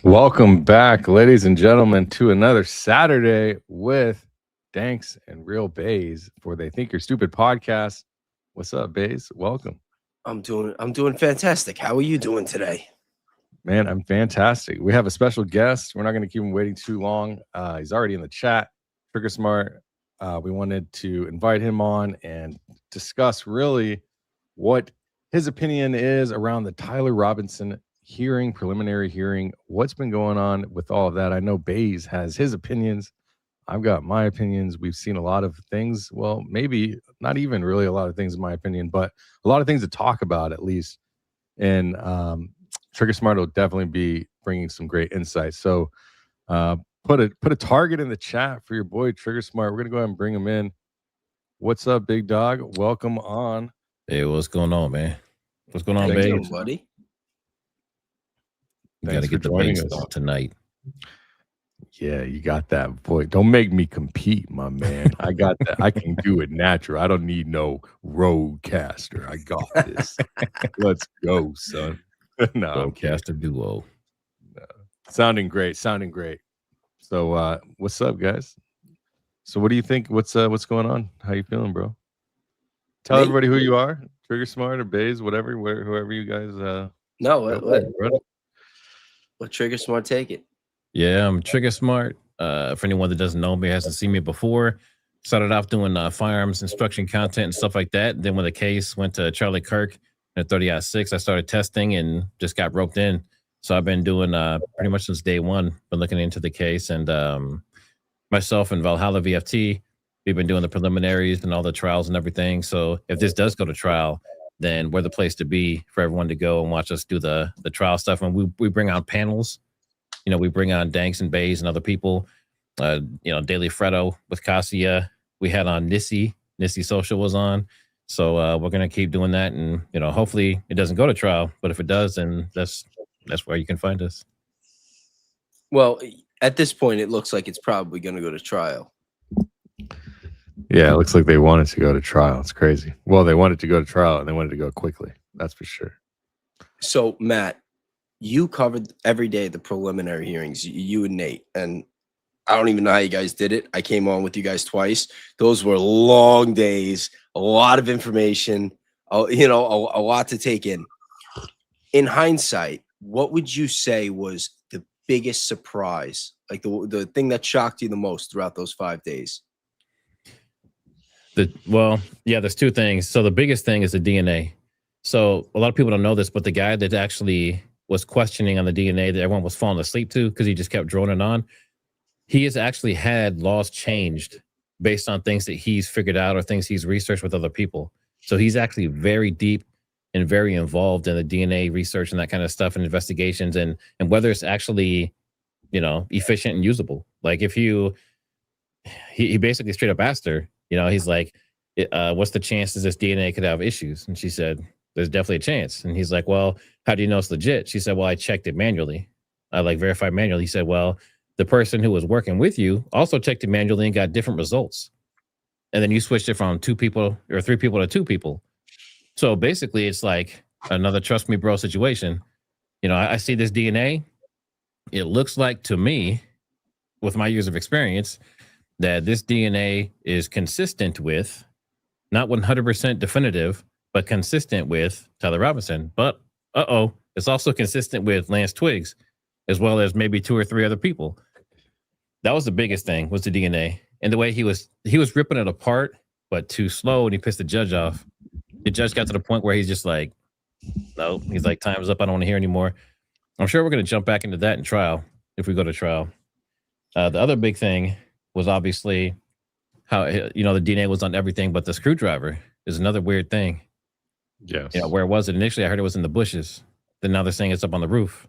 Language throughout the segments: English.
Welcome back, ladies and gentlemen, to another Saturday with Danks and Real Bays for They Think You're Stupid podcast. What's up, Bays? Welcome. I'm doing fantastic. How are you doing today? Man, I'm fantastic. We have a special guest. We're not going to keep him waiting too long. He's already in the chat. Trigger Smart. We wanted to invite him on and discuss really what his opinion is around the Tyler Robinson preliminary hearing, what's been going on with all of that. I know Bays has his opinions. I've got my opinions. We've seen a lot of things. Well, maybe not even really a lot of things in my opinion, but a lot of things to talk about at least. And Trigger Smart will definitely be bringing some great insights. So put a target in the chat for your boy Trigger Smart. We're going to go ahead and bring him in. What's up, big dog? Welcome on. Hey, what's going on, man? What's going on, Bays? Buddy? We got to get the bass on tonight. Yeah, you got that, boy. Don't make me compete, my man. I got that. I can do it natural. I don't need no roadcaster. I got this. Let's go, son. No, Roadcaster duo. No. Sounding great. So, what's up, guys? So, what do you think? What's going on? How you feeling, bro? Tell everybody who you are. Trigger Smart or Bays, whatever, whoever you guys. Let Trigger Smart take it. Yeah, I'm Trigger Smart. For anyone that doesn't know me, hasn't seen me before, started off doing firearms instruction content and stuff like that. Then when the case went to Charlie Kirk at 30-6, I started testing and just got roped in. So I've been doing pretty much since day one, been looking into the case. And myself and Valhalla VFT, we've been doing the preliminaries and all the trials and everything. So if this does go to trial, then we're the place to be for everyone to go and watch us do the trial stuff. And we bring on panels. You know, we bring on Danks and Bays and other people. Daily Freddo with Cassia. We had on Nissy Social was on. So we're going to keep doing that. And, hopefully it doesn't go to trial. But if it does, then that's where you can find us. Well, at this point, it looks like it's probably going to go to trial. Yeah, it looks like they wanted to go to trial. It's crazy. Well, they wanted to go to trial and they wanted to go quickly. That's for sure. So, Matt, you covered every day the preliminary hearings, you and Nate. And I don't even know how you guys did it. I came on with you guys twice. Those were long days, a lot of information, a lot to take in. In hindsight, what would you say was the biggest surprise, like the thing that shocked you the most throughout those 5 days? There's two things. So the biggest thing is the DNA. So a lot of people don't know this, but the guy that actually was questioning on the DNA that everyone was falling asleep to because he just kept droning on, he has actually had laws changed based on things that he's figured out or things he's researched with other people. So he's actually very deep and very involved in the DNA research and that kind of stuff and investigations and whether it's actually, efficient and usable. Like if he basically straight up asked her, he's like, what's the chances this DNA could have issues? And she said, there's definitely a chance. And he's like, well, how do you know it's legit? She said, well, I checked it manually. I verified manually. He said, well, the person who was working with you also checked it manually and got different results. And then you switched it from 2 people or 3 people to 2 people. So basically it's like another trust me bro situation. I see this DNA. It looks like to me, with my years of experience, that this DNA is consistent with, not 100% definitive, but consistent with Tyler Robinson. But it's also consistent with Lance Twigs, as well as maybe 2 or 3 other people. That was the biggest thing, was the DNA. And the way he was ripping it apart, but too slow, and he pissed the judge off. The judge got to the point where he's just like, no, he's like, time's up. I don't want to hear anymore. I'm sure we're going to jump back into that in trial if we go to trial. The other big thing was obviously how, the DNA was on everything, but the screwdriver is another weird thing. Yes. Where was it? Initially, I heard it was in the bushes. Then now they're saying it's up on the roof.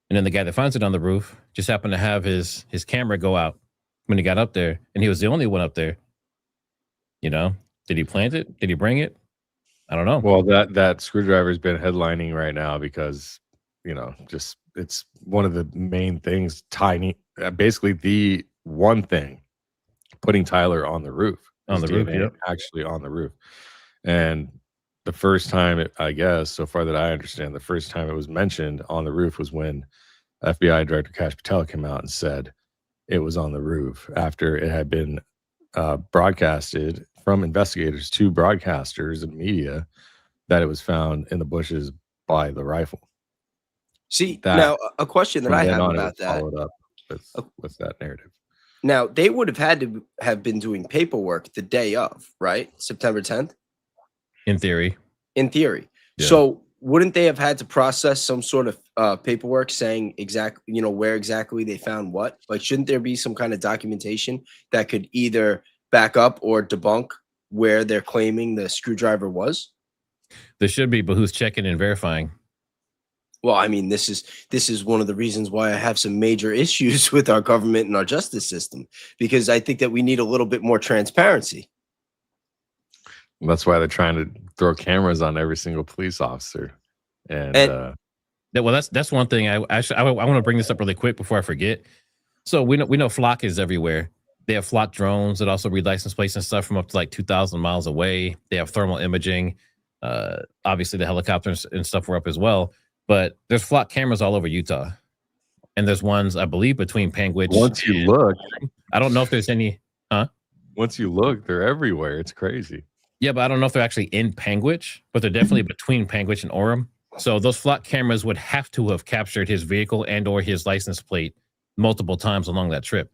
And then the guy that finds it on the roof just happened to have his camera go out when he got up there. And he was the only one up there. Did he plant it? Did he bring it? I don't know. Well, that screwdriver has been headlining right now because, just it's one of the main things, basically the one thing putting Tyler on the roof. On the roof, yep. Actually on the roof. And the first time, I guess, so far that I understand, the first time it was mentioned on the roof was when FBI Director Kash Patel came out and said it was on the roof after it had been broadcasted from investigators to broadcasters and media that it was found in the bushes by the rifle. See, now a question that I have about that. Followed up with that narrative. Now, they would have had to have been doing paperwork the day of, right? September 10th? In theory. Yeah. So wouldn't they have had to process some sort of paperwork saying where exactly they found what? Like, shouldn't there be some kind of documentation that could either back up or debunk where they're claiming the screwdriver was? There should be, but who's checking and verifying? Well, I mean, this is one of the reasons why I have some major issues with our government and our justice system, because I think that we need a little bit more transparency. That's why they're trying to throw cameras on every single police officer. And that's one thing. I want to bring this up really quick before I forget. So we know Flock is everywhere. They have Flock drones that also read license plates and stuff from up to like 2,000 miles away. They have thermal imaging. Obviously, the helicopters and stuff were up as well. But there's Flock cameras all over Utah, and there's ones I believe between Panguitch. Once you look, I don't know if there's any. Once you look, they're everywhere. It's crazy. Yeah, but I don't know if they're actually in Panguitch, but they're definitely between Panguitch and Orem. So those Flock cameras would have to have captured his vehicle and or his license plate multiple times along that trip.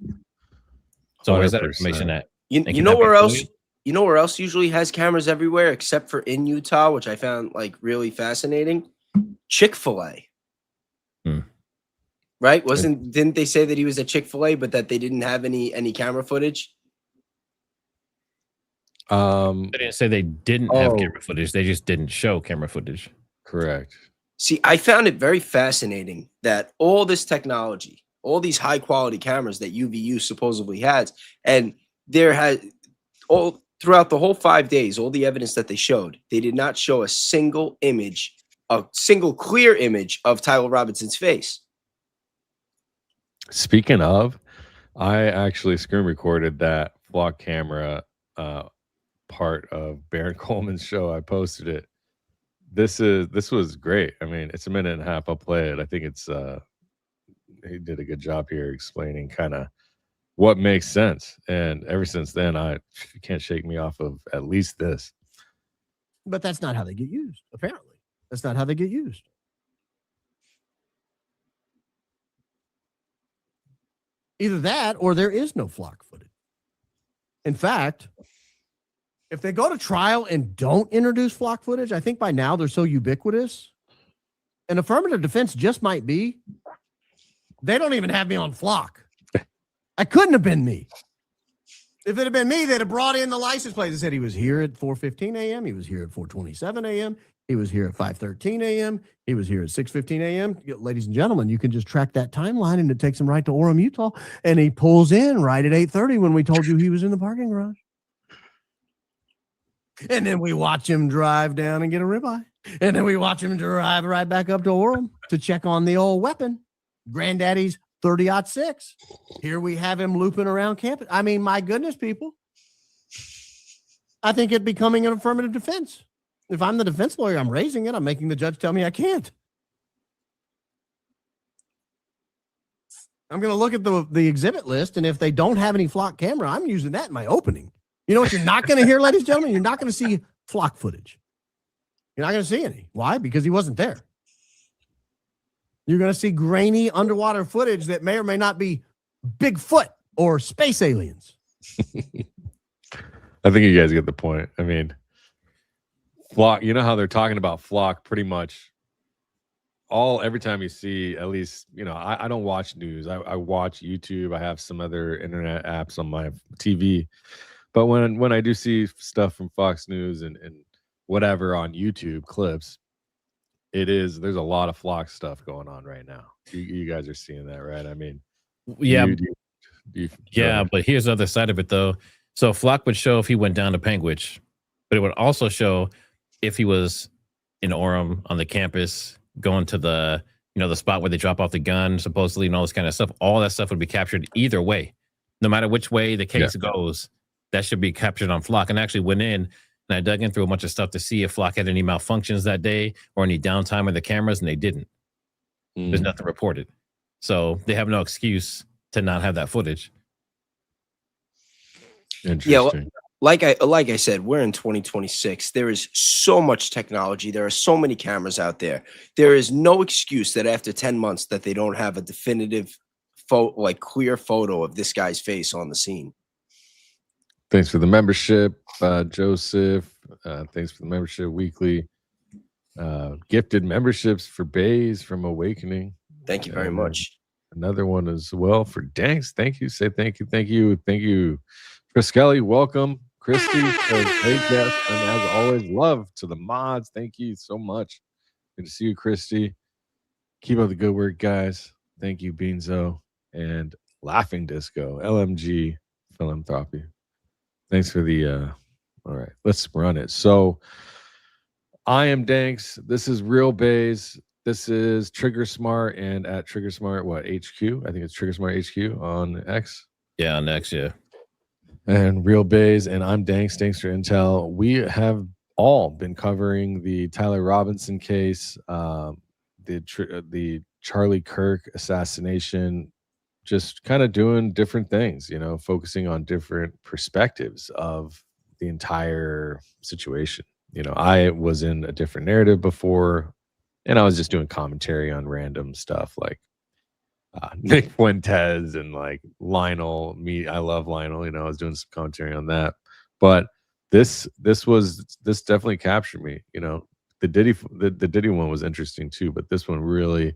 So where's that information at? You know where else? You know where else usually has cameras everywhere except for in Utah, which I found like really fascinating. Chick-fil-A. Right? Didn't they say that he was at Chick-fil-A, but that they didn't have any camera footage? They didn't say they didn't have camera footage. They just didn't show camera footage. Correct. See, I found it very fascinating that all this technology, all these high quality cameras that UVU supposedly has, and there has all throughout the whole 5 days, all the evidence that they showed, they did not show a single image, a single clear image of Tyler Robinson's face. Speaking of, I actually screen recorded that Flock camera part of Baron Coleman's show. I posted it. This was great. I mean, it's a minute and a half. I'll play it. I think it's he did a good job here explaining kind of what makes sense. And ever since then, you can't shake me off of at least this. But that's not how they get used, apparently. That's not how they get used. Either that or there is no flock footage. In fact, if they go to trial and don't introduce flock footage, I think by now they're so ubiquitous. An affirmative defense just might be, they don't even have me on flock. I couldn't have been me. If it had been me, they'd have brought in the license plate and said he was here at 4:15 a.m. He was here at 4:27 a.m. He was here at 5:13 a.m. He was here at 6:15 a.m. Ladies and gentlemen, you can just track that timeline and it takes him right to Orem, Utah. And he pulls in right at 8:30 when we told you he was in the parking garage. And then we watch him drive down and get a ribeye. And then we watch him drive right back up to Orem to check on the old weapon, Granddaddy's 30-06. Here we have him looping around campus. I mean, my goodness, people. I think it becoming an affirmative defense. If I'm the defense lawyer, I'm raising it. I'm making the judge tell me I can't. I'm going to look at the exhibit list, and if they don't have any flock camera, I'm using that in my opening. You know what you're not going to hear, ladies and gentlemen? You're not going to see flock footage. You're not going to see any. Why? Because he wasn't there. You're going to see grainy underwater footage that may or may not be Bigfoot or space aliens. I think you guys get the point. I mean, flock, you know how they're talking about flock pretty much every time you see, at least, you know, I don't watch news. I watch YouTube. I have some other internet apps on my TV. But when I do see stuff from Fox News and whatever on YouTube clips, there's a lot of flock stuff going on right now. You guys are seeing that, right? I mean, yeah, but here's the other side of it, though. So flock would show if he went down to Panguitch, but it would also show if he was in Orem on the campus, going to the spot where they drop off the gun, supposedly, and all this kind of stuff. All that stuff would be captured either way, no matter which way the case goes. That should be captured on flock. And I actually went in and I dug in through a bunch of stuff to see if flock had any malfunctions that day or any downtime of the cameras, and they didn't. There's nothing reported. So they have no excuse to not have that footage. Interesting. Yeah, well, like I said, we're in 2026. There is so much technology. There are so many cameras out there. There is no excuse that after 10 months that they don't have a definitive clear photo of this guy's face on the scene. Thanks for the membership, Joseph. Thanks for the membership weekly. Gifted memberships for Bays from Awakening. Thank you very much. Another one as well for Danks. Thank you. Say thank you. Chris Kelly, welcome. Christy, great guest. And as always, love to the mods. Thank you so much. Good to see you, Christy. Keep up the good work, guys. Thank you, Beanzo. And Laughing Disco, LMG Philanthropy. Thanks for the all right, let's run it. So I am Danks. This is Real Bays. This is Trigger Smart, and at Trigger Smart, HQ? I think it's Trigger Smart HQ on X. Yeah, on X, yeah. And Real Bays, and I'm Danks. Thanks for Intel. We have all been covering the Tyler Robinson case, the Charlie Kirk assassination, just kind of doing different things, focusing on different perspectives of the entire situation. I was in a different narrative before, and I was just doing commentary on random stuff like Nick Fuentes and like Lionel. I love Lionel. I was doing some commentary on that. But this definitely captured me. The Diddy one was interesting too, but this one really,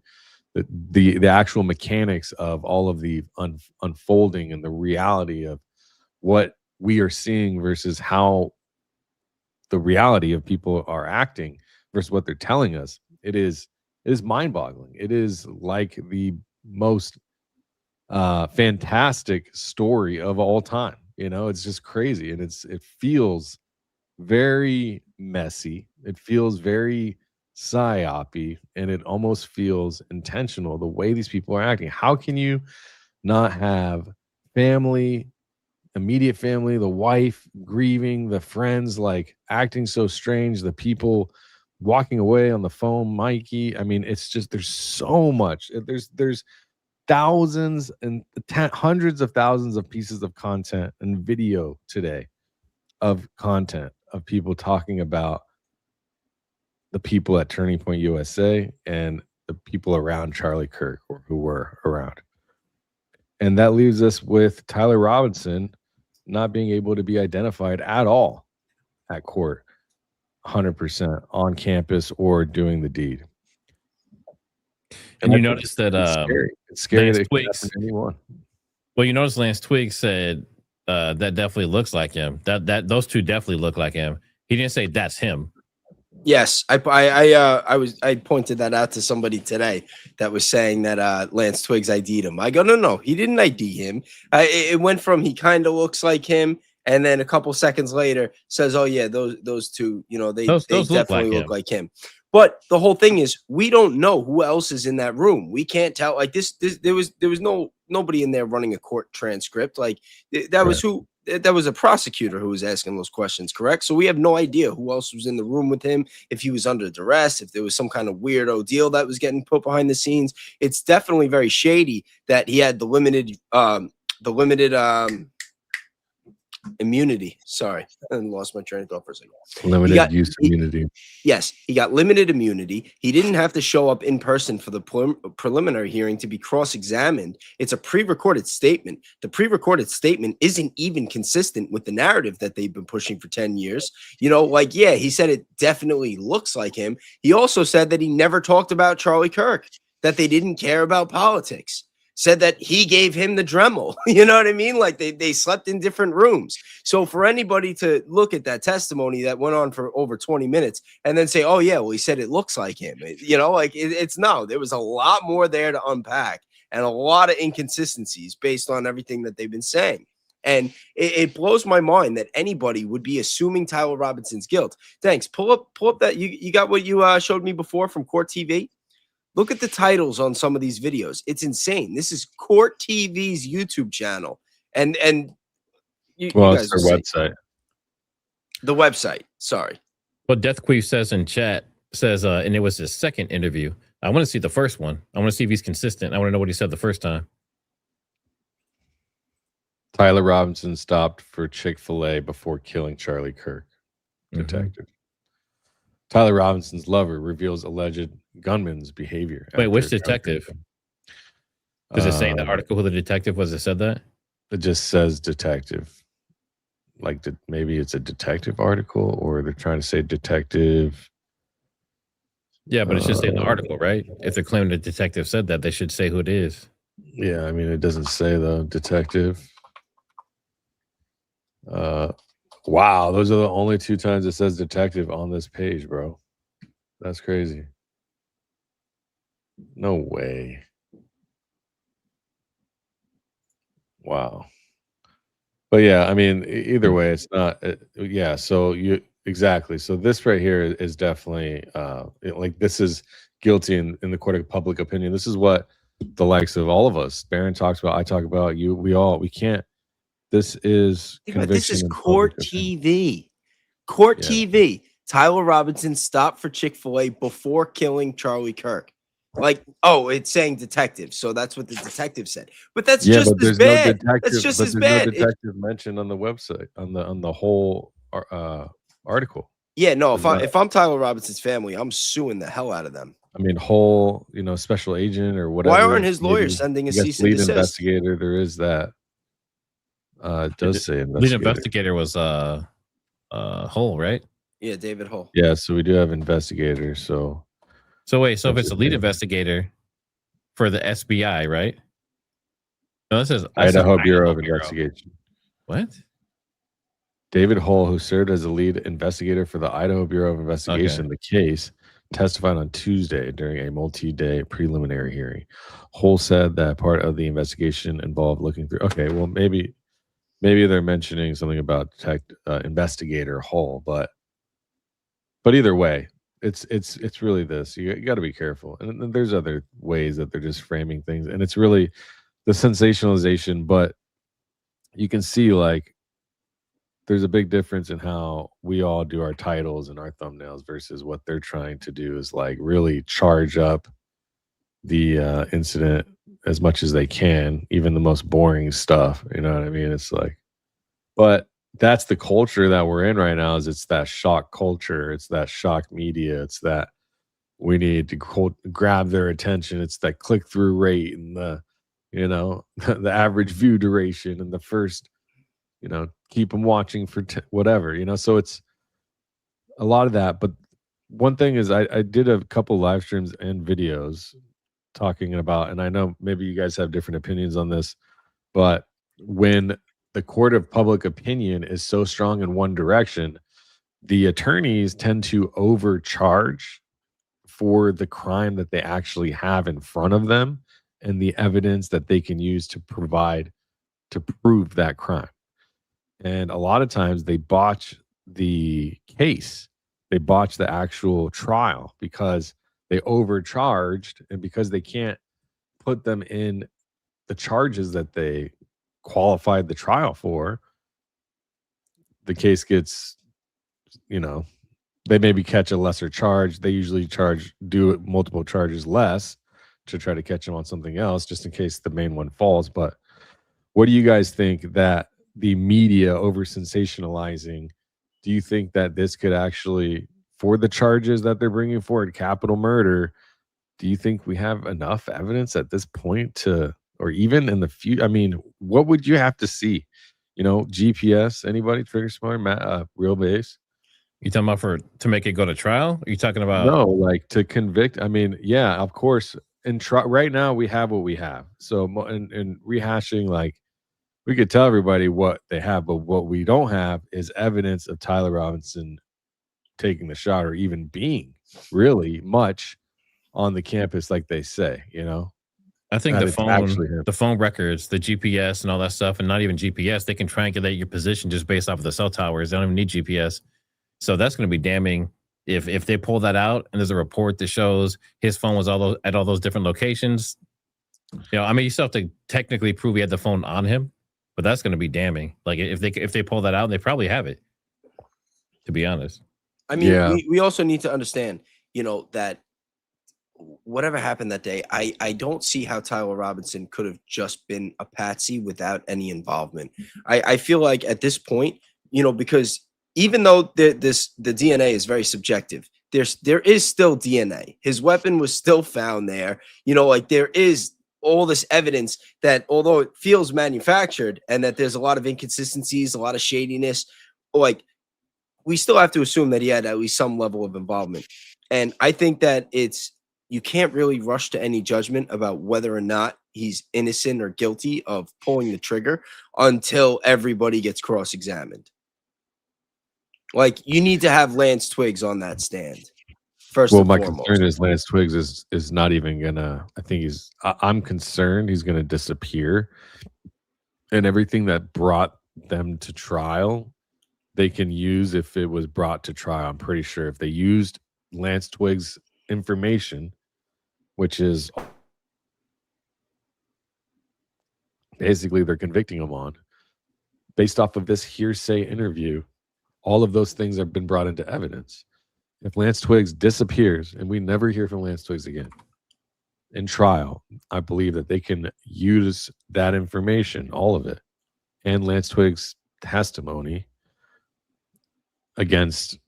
the actual mechanics of all of the unfolding and the reality of what we are seeing versus how the reality of people are acting versus what they're telling us. It is mind-boggling. It is like the most fantastic story of all time. It's just crazy, and it feels very messy. It feels very psyopy, and it almost feels intentional the way these people are acting. How can you not have family, immediate family, the wife grieving, the friends like acting so strange, the people walking away on the phone, Mikey? I mean, it's just, there's so much. There's thousands and hundreds of thousands of pieces of content and video today of content of people talking about the people at Turning Point USA and the people around Charlie Kirk or who were around. And that leaves us with Tyler Robinson not being able to be identified at all at court, 100% on campus or doing the deed. And you notice that it's scary Lance that it could Twigs, happen to anyone. well, you notice Lance Twigs said that definitely looks like him. That those two definitely look like him. He didn't say that's him. Yes, I pointed that out to somebody today that was saying that Lance Twigs ID'd him. I go, no, he didn't ID him. It went from he kind of looks like him, and then a couple seconds later says, "Oh yeah, those two, they definitely look like him." But the whole thing is, we don't know who else is in that room. We can't tell. Like this there was nobody in there running a court transcript. Like that was who. That was a prosecutor who was asking those questions, correct? So we have no idea who else was in the room with him, if he was under duress, if there was some kind of weirdo deal that was getting put behind the scenes. It's definitely very shady that he had the limited immunity. Sorry, I lost my train of thought for a second. Limited use immunity. Yes, he got limited immunity. He didn't have to show up in person for the preliminary hearing to be cross-examined. It's a pre-recorded statement. The pre-recorded statement isn't even consistent with the narrative that they've been pushing for 10 years. He said it definitely looks like him. He also said that he never talked about Charlie Kirk, that they didn't care about politics. Said that he gave him the Dremel. You know what I mean? Like they slept in different rooms. So for anybody to look at that testimony that went on for over 20 minutes and then say, oh yeah, well, he said it looks like him. It's no, there was a lot more there to unpack and a lot of inconsistencies based on everything that they've been saying. And it blows my mind that anybody would be assuming Tyler Robinson's guilt. Thanks. Pull up that you got what you showed me before from Court TV. Look at the titles on some of these videos. It's insane. This is Court TV's YouTube channel. And it's their website. The website. Sorry. What Death Queef says in chat says, and it was his second interview. I want to see the first one. I want to see if he's consistent. I want to know what he said the first time. Tyler Robinson stopped for Chick-fil-A before killing Charlie Kirk. Detective. Tyler Robinson's lover reveals alleged gunman's behavior. Wait, which detective? Does it say in the article who the detective was that said that? It just says detective. Like maybe it's a detective article, or they're trying to say detective. Yeah, but it should say in the article, right? If they're claiming the detective said that, they should say who it is. Yeah, I mean, it doesn't say though. Detective. Wow, those are the only two times it says detective on this page, bro. That's crazy. No way. Wow. But yeah, I mean, either way, it's not. Yeah, so exactly. So this right here is definitely this is guilty in the court of public opinion. This is what the likes of all of us, Barron talks about, I talk about, we can't. This is conviction. This is Court TV. Court TV. Tyler Robinson stopped for Chick-fil-A before killing Charlie Kirk. It's saying detective, so that's what the detective said. But that's just as bad. That's just as bad. No detective mentioned on the website on the whole article. Yeah, no. If I'm Tyler Robinson's family, I'm suing the hell out of them. I mean, whole special agent or whatever. Why aren't his lawyers sending a cease and desist? Investigator, there is that. It does say investigator. Lead investigator was Hull, right? Yeah, David Hull. Yeah, so we do have investigators. So wait, so if it's a lead investigator for the SBI, right? No, this is Idaho Bureau of Investigation. What? David Hull, who served as a lead investigator for the Idaho Bureau of Investigation, the case, testified on Tuesday during a multi-day preliminary hearing. Hull said that part of the investigation involved looking through. Okay, well, maybe they're mentioning something about investigator Hull, but either way, it's really this. You got to be careful, and there's other ways that they're just framing things, and it's really the sensationalization. But you can see there's a big difference in how we all do our titles and our thumbnails versus what they're trying to do is really charge up the incident as much as they can, even the most boring stuff. You know what I mean? It's like, but that's the culture that we're in right now. Is it's that shock culture, it's that shock media, it's that we need to grab their attention. It's that click through rate and the, you know, the average view duration and the first, you know, keep them watching for whatever, you know. So it's a lot of that. But one thing is, I did a couple live streams and videos talking about, and I know maybe you guys have different opinions on this, but when the court of public opinion is so strong in one direction, the attorneys tend to overcharge for the crime that they actually have in front of them and the evidence that they can use to provide to prove that crime. And a lot of times they botch the case, they botch the actual trial because they overcharged, and because they can't put them in the charges that they qualified the trial for, the case gets, you know, they maybe catch a lesser charge. They usually do multiple charges less to try to catch them on something else, just in case the main one falls. But what do you guys think that the media over sensationalizing? Do you think that this could actually, for the charges that they're bringing forward, capital murder, do you think we have enough evidence at this point to, or even in the future? I mean, what would you have to see? You know, GPS, anybody, Trigger Smart, Real Base? You talking about to make it go to trial? Are you talking about No, like to convict? I mean, yeah, of course. Right now we have what we have. So in rehashing, like, we could tell everybody what they have, but what we don't have is evidence of Tyler Robinson taking the shot or even being really much on the campus like they say, you know. I think the phone records, the GPS and all that stuff, and not even GPS, they can triangulate your position just based off of the cell towers. They don't even need GPS. So that's going to be damning if they pull that out and there's a report that shows his phone was at all those different locations. You know, I mean, you still have to technically prove he had the phone on him, but that's going to be damning. Like if they pull that out, and they probably have it, to be honest. I mean, we also need to understand, you know, that whatever happened that day, I don't see how Tyler Robinson could have just been a patsy without any involvement. I feel like at this point, you know, because even though the DNA is very subjective, there is still DNA. His weapon was still found there. You know, like there is all this evidence that although it feels manufactured and that there's a lot of inconsistencies, a lot of shadiness, like we still have to assume that he had at least some level of involvement. And I think that you can't really rush to any judgment about whether or not he's innocent or guilty of pulling the trigger until everybody gets cross-examined. Like, you need to have Lance Twigs on that stand first. Well, my concern is Lance Twigs is not even gonna. I think I'm concerned he's gonna disappear, and everything that brought them to trial, they can use if it was brought to trial. I'm pretty sure if they used Lance Twigs' information, which is basically they're convicting him on, based off of this hearsay interview. All of those things have been brought into evidence. If Lance Twigs disappears and we never hear from Lance Twigs again in trial, I believe that they can use that information, all of it, and Lance Twigs' testimony against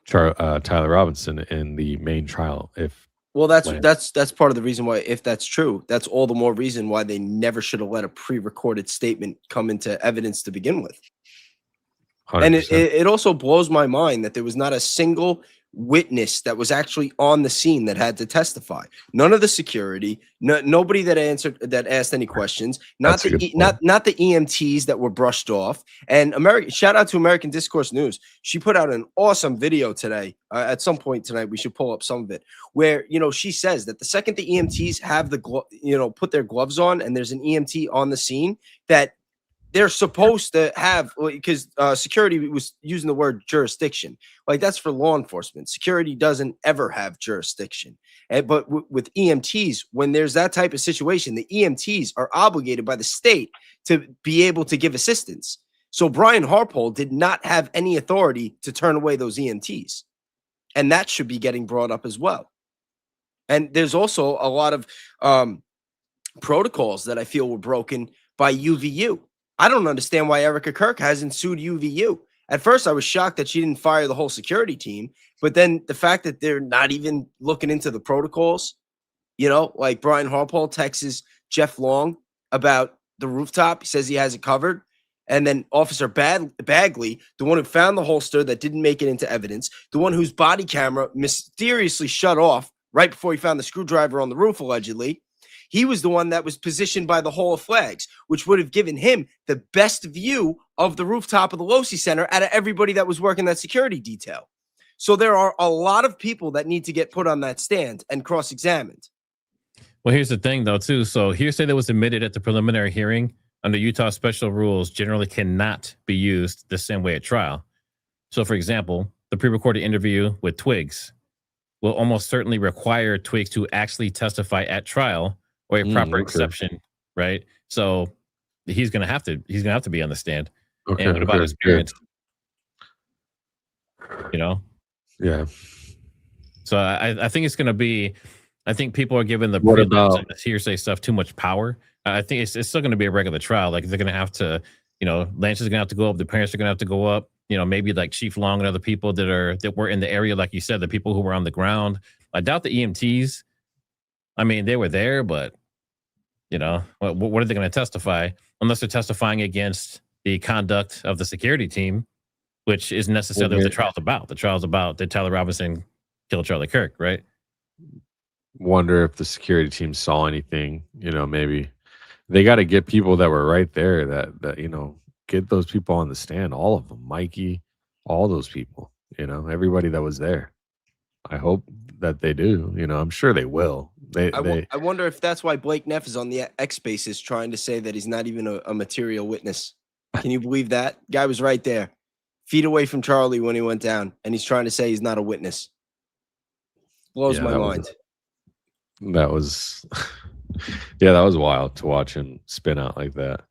Tyler Robinson in the main trial. That's part of the reason why, if that's true, that's all the more reason why they never should have let a pre-recorded statement come into evidence to begin with. 100%. And it also blows my mind that there was not a single witness that was actually on the scene that had to testify. None of the security, nobody that asked any questions, not the EMTs that were brushed off. And shout out to American Discourse News. She put out an awesome video today. At some point tonight, we should pull up some of it, where, you know, she says that the second the EMTs have put their gloves on and there's an EMT on the scene, that they're supposed to have, because security was using the word jurisdiction. Like, that's for law enforcement. Security doesn't ever have jurisdiction. But with EMTs, when there's that type of situation, the EMTs are obligated by the state to be able to give assistance. So Brian Harpole did not have any authority to turn away those EMTs. And that should be getting brought up as well. And there's also a lot of protocols that I feel were broken by UVU. I don't understand why Erika Kirk hasn't sued UVU. At first, I was shocked that she didn't fire the whole security team, but then the fact that they're not even looking into the protocols, like Brian Harpole texts Jeff Long about the rooftop. He says he has it covered. And then Officer Bagley, the one who found the holster that didn't make it into evidence, the one whose body camera mysteriously shut off right before he found the screwdriver on the roof, allegedly. He was the one that was positioned by the Hall of Flags, which would have given him the best view of the rooftop of the Losi Center out of everybody that was working that security detail. So there are a lot of people that need to get put on that stand and cross-examined. Well, here's the thing, though, too. So hearsay that was admitted at the preliminary hearing under Utah special rules generally cannot be used the same way at trial. So, for example, the pre-recorded interview with Twigs will almost certainly require Twigs to actually testify at trial, or a proper exception, right? So he's gonna have to be on the stand. Okay, and what about his parents? Yeah. So I think it's gonna be. I think people are giving the about and the hearsay stuff too much power. I think it's still going to be a regular trial. Like they're going to have to, Lance is going to have to go up. The parents are going to have to go up. Maybe like Chief Long and other people that were in the area, like you said, the people who were on the ground. I doubt the EMTs. I mean, they were there, but what are they going to testify unless they're testifying against the conduct of the security team, which isn't necessarily what the trial's about. The trial's about did Tyler Robinson kill Charlie Kirk, right? Wonder if the security team saw anything. Maybe they got to get people that were right there. That get those people on the stand. All of them, Mikey, all those people. Everybody that was there. I hope that they do. I'm sure they will. I wonder if that's why Blake Neff is on the X Spaces trying to say that he's not even a material witness. Can you believe that? Guy was right there, feet away from Charlie when he went down, and he's trying to say he's not a witness. Blows my mind. That was that was wild to watch him spin out like that.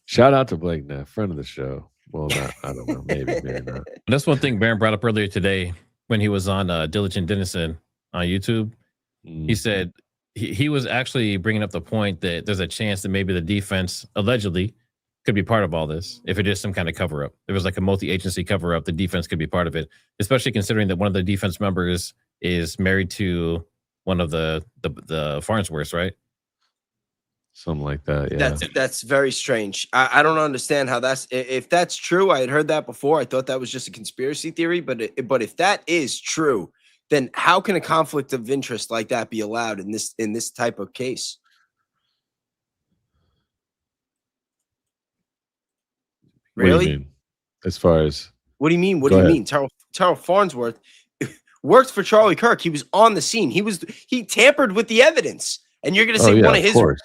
Shout out to Blake Neff, friend of the show. Well, I don't know, maybe not. That's one thing Baron brought up earlier today when he was on Diligent Dennison on YouTube. He said he was actually bringing up the point that there's a chance that maybe the defense allegedly could be part of all this. If it is some kind of cover up, there was like a multi-agency cover up, the defense could be part of it, especially considering that one of the defense members is married to one of the Farnsworths, right? Something like that. Yeah, that's very strange. I don't understand how if that's true. I had heard that before. I thought that was just a conspiracy theory, but if that is true, then how can a conflict of interest like that be allowed in this type of case? Really? What do you mean? As far as what do you mean? What do you mean? Terrell Farnsworth worked for Charlie Kirk. He was on the scene. He tampered with the evidence. And you're going to say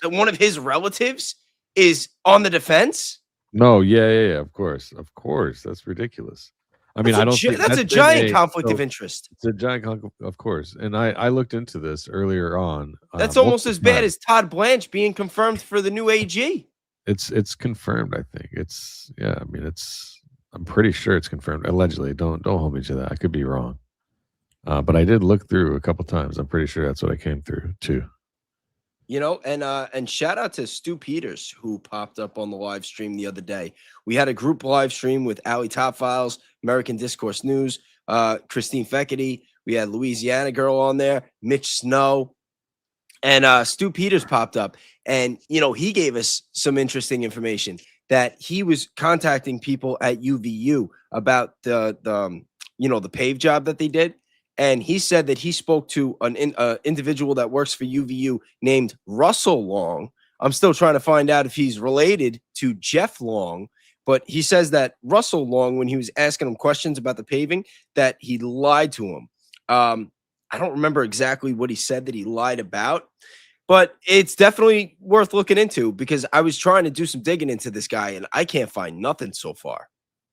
one of his relatives is on the defense? No, yeah, of course. That's ridiculous. I mean, I don't think that's a giant conflict of interest. It's a giant conflict, of course. And I looked into this earlier on. That's almost as bad as Todd Blanche being confirmed for the new AG. It's confirmed, I think. I'm pretty sure it's confirmed. Allegedly. Don't hold me to that. I could be wrong. But I did look through a couple times. I'm pretty sure that's what I came through too. And shout out to Stu Peters, who popped up on the live stream the other day. We had a group live stream with Ali Top Files, American Discourse News, Christine Feckety. We had Louisiana Girl on there, Mitch Snow, and Stu Peters popped up. And, he gave us some interesting information that he was contacting people at UVU about the pave job that they did. And he said that he spoke to an individual that works for UVU named Russell Long. I'm still trying to find out if he's related to Jeff Long, but he says that Russell Long, when he was asking him questions about the paving, that he lied to him. I don't remember exactly what he said that he lied about, but it's definitely worth looking into because I was trying to do some digging into this guy and I can't find nothing so far,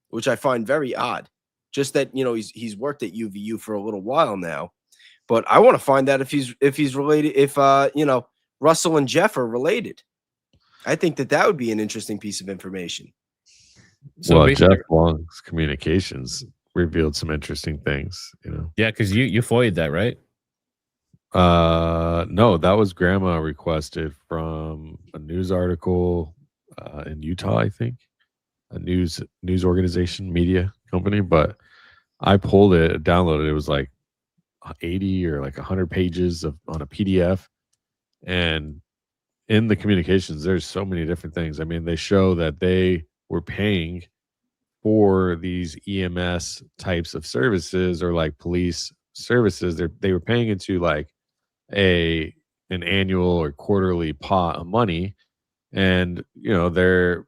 which I find very odd. Just that, he's worked at UVU for a little while now, but I want to find out if he's related, if Russell and Jeff are related. I think that would be an interesting piece of information. So Jeff Long's communications revealed some interesting things, Yeah, because you FOIA'd that, right? No, that was grandma requested from a news article in Utah, I think, a news organization, media company. But I pulled it, downloaded it. It was like 80 or like 100 pages on a PDF. And in the communications, there's so many different things. I mean, they show that they were paying for these EMS types of services or like police services. They were paying into like an annual or quarterly pot of money, and they're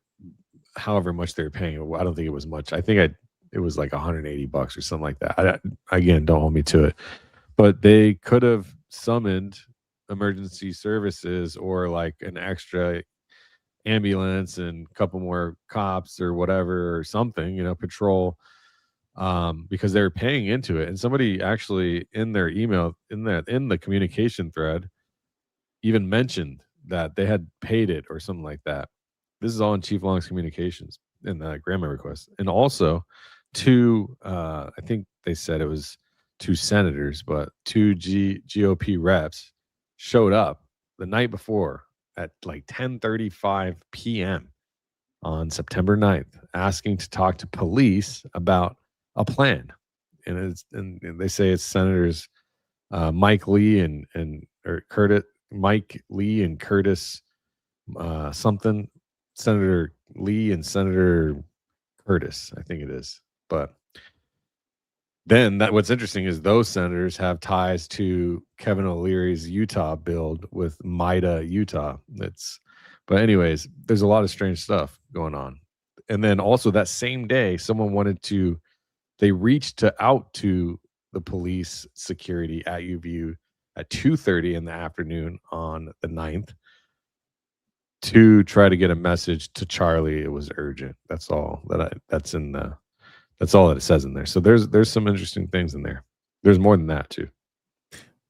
however much they're paying. I don't think it was much. I think it was like $180 or something like that. Again, don't hold me to it, but they could have summoned emergency services or like an extra ambulance and a couple more cops or whatever or something, patrol, because they were paying into it. And somebody actually in their email in the communication thread even mentioned that they had paid it or something like that. This is all in Chief Long's communications in the grandma request. And also I think they said it was 2 senators, but 2 GOP reps showed up the night before at like 10:35 p.m. on September 9th, asking to talk to police about a plan. And they say it's Senators Mike Lee or Curtis Mike Lee and Curtis something, Senator Lee and Senator Curtis, I think it is. But then what's interesting is those senators have ties to Kevin O'Leary's Utah build with MIDA, Utah. But anyways, there's a lot of strange stuff going on. And then also that same day, someone they reached out to the police security at UVU at 2:30 in the afternoon on the 9th to try to get a message to Charlie. It was urgent. That's all that's all that it says in there. So there's some interesting things in there. There's more than that too.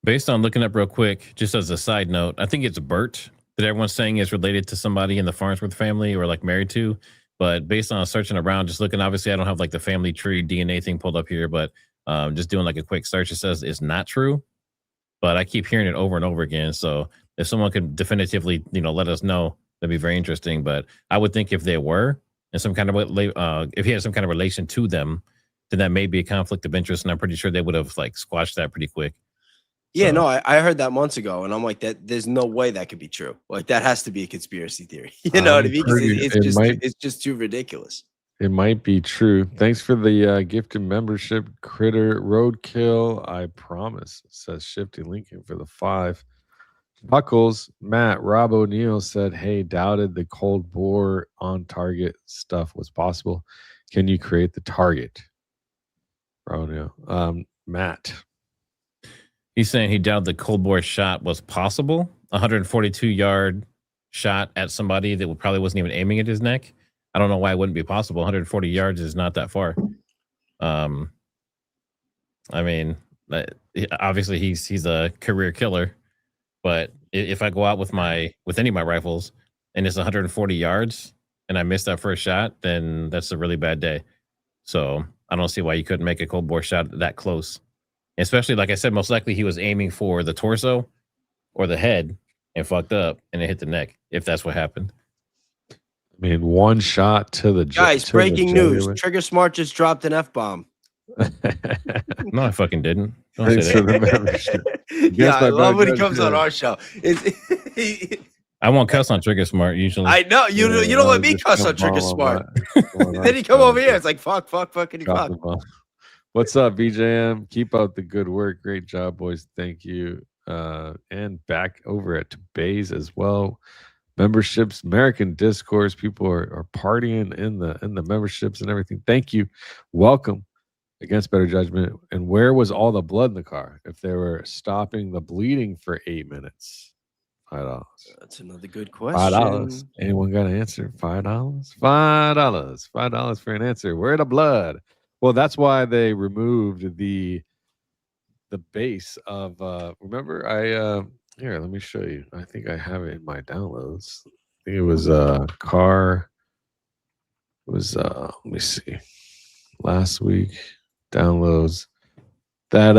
Based on looking up real quick, just as a side note, I think it's Bert that everyone's saying is related to somebody in the Farnsworth family or like married to. But based on searching around, just looking, obviously I don't have like the family tree DNA thing pulled up here, but just doing like a quick search, it says it's not true. But I keep hearing it over and over again. So if someone could definitively, let us know, that'd be very interesting. But I would think if they were in some kind of way, if he had some kind of relation to them, then that may be a conflict of interest. And I'm pretty sure they would have like squashed that pretty quick. Yeah, no, I heard that months ago, and I'm like, that there's no way that could be true. Like that has to be a conspiracy theory. You know what I mean? It's just too ridiculous. It might be true. Thanks for the gifted membership, Critter Roadkill. I promise, says Shifty Lincoln for the 5. Puckles, Matt, Rob O'Neill said, hey, doubted the cold bore on target stuff was possible. Can you create the target? Rob O'Neill. Matt. He's saying he doubted the cold bore shot was possible. 142-yard shot at somebody that probably wasn't even aiming at his neck. I don't know why it wouldn't be possible. 140 yards is not that far. I mean, obviously he's a career killer, but if I go out with any of my rifles and it's 140 yards and I miss that first shot, then that's a really bad day. So I don't see why you couldn't make a cold bore shot that close. Especially, like I said, most likely he was aiming for the torso or the head and fucked up and it hit the neck, if that's what happened. I mean, one shot to the guys. Breaking news: Trigger Smart just dropped an F-bomb. No, I fucking didn't. Thanks for the membership. Yeah, I love when he comes on our show. I won't cuss on Trigger Smart usually. I know you don't let me cuss on Trigger Smart. Then he come over here. It's like fuck, fuckity fuck. What's up, BJM? Keep up the good work. Great job, boys. Thank you. And back over at Bays as well. Memberships, American Discourse. People are partying in the memberships and everything. Thank you. Welcome. Against Better Judgment. And where was all the blood in the car? If they were stopping the bleeding for 8 minutes. $5. That's another good question. $5. Anyone got an answer? $5? $5. $5 for an answer. Where the blood? Well, that's why they removed the base of remember here, let me show you. I think I have it in my downloads. I think it was car. It was let me see. Last week downloads that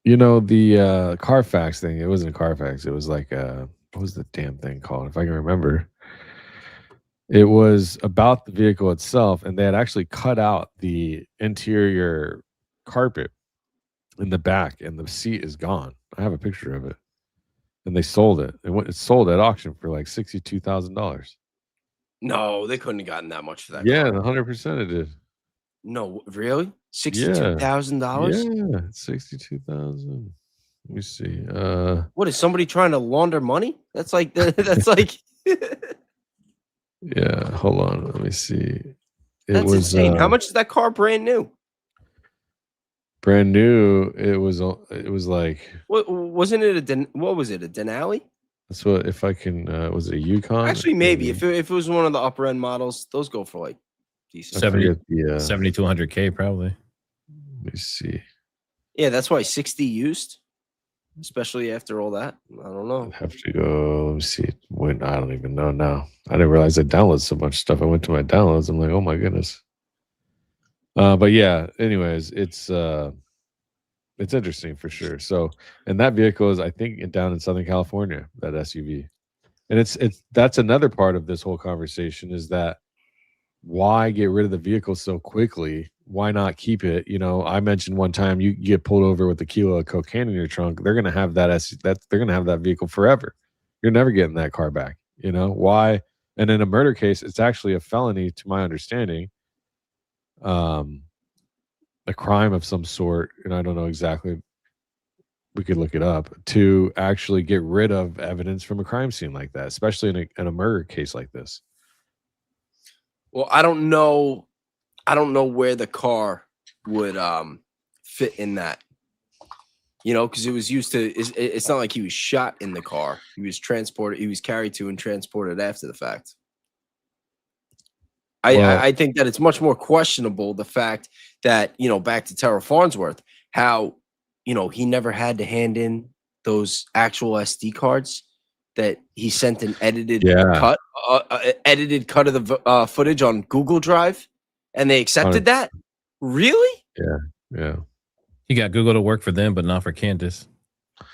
You know, the Carfax thing, it wasn't a Carfax. It was like what was the damn thing called? If I can remember. It was about the vehicle itself, and they had actually cut out the interior carpet in the back, and the seat is gone. I have a picture of it. And they sold it. It sold at auction for like $62,000. No, they couldn't have gotten that much for that Yeah, car. 100% it did. No, really? Yeah. $62,000? Yeah, 62,000. Let me see. What is somebody trying to launder money? That's like that's like Yeah, hold on. Let me see. It that's was insane. How much is that car brand new? brand new. It was like What wasn't it what was it? A Denali? that's what if I can was it a Yukon? Actually, maybe if it was one of the upper end models, those go for like decent. 70 the 70 to 100K probably. let me see. Yeah, that's why 60 used, especially after all that. I don't know. I'd have to go. Let me see. When I don't even know now. I didn't realize I downloaded so much stuff. I went to my downloads. I'm like, oh my goodness. But yeah. Anyways, it's interesting for sure. So, and that vehicle is, I think, down in Southern California. That SUV, and it's that's another part of this whole conversation is that why get rid of the vehicle so quickly? Why not keep it? You know, I mentioned one time you get pulled over with a kilo of cocaine in your trunk. They're gonna have they're gonna have that vehicle forever. You're never getting that car back. You know why? And in a murder case, it's actually a felony, to my understanding. A crime of some sort, and I don't know exactly. We could look it up to actually get rid of evidence from a crime scene like that, especially in a murder case like this. Well, I don't know. I don't know where the car would fit in that. You know, because it was used to. It's not like he was shot in the car. He was transported. He was carried to and transported after the fact. I think that it's much more questionable the fact that, you know, back to Terrell Farnsworth, how, you know, he never had to hand in those actual SD cards, that he sent an edited cut of the footage on Google Drive, and they accepted that. Really? Yeah. He got Google to work for them, but not for Candace.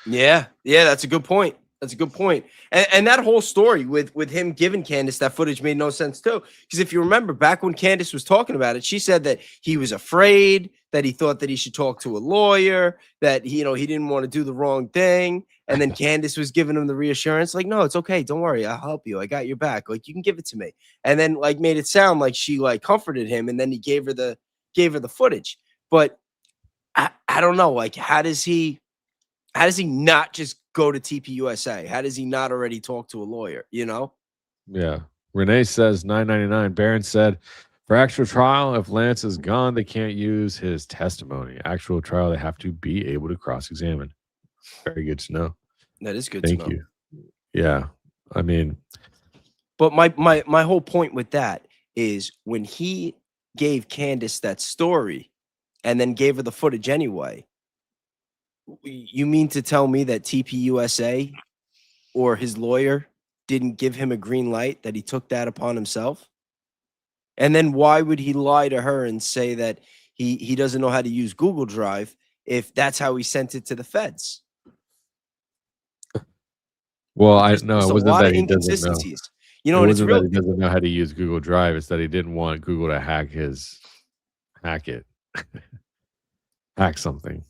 Yeah, that's a good point. That's a good point. And that whole story with him giving Candace that footage made no sense too. Because if you remember back when Candace was talking about it, she said that he was afraid, that he thought that he should talk to a lawyer, that he didn't want to do the wrong thing. And then Candace was giving him the reassurance, like, no, it's okay. Don't worry. I'll help you. I got your back. Like, you can give it to me. And then like made it sound like she like comforted him. And then he gave her the footage. But I don't know. Like, how does he not just go to TPUSA? How does he not already talk to a lawyer? You know? Yeah. Renee says $9.99. Barron said, for actual trial, if Lance is gone, they can't use his testimony. Actual trial, they have to be able to cross-examine. Very good to know. That is good to know. Thank you. Yeah. I mean, but my whole point with that is when he gave Candace that story and then gave her the footage anyway, you mean to tell me that TPUSA or his lawyer didn't give him a green light, that he took that upon himself? And then why would he lie to her and say that he doesn't know how to use Google Drive if that's how he sent it to the feds? Well, I know it wasn't that he doesn't know. Inconsistencies. You know, it and it's wasn't real. that he doesn't know how to use Google Drive. It's that he didn't want Google to hack it, hack something,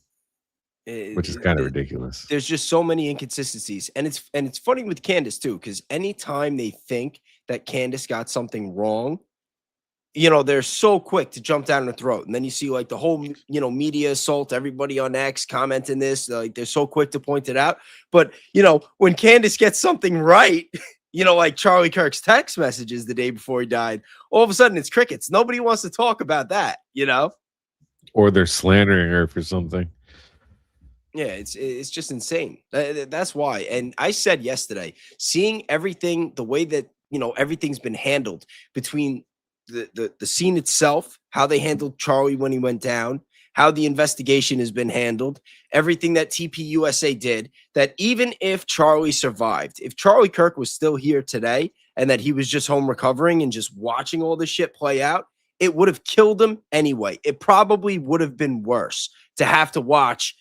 which is kind of ridiculous. There's just so many inconsistencies, and it's funny with Candace too, because anytime they think that Candace got something wrong, you know, they're so quick to jump down her throat. And then you see like the whole, you know, media assault, everybody on X commenting this, like they're so quick to point it out. But, you know, when Candace gets something right, you know, like Charlie Kirk's text messages the day before he died, all of a sudden it's crickets. Nobody wants to talk about that, you know? Or they're slandering her for something. Yeah, it's just insane. That's why. And I said yesterday, seeing everything, the way that, you know, everything's been handled between the scene itself, how they handled Charlie when he went down, how the investigation has been handled, everything that TPUSA did, that even if Charlie survived, if Charlie Kirk was still here today and that he was just home recovering and just watching all this shit play out, it would have killed him anyway. It probably would have been worse to have to watch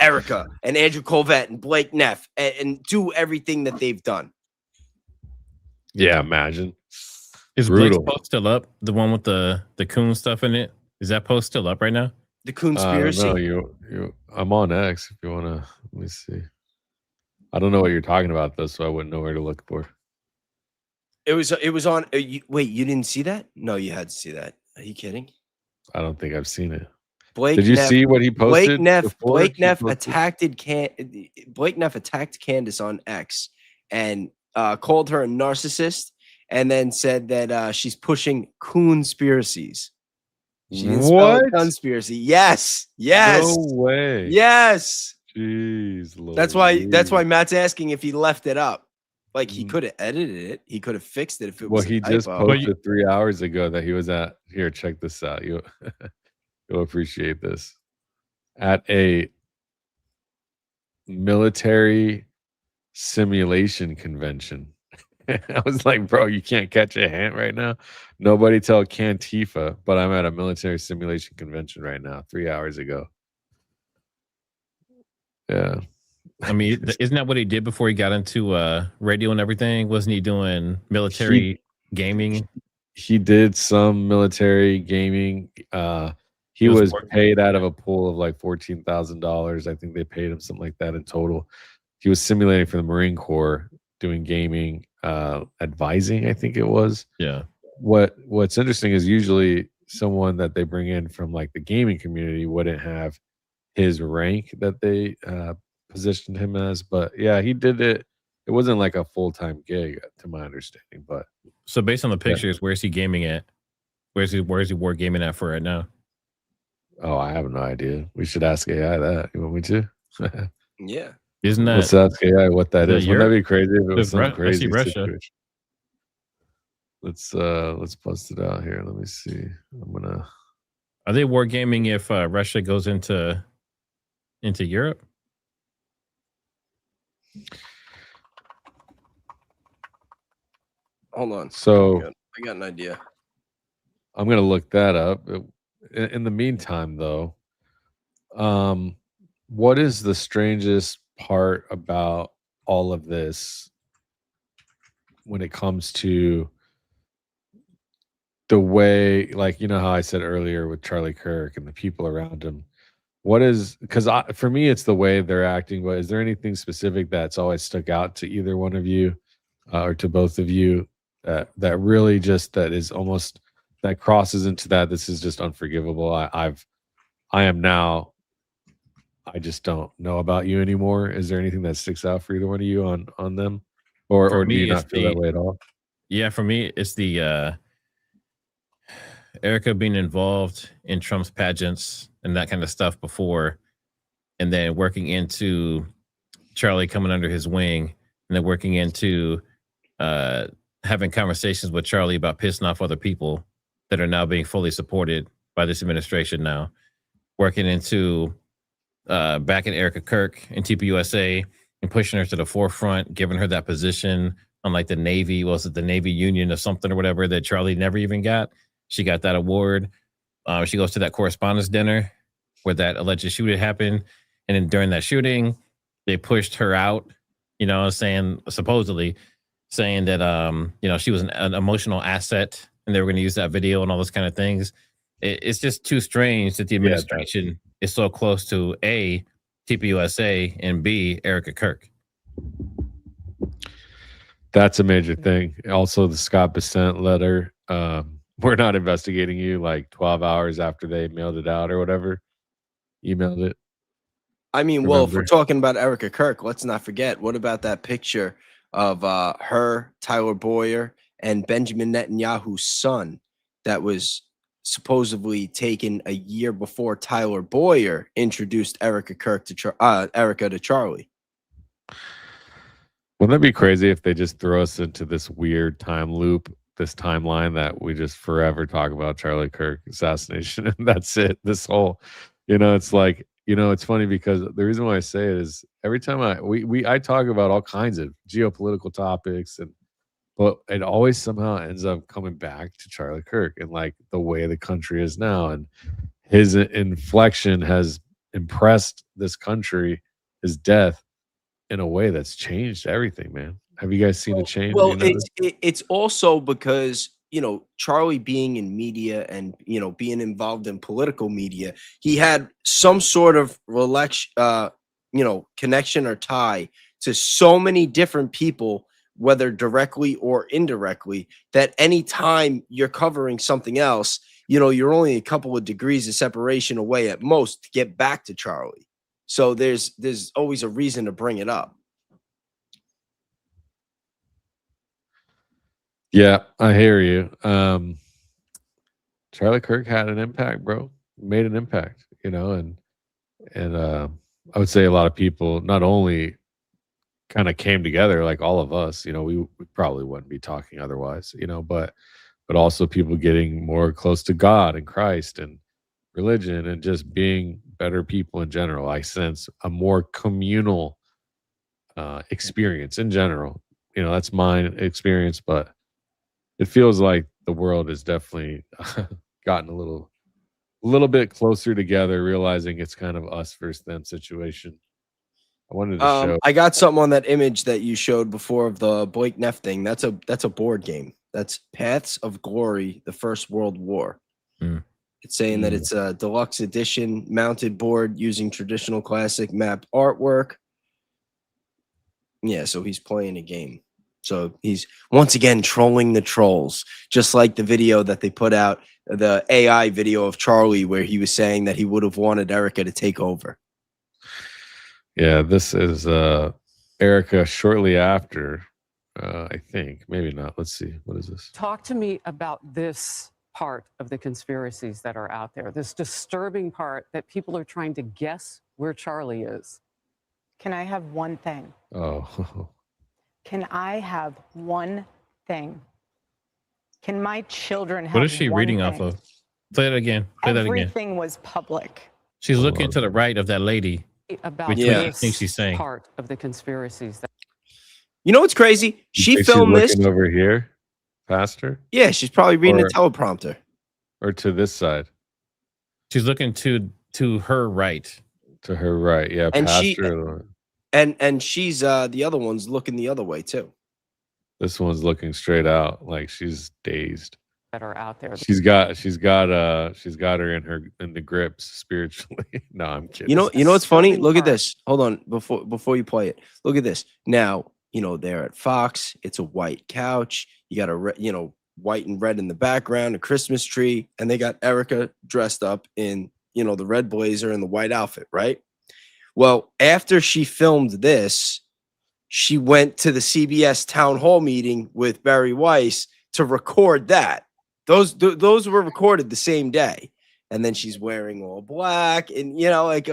Erika and Andrew Colvette and Blake Neff and do everything that they've done. Yeah, imagine. Is Brutal. Blake's post still up? The one with the coon stuff in it? Is that post still up right now? The I don't conspiracy. know. I'm on X if you want to. Let me see. I don't know what you're talking about though, so I wouldn't know where to look for. It was on. Wait, you didn't see that? No, you had to see that. Are you kidding? I don't think I've seen it. Blake Did you Neff, see what he posted? Blake Neff attacked Candace on X and called her a narcissist, and then said that she's pushing conspiracies. She didn't spell it conspiracy. Yes. No way. Yes. Jeez, Lord. That's why Matt's asking if he left it up. Like he could have edited it. He could have fixed it if it was. Well, he just posted 3 hours ago that he was at. Here, check this out. You'll appreciate this. At a military simulation convention. I was like, bro, you can't catch a hint right now. Nobody tell Cantifa, but I'm at a military simulation convention right now, 3 hours ago. Yeah. I mean, isn't that what he did before he got into radio and everything? Wasn't he doing military gaming? He did some military gaming. He was paid out of a pool of like $14,000. I think they paid him something like that in total. He was simulating for the Marine Corps, doing gaming, advising, I think it was. Yeah. What's interesting is usually someone that they bring in from like the gaming community wouldn't have his rank that they positioned him as. But yeah, he did it. It wasn't like a full-time gig to my understanding. But so based on the pictures, where's he gaming at? Where's he war gaming at for right now? Oh, I have no idea. We should ask AI that. You want me to? Yeah. Isn't that? Let's ask AI what that is. Wouldn't that be crazy if it was some crazy Russia. situation? Let's bust it out here. Let me see. Are they war gaming if Russia goes into Europe? Hold on. So I got an idea. I'm gonna look that up. In the meantime, though, what is the strangest part about all of this when it comes to the way, like, you know how I said earlier with Charlie Kirk and the people around him? What is, because for me, it's the way they're acting, but is there anything specific that's always stuck out to either one of you or to both of you that really just, that is almost, that crosses into that this is just unforgivable? I am now, I just don't know about you anymore. Is there anything that sticks out for either one of you on them, or do you not feel that way at all? Yeah, for me, it's the Erika being involved in Trump's pageants and that kind of stuff before, and then working into Charlie coming under his wing, and then working into having conversations with Charlie about pissing off other people that are now being fully supported by this administration now, working into backing Erika Kirk and TPUSA and pushing her to the forefront, giving her that position on like the Navy, was it the Navy Union or something or whatever that Charlie never even got? She got that award. She goes to that correspondence dinner where that alleged shooting happened. And then during that shooting, they pushed her out, supposedly saying that, she was an emotional asset and they were going to use that video and all those kind of things. It's just too strange that the administration is so close to A, TPUSA, and B, Erika Kirk. That's a major thing. Also, the Scott Bessent letter. We're not investigating you, like 12 hours after they mailed it out or whatever. Emailed it. I mean, well, if we're talking about Erika Kirk, let's not forget, what about that picture of her, Tyler Boyer, and Benjamin Netanyahu's son that was supposedly taken a year before Tyler Boyer introduced Erika Kirk to Erika to Charlie? Wouldn't that be crazy if they just throw us into this weird time loop, this timeline that we just forever talk about Charlie Kirk assassination and that's it? This whole, it's like, it's funny because the reason why I say it is every time I talk about all kinds of geopolitical topics, but it always somehow ends up coming back to Charlie Kirk and like the way the country is now, and his inflection has impressed this country, his death, in a way that's changed everything, man. Have you guys seen a change? Well, You noticed? it's also because, you know, Charlie being in media and, you know, being involved in political media, he had some sort of you know, connection or tie to so many different people, whether directly or indirectly, that anytime you're covering something else, you know, you're only a couple of degrees of separation away at most to get back to Charlie. So there's always a reason to bring it up. Yeah, I hear you. Charlie Kirk had an impact, bro. Made an impact, you know, and I would say a lot of people not only kind of came together, like all of us, you know, we probably wouldn't be talking otherwise, you know, but also people getting more close to God and Christ and religion and just being better people in general. I sense a more communal experience in general. You know, that's my experience, but it feels like the world has definitely gotten a little bit closer together, realizing it's kind of us versus them situation. I wanted to show. I got something on that image that you showed before of the Blake Neff thing. That's a board game. That's Paths of Glory: The First World War. Mm. It's saying that it's a deluxe edition mounted board using traditional classic map artwork. Yeah, so he's playing a game. So he's once again trolling the trolls, just like the video that they put out, the AI video of Charlie, where he was saying that he would have wanted Erika to take over. Yeah, this is Erika shortly after. I think maybe not. Let's see. What is this? Talk to me about this part of the conspiracies that are out there, this disturbing part that people are trying to guess where Charlie is. Can I have one thing? Oh, Can I have one thing? Can my children have What is she one reading thing? off of? Play that again. Play that again. Everything was public. She's looking to the right of that lady. About Which one I this think she's saying. part of the conspiracies that You know what's crazy? you She think she's filmed this. looking over here, faster, Yeah, she's probably reading Or- a teleprompter. or to this side, She's looking to her right. to her right. Yeah, And she- pastor. And she's the other one's looking the other way too. This one's looking straight out, like she's dazed. are out there. She's got her in the grips spiritually. No, I'm kidding. You know what's funny? Disturbing Look at part. this. Hold on, before you play it. Look at this. Now, you know, they're at Fox. It's a white couch. You got a white and red in the background, a Christmas tree, and they got Erika dressed up in, you know, the red blazer and the white outfit, right? Well, after she filmed this, she went to the CBS town hall meeting with Barry Weiss to record that. Those were recorded the same day. And then she's wearing all black, and you know, like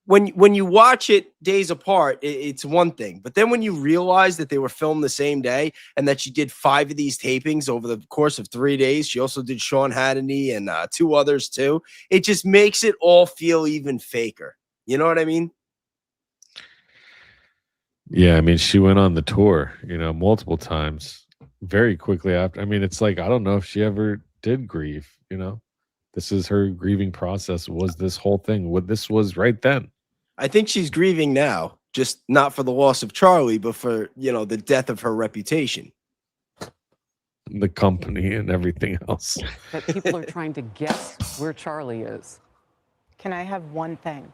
when you watch it days apart, it's one thing. But then when you realize that they were filmed the same day and that she did 5 of these tapings over the course of 3 days, she also did Sean Hannity and 2 others too. It just makes it all feel even faker. You know what I mean? Yeah, I mean, she went on the tour, you know, multiple times very quickly after. I mean, it's like, I don't know if she ever did grieve, you know. This is her grieving process, was this whole thing. What this was right then. I think she's grieving now, just not for the loss of Charlie, but for, you know, the death of her reputation. The company and everything else. that people are trying to guess where Charlie is. Can I have one thing?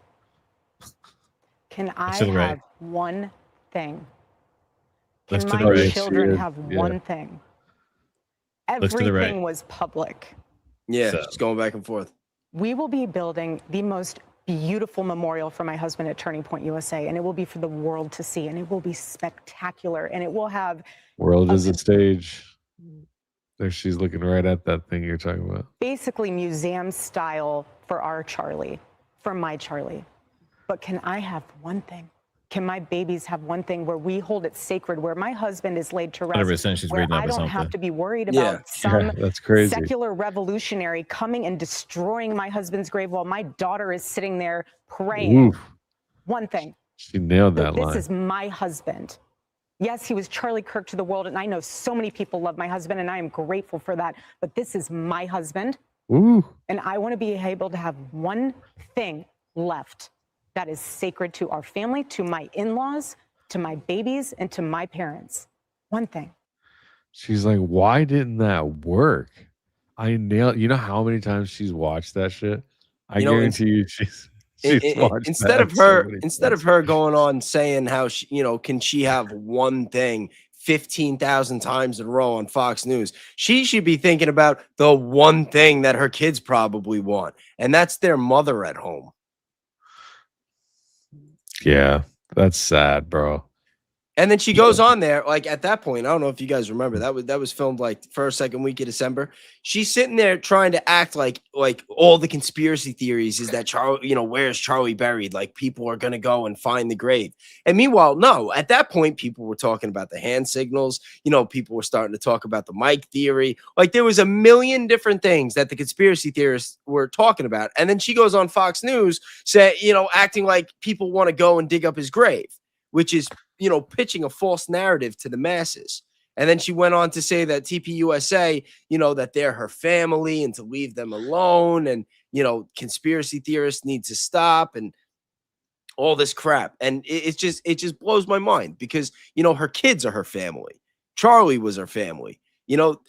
Can I to the right. have one thing? Looks Can to the my right. children Yeah, have yeah. one thing? Looks to the right. Everything was public. Yeah, So- she's going back and forth. We will be building the most beautiful memorial for my husband at Turning Point USA, and it will be for the world to see, and it will be spectacular, and it will have World is a Okay. stage. There she's looking right at that thing you're talking about. basically museum style for our Charlie, for my Charlie. But can I have one thing? Can my babies have one thing where we hold it sacred, where my husband is laid to rest, 100% she's where reading off I of don't have something. to be worried Yeah. about some That's crazy. secular revolutionary coming and destroying my husband's grave while my daughter is sitting there praying? Oof, One thing. she nailed that This line. is my husband. Yes, he was Charlie Kirk to the world, and I know so many people love my husband, and I am grateful for that. But this is my husband, Ooh, and I want to be able to have one thing left that is sacred to our family, to my in-laws, to my babies, and to my parents. One thing. She's like, why didn't that work? I nailed. You know how many times she's watched that shit? I You know, guarantee you, she's watched instead that of so her many instead of times. her going on saying how she, can she have one thing 15,000 times in a row on Fox News, she should be thinking about the one thing that her kids probably want, and that's their mother at home. Yeah, that's sad, bro. And then she goes on there, like at that point, I don't know if you guys remember, that was filmed like first, second week of December. She's sitting there trying to act like all the conspiracy theories is that Charlie, where's Charlie buried? Like people are gonna go and find the grave. And meanwhile, no, at that point, people were talking about the hand signals, people were starting to talk about the mic theory. Like there was a million different things that the conspiracy theorists were talking about. And then she goes on Fox News, acting like people want to go and dig up his grave, which is pitching a false narrative to the masses. And then she went on to say that TPUSA, that they're her family and to leave them alone. And, conspiracy theorists need to stop and all this crap. And it just blows my mind because, her kids are her family. Charlie was her family.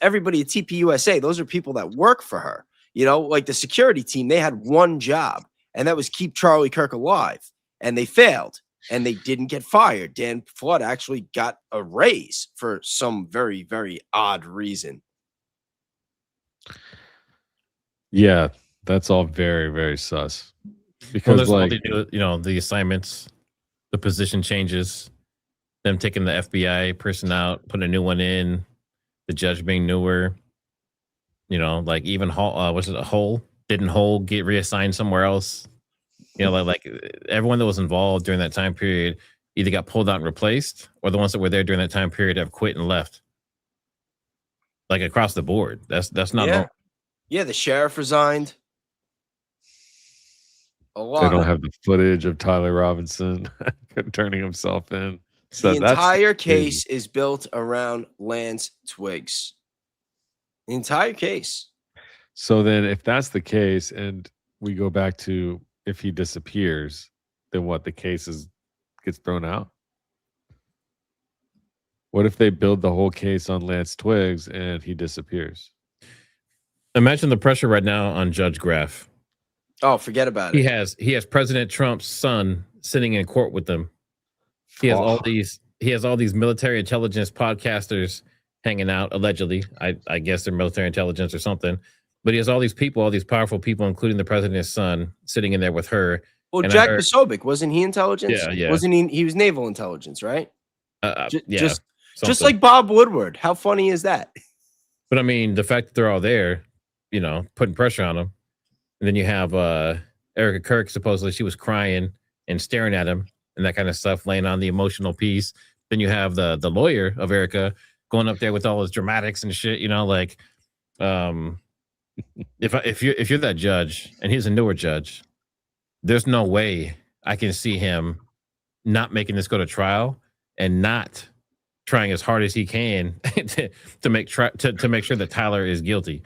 Everybody at TPUSA, those are people that work for her. Like the security team, they had one job, and that was keep Charlie Kirk alive. And they failed. And they didn't get fired. Dan Flood actually got a raise for some very, very odd reason. Yeah, that's all very, very sus. Well, Because there's all like, the assignments, the position changes, them taking the FBI person out, putting a new one in, the judge being newer. Like even Hall, was it a Hole? Didn't Hole get reassigned somewhere else? Like everyone that was involved during that time period either got pulled out and replaced, or the ones that were there during that time period have quit and left. Like across the board. That's not normal. Yeah, the sheriff resigned. A lot. they don't have the footage of Tyler Robinson turning himself in. So the entire case is built around Lance Twigs. The entire case. So then if that's the case, and we go back to if he disappears, then what, the case gets thrown out? What if they build the whole case on Lance Twigs and he disappears? Imagine the pressure right now on Judge Graff. Oh, forget about it. He has President Trump's son sitting in court with them. He has all these military intelligence podcasters hanging out, allegedly. I guess they're military intelligence or something. But he has all these people, all these powerful people, including the president's son, sitting in there with her. Well, And Jack Posobiec, wasn't he intelligence? Yeah. Wasn't he? He was naval intelligence, right? Just something. like Bob Woodward. How funny is that? But I mean, the fact that they're all there, putting pressure on him. And then you have Erika Kirk, supposedly she was crying and staring at him and that kind of stuff, laying on the emotional piece. Then you have the lawyer of Erika going up there with all his dramatics and shit, if you're that judge and he's a newer judge, there's no way I can see him not making this go to trial and not trying as hard as he can to make sure that Tyler is guilty,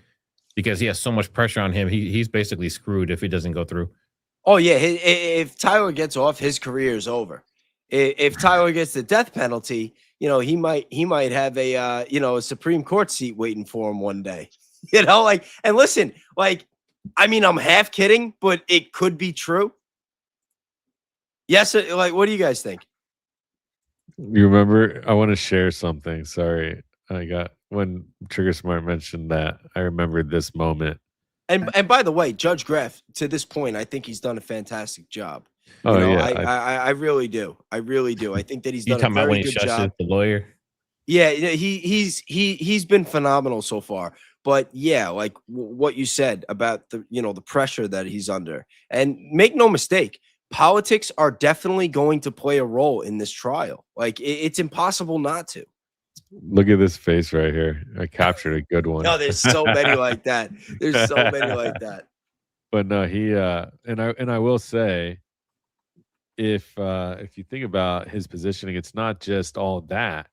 because he has so much pressure on him. He's basically screwed if he doesn't go through. Oh yeah, if Tyler gets off, his career is over. If Tyler gets the death penalty, he might have a Supreme Court seat waiting for him one day. And listen, I'm half kidding, but it could be true. Yes, what do you guys think? You remember, I want to share something. Sorry. When Trigger Smart mentioned that, I remembered this moment. And by the way, Judge Graff, to this point, I think he's done a fantastic job. I really do. I really do. I think that he's done a very good job. The lawyer. Yeah, he's been phenomenal so far. But yeah, like what you said about the pressure that he's under, and make no mistake, politics are definitely going to play a role in this trial. Like it's impossible not to. Look at this face right here. I captured a good one. No, there's so many like that. There's so many like that. But no, he and I will say, if you think about his positioning, it's not just all that.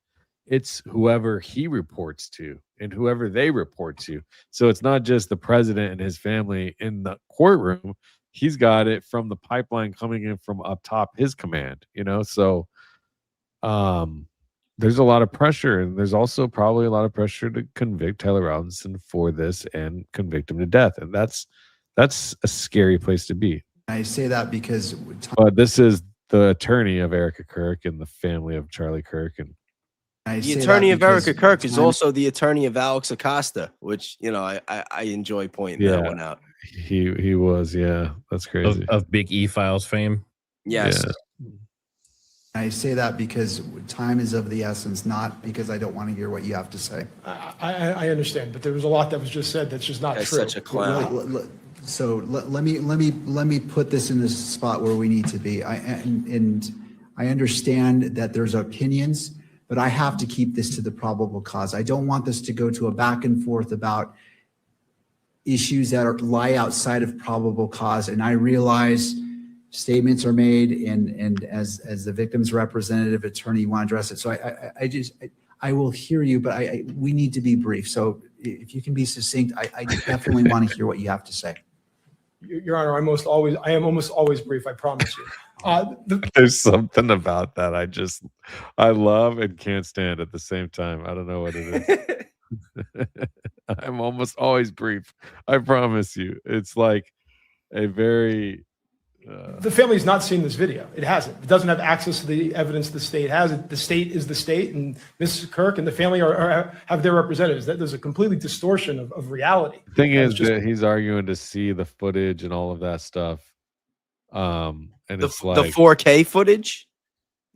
It's whoever he reports to and whoever they report to. So it's not just the president and his family in the courtroom, he's got it from the pipeline coming in from up top his command, you know. So there's a lot of pressure, and there's also probably a lot of pressure to convict Tyler Robinson for this and convict him to death, and that's a scary place to be. I say that because But this is the attorney of Erika Kirk and the family of Charlie Kirk, and the attorney of Erika Kirk is also the attorney of Alex Acosta, which, you know, I enjoy pointing that one out. He was, yeah, that's crazy. Of Big E Files fame. Yes. Yeah. I say that because time is of the essence, not because I don't want to hear what you have to say. I understand, but there was a lot that was just said that's just not That's true. such a clown. So let me put this in the spot where we need to be. I understand that there's opinions, but I have to keep this to the probable cause. I don't want this to go to a back and forth about issues that lie outside of probable cause. And I realize statements are made, and as the victim's representative attorney, you want to address it. So I will hear you, but we need to be brief. So if you can be succinct, I definitely want to hear what you have to say. Your Honor, I am almost always brief, I promise you. There's something about that I love and can't stand at the same time. I don't know what it is. I'm almost always brief. I promise you. It's like a very The family's not seen this video. It hasn't. It doesn't have access to the evidence the state has. The state is the state, and Mrs. Kirk and the family have their representatives. There's a completely distortion of reality. The thing is that he's arguing to see the footage and all of that stuff. And it's like the 4K footage.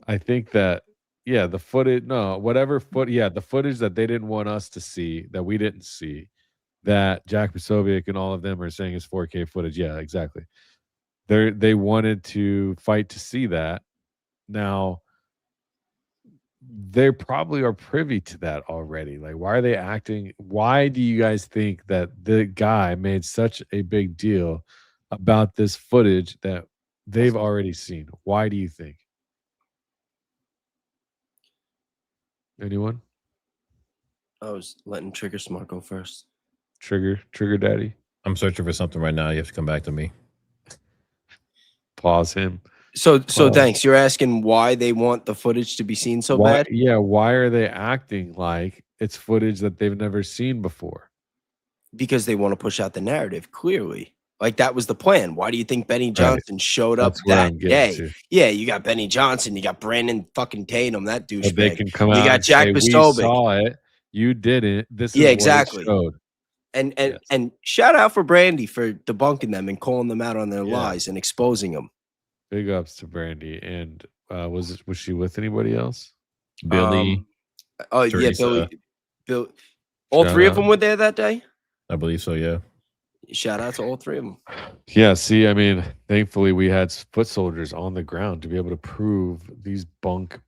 I think that, yeah, the footage, the footage that they didn't want us to see, that we didn't see, that Jack Posobiec and all of them are saying is 4K footage. Yeah, exactly. They wanted to fight to see that. Now, they probably are privy to that already. Like, why are they acting? Why do you guys think that the guy made such a big deal about this footage that they've already seen? Why do you think? Anyone? I was letting Trigger Smart go first. Trigger Daddy. I'm searching for something right now. You have to come back to me. Pause him. So thanks. You're asking why they want the footage to be seen so bad? Yeah, why are they acting like it's footage that they've never seen before? Because they want to push out the narrative, clearly. Like, that was the plan. Why do you think Benny Johnson showed up that day? Yeah, you got Benny Johnson, you got Brandon fucking Tatum, that douchebag. They can come out. You got Jack Posobiec. We saw it. You didn't. This is exactly. What it showed. And shout out for Brandy for debunking them and calling them out on their lies and exposing them. Big ups to Brandy. And was she with anybody else? Billy. Teresa. Bill. All three of them were there that day? I believe so, yeah. Shout out to all three of them. Yeah, see, I mean, thankfully we had foot soldiers on the ground to be able to prove these bunk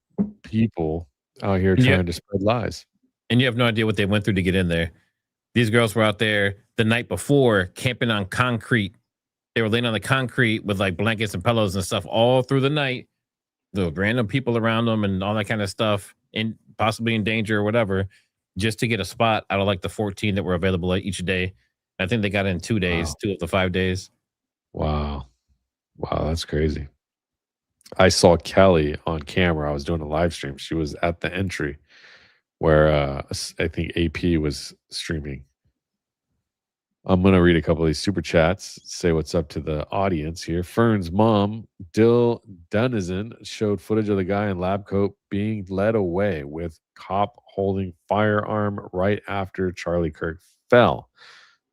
people out here trying to spread lies. And you have no idea what they went through to get in there. These girls were out there the night before camping on concrete. They were laying on the concrete with like blankets and pillows and stuff all through the night. The random people around them and all that kind of stuff, and possibly in danger or whatever, just to get a spot out of like the 14 that were available each day. I think they got in 2 days, 2 of the 5 days. Wow, that's crazy. I saw Kelly on camera. I was doing a live stream. She was at the entry where I think AP was streaming. I'm going to read a couple of these super chats, say what's up to the audience here. Fern's mom, Dill Denizen, showed footage of the guy in lab coat being led away with cop holding firearm right after Charlie Kirk fell.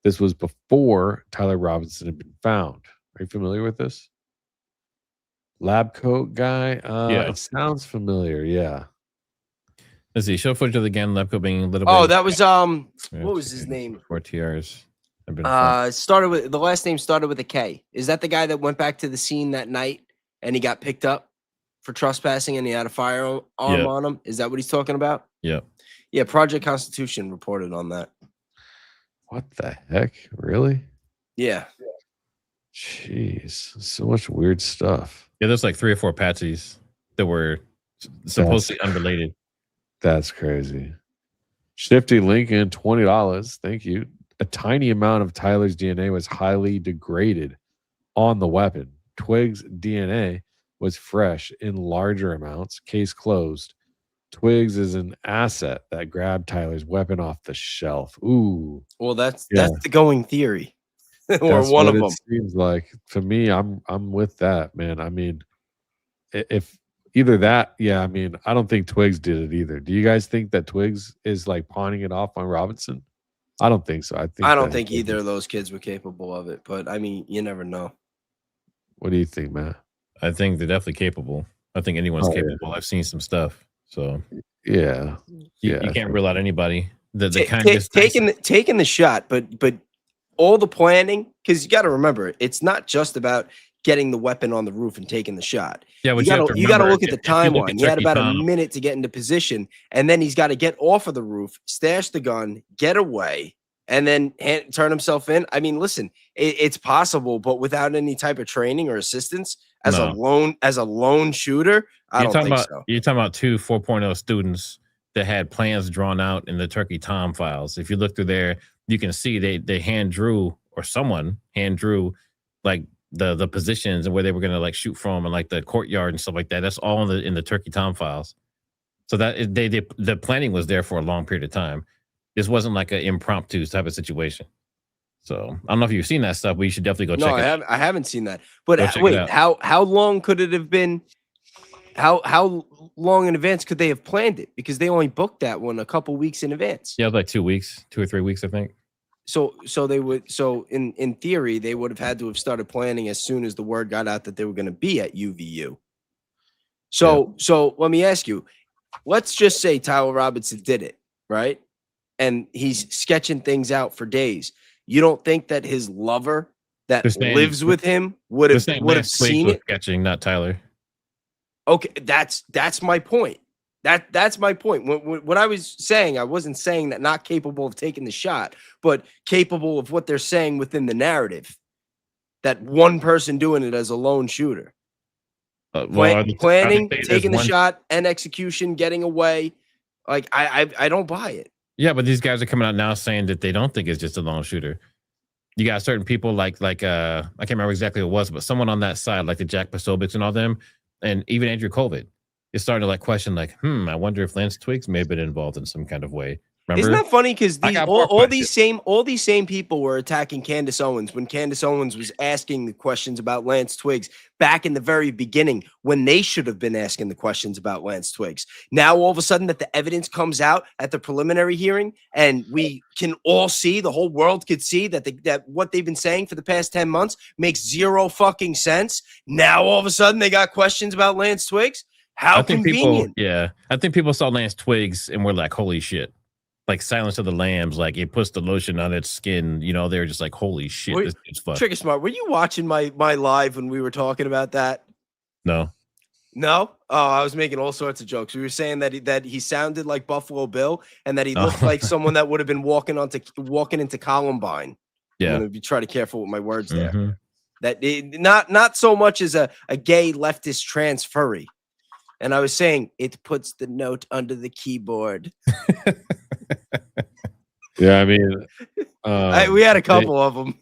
This was before Tyler Robinson had been found. Are you familiar with this? Lab coat guy? Yeah. It sounds familiar, yeah. Let's see. Show footage of the guy in lab coat being lit away. Oh, that was what was his name? 4 TRs. Started with the last name started with a K. Is that the guy that went back to the scene that night and he got picked up for trespassing and he had a firearm on him? Is that what he's talking about? Yeah. Yeah, Project Constitution reported on that. What the heck? Really? Yeah. Jeez. So much weird stuff. Yeah, there's like 3 or 4 patsies that were supposedly unrelated. That's crazy. Shifty Lincoln, $20. Thank you. A tiny amount of Tyler's DNA was highly degraded. on the weapon. Twigs' DNA was fresh in larger amounts. Case closed. Twigs is an asset that grabbed Tyler's weapon off the shelf. Ooh, Well, that's yeah, the going theory, or that's one what of it them. seems like to me. I'm with that, man. I mean, if either that, yeah, I mean, I don't think Twigs did it either. Do you guys think that Twigs is like pawning it off on Robinson? I don't think so. I think I don't that think either of those kids were capable of it, but I mean, you never know. What do you think, Matt? I think they're definitely capable. I think anyone's Oh, yeah. capable. I've seen some stuff, so Yeah, you I can't think- rule out anybody. The Ta- kindest taking the shot, but all the planning, because you got to remember, it's not just about getting the weapon on the roof and taking the shot. Yeah, but You got to remember, look at the if you look timeline. at He had Turkey about a Tom, minute to get into position, and then he's got to get off of the roof, stash the gun, get away, and then turn himself in. I mean, listen, it's possible, but without any type of training or assistance as No. a lone shooter, I don't think so. You're talking about two 4.0 students that had plans drawn out in the Turkey Tom files. If you look through there, you can see they hand drew, or someone hand drew, like the positions and where they were gonna like shoot from, and like the courtyard and stuff like that. That's all in the Turkey Tom files. So that the planning was there for a long period of time. This wasn't like an impromptu type of situation. So I don't know if you've seen that stuff, but you should definitely go No, check it out. I haven't seen that. But Go check it wait, out. how long could it have been? How long in advance could they have planned it? Because they only booked that one a couple weeks in advance. Yeah, it was like 2 weeks, 2 or 3 weeks, I think. So in theory they would have had to have started planning as soon as the word got out that they were going to be at UVU. So let me ask you, let's just say Tyler Robinson did it, right? And he's sketching things out for days. You don't think that his lover that They're saying- lives with him would They're have saying Lance Twigs seen was it? sketching, not Tyler. Okay, that's my point. That's my point. What I was saying, I wasn't saying that not capable of taking the shot, but capable of what they're saying within the narrative. That one person doing it as a lone shooter, planning, taking the shot, and execution, getting away. Like I don't buy it. Yeah, but these guys are coming out now saying that they don't think it's just a lone shooter. You got certain people like I can't remember exactly who it was, but someone on that side, like the Jack Posobics and all them, and even Andrew Colvin is starting to like question, like, I wonder if Lance Twigs may have been involved in some kind of way. Remember? Isn't that funny? Because I got more all these same people were attacking Candace Owens when Candace Owens was asking the questions about Lance Twigs back in the very beginning, when they should have been asking the questions about Lance Twigs. Now all of a sudden that the evidence comes out at the preliminary hearing, and we can all see, the whole world could see that what they've been saying for the past 10 months makes zero fucking sense. Now all of a sudden they got questions about Lance Twigs. How I think convenient. I think people saw Lance Twigs and were like, holy shit. Like Silence of the Lambs, like it puts the lotion on its skin, they were just like, holy shit, this dude's fucked. Trigger Smart, were you watching my live when we were talking about that? No. No? Oh, I was making all sorts of jokes. We were saying that he sounded like Buffalo Bill, and that he looked like someone that would have been walking into Columbine. Yeah. I'm gonna be trying to be careful with my words there. Mhm. That not so much as a gay leftist trans furry. And I was saying it puts the note under the keyboard. Yeah, I mean, We had a couple of them.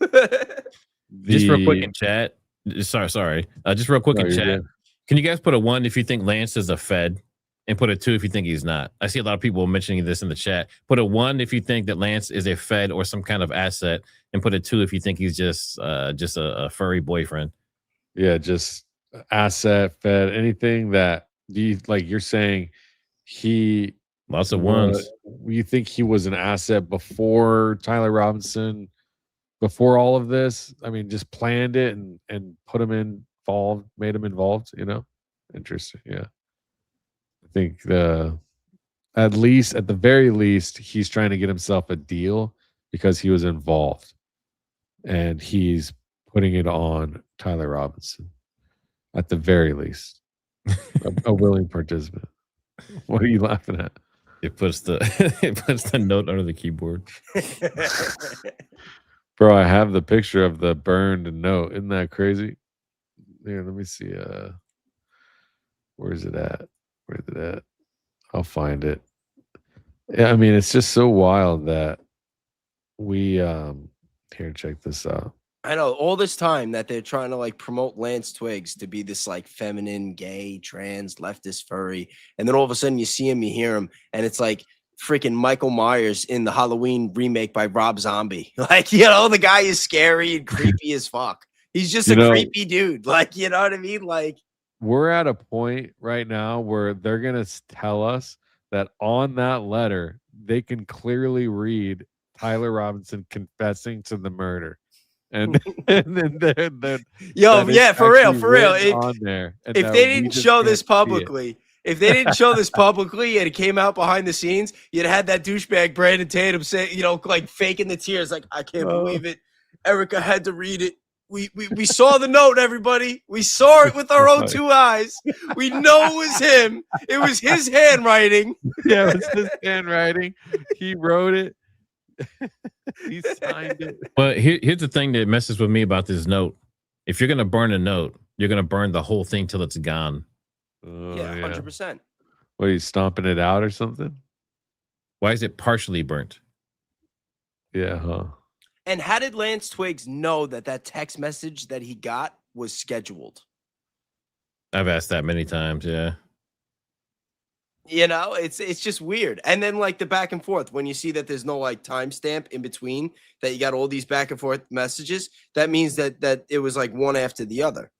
Just real quick in chat. Sorry. Just real quick No, in you're chat. good. Can you guys put a 1 if you think Lance is a Fed, and put a 2 if you think he's not? I see a lot of people mentioning this in the chat. Put a 1 if you think that Lance is a Fed or some kind of asset, and put a 2 if you think he's just a furry boyfriend. Yeah, just asset fed, anything that you're saying he Lots of ones. You think he was an asset before Tyler Robinson, before all of this? I mean, just planned it and put him involved, made him involved, Interesting. Yeah. I think at the very least, he's trying to get himself a deal because he was involved, and he's putting it on Tyler Robinson at the very least. a willing participant. What are you laughing at? It puts the note under the keyboard. Bro, I have the picture of the burned note. Isn't that crazy? Here, let me see. Where's it at? I'll find it. Yeah, I mean, it's just so wild that we here, check this out. I know all this time that they're trying to like promote Lance Twigs to be this like feminine, gay, trans, leftist, furry, and then all of a sudden you see him, you hear him, and it's like freaking Michael Myers in the Halloween remake by Rob Zombie. Like, the guy is scary and creepy as fuck. He's just a creepy dude. Like, you know what I mean? Like, we're at a point right now where they're gonna tell us that on that letter they can clearly read Tyler Robinson confessing to the murder. And then yo, yeah, for real. On there, if they didn't show this publicly, and it came out behind the scenes, you'd had that douchebag Brandon Tatum say, like faking the tears, like, I can't believe it. Erika had to read it. We saw the note, everybody. We saw it with our own two eyes. We know it was him. It was his handwriting. Yeah, it was his handwriting. He wrote it. He signed it. But here's the thing that messes with me about this note. If you're gonna burn a note, you're gonna burn the whole thing till it's gone. Yeah, 100%. What, are you stomping it out or something? Why is it partially burnt? Yeah, huh? And how did Lance Twigs know that text message that he got was scheduled? I've asked that many times. Yeah. It's just weird. And then like the back and forth, when you see that there's no like timestamp in between, that you got all these back and forth messages, that means that it was like one after the other.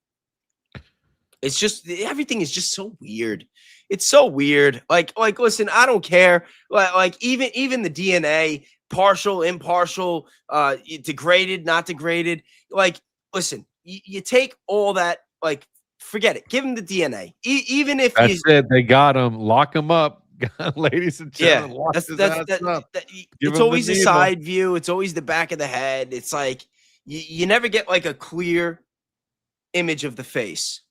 It's just, everything is just so weird. It's so weird. Like listen, I don't care. Like even the DNA, partial, impartial, degraded, not degraded. Like, listen, you take all that, like, forget it. Give him the DNA. Even if that's it, they got him. Lock him up, ladies and gentlemen. It's always a side view. It's always the back of the head. It's like you never get like a clear image of the face.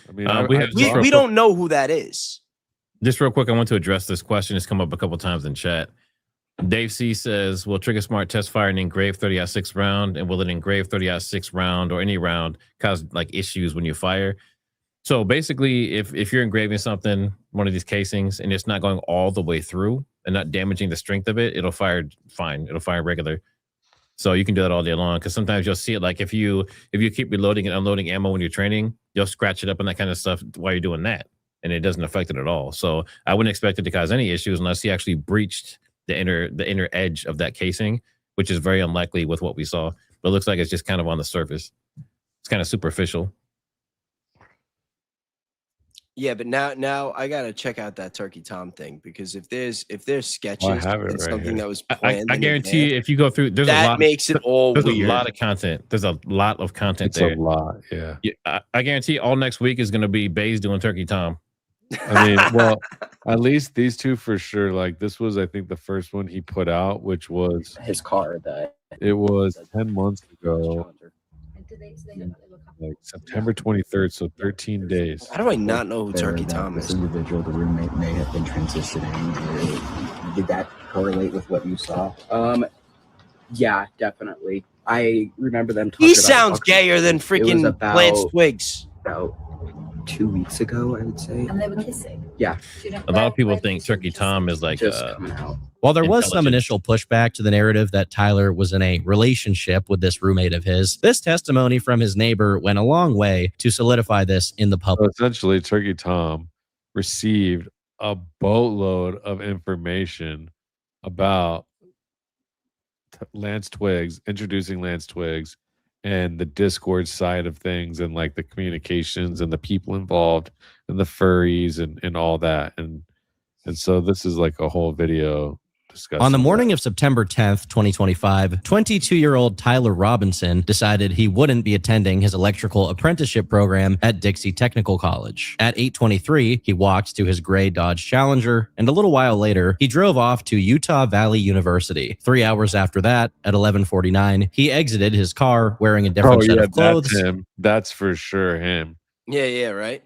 I mean, we don't know who that is. Just real quick, I want to address this question. It's come up a couple times in chat. Dave C says, will Trigger Smart test fire an engraved 30-06 round? And will an engraved 30-06 round or any round cause like issues when you fire? So basically, if you're engraving something, one of these casings, and it's not going all the way through and not damaging the strength of it, it'll fire fine. It'll fire regular. So you can do that all day long, because sometimes you'll see it like if you keep reloading and unloading ammo when you're training, you'll scratch it up and that kind of stuff while you're doing that. And it doesn't affect it at all. So I wouldn't expect it to cause any issues unless he actually breached the inner edge of that casing, which is very unlikely with what we saw. But it looks like it's just kind of on the surface. It's kind of superficial. Yeah, but now I gotta check out that Turkey Tom thing, because if there's sketches and something that was planned, I guarantee you, if you go through, there's that a lot makes it all there's weird. a lot of content. There's a lot of content it's there. a lot, yeah. I guarantee all next week is going to be Bays doing Turkey Tom. I mean, well, at least these two for sure. Like this was, I think, the first one he put out, which was his car. It was 10 months ago, like September 23rd, so 13 days. How do I not know who Turkey Tom is? This individual, the roommate, may have been transitioning. Did that correlate with what you saw? Yeah, definitely. I remember them talking He about sounds gayer than freaking Lance Twigs. About 2 weeks ago, I would say. And they were kissing. Yeah. A lot of people think Turkey Tom is like Just coming out. While there was some initial pushback to the narrative that Tyler was in a relationship with this roommate of his, this testimony from his neighbor went a long way to solidify this in the public. So essentially, Turkey Tom received a boatload of information about Lance Twigs, introducing Lance Twigs, and the Discord side of things, and like the communications and the people involved and the furries and all that. And so this is like a whole video discussing. On the morning of September 10th, 2025, 22-year-old Tyler Robinson decided he wouldn't be attending his electrical apprenticeship program at Dixie Technical College. At 8:23, he walked to his gray Dodge Challenger, and a little while later, he drove off to Utah Valley University. 3 hours after that, at 11:49, he exited his car wearing a different set of clothes. That's him. That's for sure him. Yeah, right.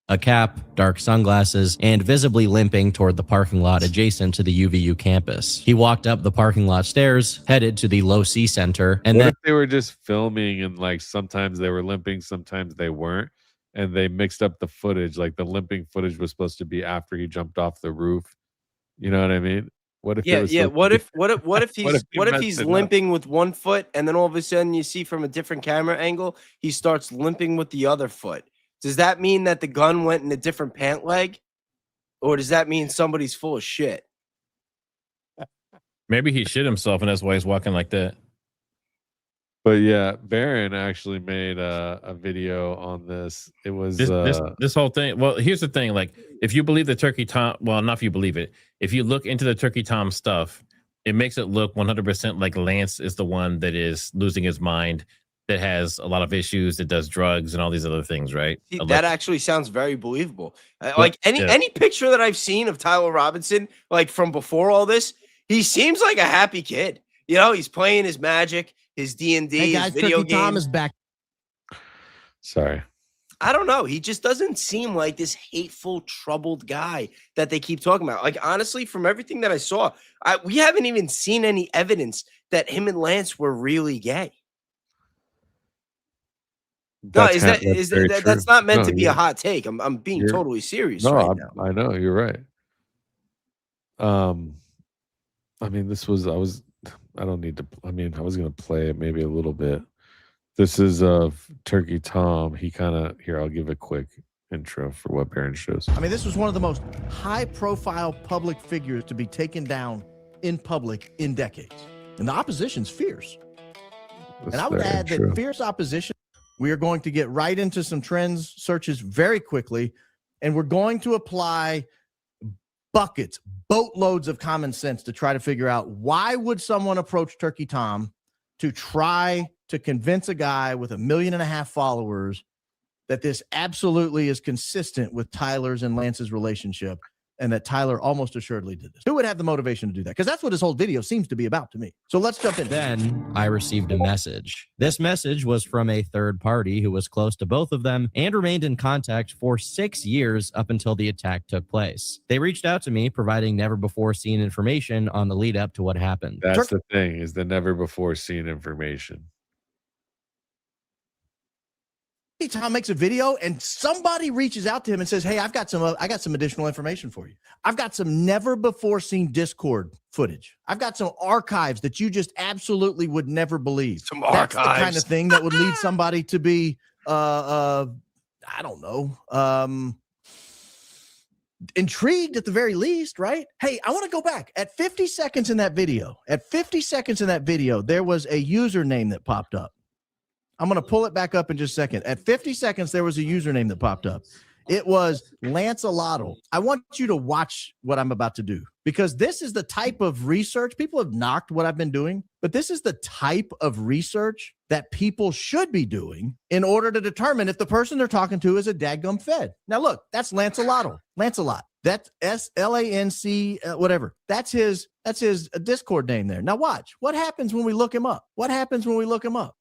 A cap, dark sunglasses, and visibly limping toward the parking lot adjacent to the UVU campus. He walked up the parking lot stairs, headed to the Low C Center, and what then if they were just filming and like sometimes they were limping, sometimes they weren't, and they mixed up the footage? Like the limping footage was supposed to be after he jumped off the roof. You know what I mean? What if it Yeah, was yeah. so What if he he's messed it up? limping with one foot, and then all of a sudden you see from a different camera angle he starts limping with the other foot? Does that mean that the gun went in a different pant leg, or does that mean somebody's full of shit? Maybe he shit himself, and that's why he's walking like that. But yeah, Baron actually made a video on this. It was This whole thing. Well, here's the thing. Like, if you believe the Turkey Tom, well, not if you believe it. If you look into the Turkey Tom stuff, it makes it look 100% like Lance is the one that is losing his mind, that has a lot of issues, that does drugs and all these other things, right? See, that actually sounds very believable. Like yeah. any picture that I've seen of Tyler Robinson, like from before all this, he seems like a happy kid. You know, he's playing his Magic, his D&D, Hey guys, his video Turkey Tom games. is back. sorry. I don't know. He just doesn't seem like this hateful, troubled guy that they keep talking about. Like, honestly, from everything that I saw, we haven't even seen any evidence that him and Lance were really gay. No, that's not meant to be a hot take. I'm being totally serious right now. I know you're right. I mean, I don't need to. I mean, I was gonna play it maybe a little bit. This is of Turkey Tom. He kind of here. I'll give a quick intro for what Baron shows. I mean, this was one of the most high-profile public figures to be taken down in public in decades, and the opposition's fierce. That's And I would very add true. that fierce opposition. We are going to get right into some trends searches very quickly, and we're going to apply buckets, boatloads of common sense to try to figure out why would someone approach Turkey Tom to try to convince a guy with 1.5 million followers that this absolutely is consistent with Tyler's and Lance's relationship, and that Tyler almost assuredly did this. Who would have the motivation to do that? Because that's what his whole video seems to be about to me. So let's jump in. Then I received a message. This message was from a third party who was close to both of them and remained in contact for 6 years up until the attack took place. They reached out to me, providing never before seen information on the lead up to what happened. That's the thing, is the never before seen information. Tom makes a video and somebody reaches out to him and says, "Hey, I got some additional information for you. I've got some never before seen Discord footage. I've got some archives that you just absolutely would never believe." Some That's archives. the kind of thing that would lead somebody to be I don't know, intrigued at the very least, right? Hey, I want to go back at 50 seconds in that video. At 50 seconds in that video, there was a username that popped up. I'm going to pull it back up in just a second. At 50 seconds, there was a username that popped up. It was Lancelotto. I want you to watch what I'm about to do, because this is the type of research. People have knocked what I've been doing, but this is the type of research that people should be doing in order to determine if the person they're talking to is a dadgum fed. Now, look, that's Lancelotto. Lancelot. That's SLANC, whatever. That's his Discord name there. Now, watch. What happens when we look him up? What happens when we look him up?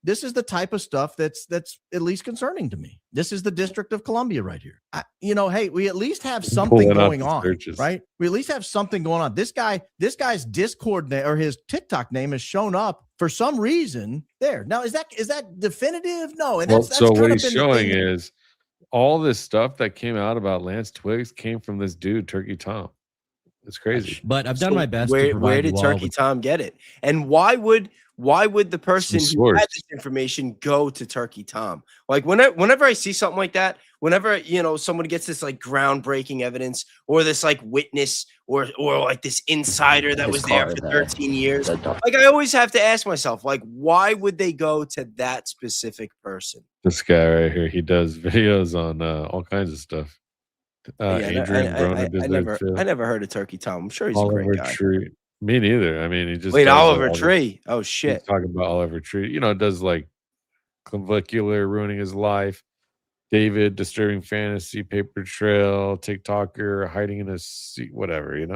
This is the type of stuff that's at least concerning to me. This is the District of Columbia right here. Hey, we at least have something going on, right? We at least have something going on. This guy's Discord name or his TikTok name has shown up for some reason there. Now, is that definitive? No. And that's so kind what of he's been the showing thing. is all this stuff that came out about Lance Twigs came from this dude, Turkey Tom. It's crazy. But I've done my best to provide Where did you all Turkey with Tom get it? And why would the person who source. had this information go to Turkey Tom? Like whenever I see something like that, whenever someone gets this like groundbreaking evidence or this like witness or like this insider that was there for 13 years, like I always have to ask myself, like, why would they go to that specific person? This guy right here, he does videos on all kinds of stuff. Adrian Broner does that too. I never heard of Turkey Tom. I'm sure he's a great guy. Tree. Me neither. I mean, he just Wait, does Oliver all Tree. Oh shit. He's talking about Oliver Tree. Does like clavicular ruining his life. David, disturbing fantasy, paper trail, TikToker, hiding in a seat, whatever,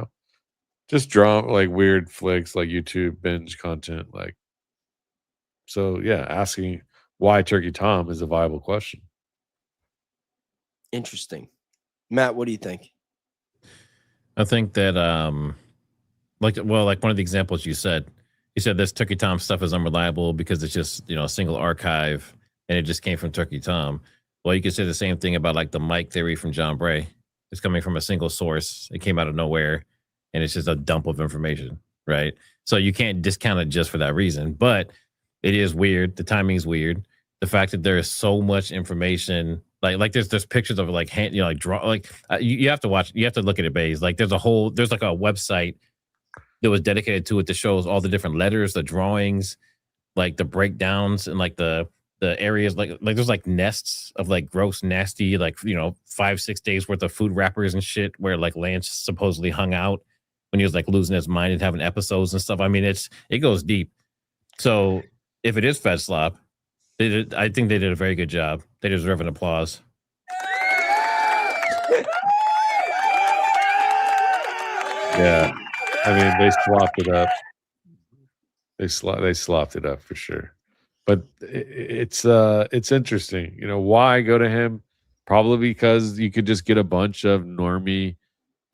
just drama, like weird flicks, like YouTube binge content. Like, so yeah, asking why Turkey Tom is a viable question. Interesting. Matt, what do you think? I think that like one of the examples you said this Turkey Tom stuff is unreliable because it's just a single archive and it just came from Turkey Tom. Well, you could say the same thing about like the Mike theory from John Bray. It's coming from a single source. It came out of nowhere and it's just a dump of information, right? So you can't discount it just for that reason. But it is weird. The timing is weird. The fact that there is so much information, like there's pictures of like hand, like draw, like you have to watch, you have to look at it, Baze. Like there's like a website that was dedicated to it that shows all the different letters, the drawings, like the breakdowns, and like the areas, like there's like nests of like gross, nasty, like 5-6 days worth of food wrappers and shit where like Lance supposedly hung out when he was like losing his mind and having episodes and stuff. I mean, it goes deep. So if it is Fed slop, I think they did a very good job. They deserve an applause. Yeah, I mean, they slopped it up. They slopped it up for sure. But it's interesting. Why go to him? Probably because you could just get a bunch of normie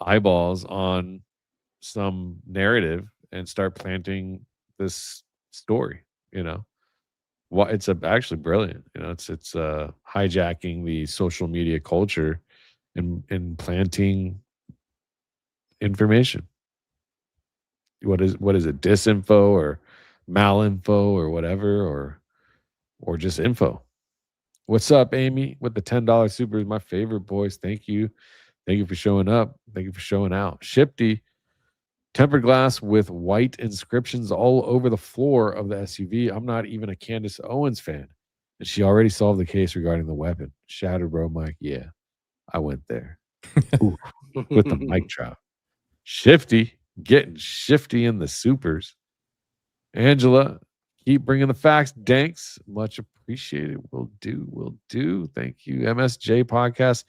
eyeballs on some narrative and start planting this story. It's actually brilliant. It's hijacking the social media culture and planting information. What is it? Disinfo or malinfo or whatever, or just info. What's up, Amy? With the $10 super is my favorite, boys. Thank you for showing up. Thank you for showing out. Shifty. Tempered glass with white inscriptions all over the floor of the SUV. I'm not even a Candace Owens fan. And she already solved the case regarding the weapon. Shattered, bro, Mike. Yeah, I went there. Ooh, with the mic drop. Shifty. Getting shifty in the supers. Angela, keep bringing the facts. Danks, much appreciated. Will do. Thank you. MSJ Podcast.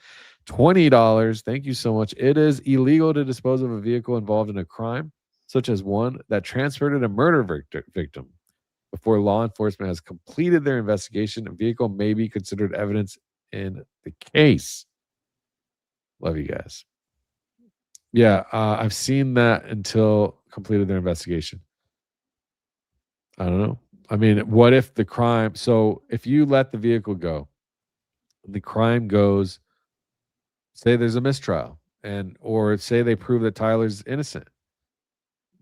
$20. Thank you so much. It is illegal to dispose of a vehicle involved in a crime, such as one that transported a murder victim. Before law enforcement has completed their investigation, a vehicle may be considered evidence in the case. Love you guys. Yeah, I've seen that until completed their investigation. I don't know. I mean, what if the crime... So if you let the vehicle go, the crime goes... Say there's a mistrial, or say they prove that Tyler's innocent.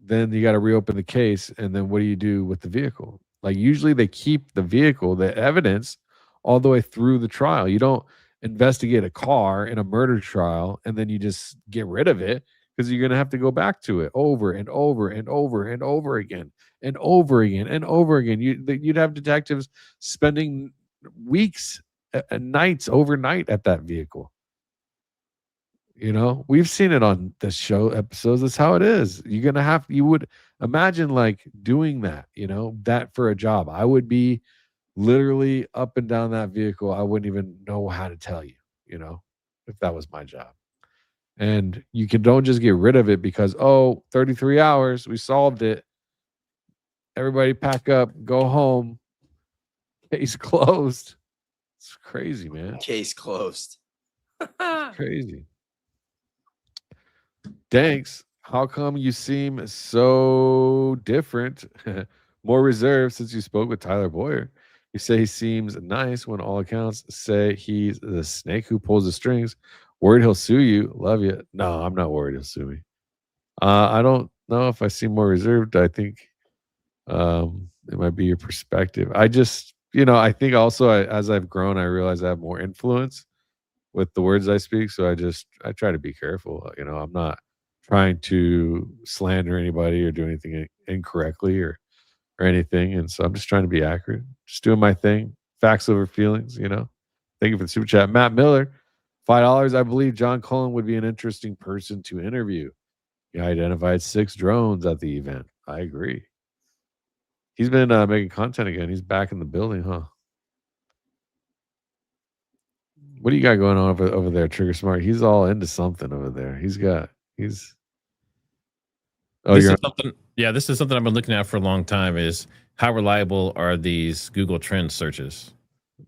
Then you got to reopen the case, and then what do you do with the vehicle? Like usually they keep the vehicle, the evidence, all the way through the trial. You don't investigate a car in a murder trial and then you just get rid of it, because you're going to have to go back to it over and over and over and over again and over again and over again. You'd have detectives spending weeks and nights overnight at that vehicle. We've seen it on the show episodes. That's how it is. You would imagine like doing that, that for a job. I would be literally up and down that vehicle. I wouldn't even know how to tell you, if that was my job. And don't just get rid of it because, 33 hours, we solved it. Everybody pack up, go home. Case closed. It's crazy, man. Case closed. It's crazy. Danks, how come you seem so different, more reserved since you spoke with Tyler Boyer? You say he seems nice when all accounts say he's the snake who pulls the strings. Worried he'll sue you. Love you. No, I'm not worried he'll sue me. I don't know if I seem more reserved. I think it might be your perspective. I just, I think also as I've grown, I realize I have more influence with the words I speak. So I try to be careful. I'm not trying to slander anybody or do anything incorrectly or anything. And so I'm just trying to be accurate, just doing my thing. Facts over feelings, Thank you for the super chat. Matt Miller, $5. I believe John Cullen would be an interesting person to interview. He identified 6 drones at the event. I agree. He's been making content again. He's back in the building, huh? What do you got going on over there, Trigger Smart? He's all into something over there. This is something I've been looking at for a long time, is how reliable are these Google Trends searches?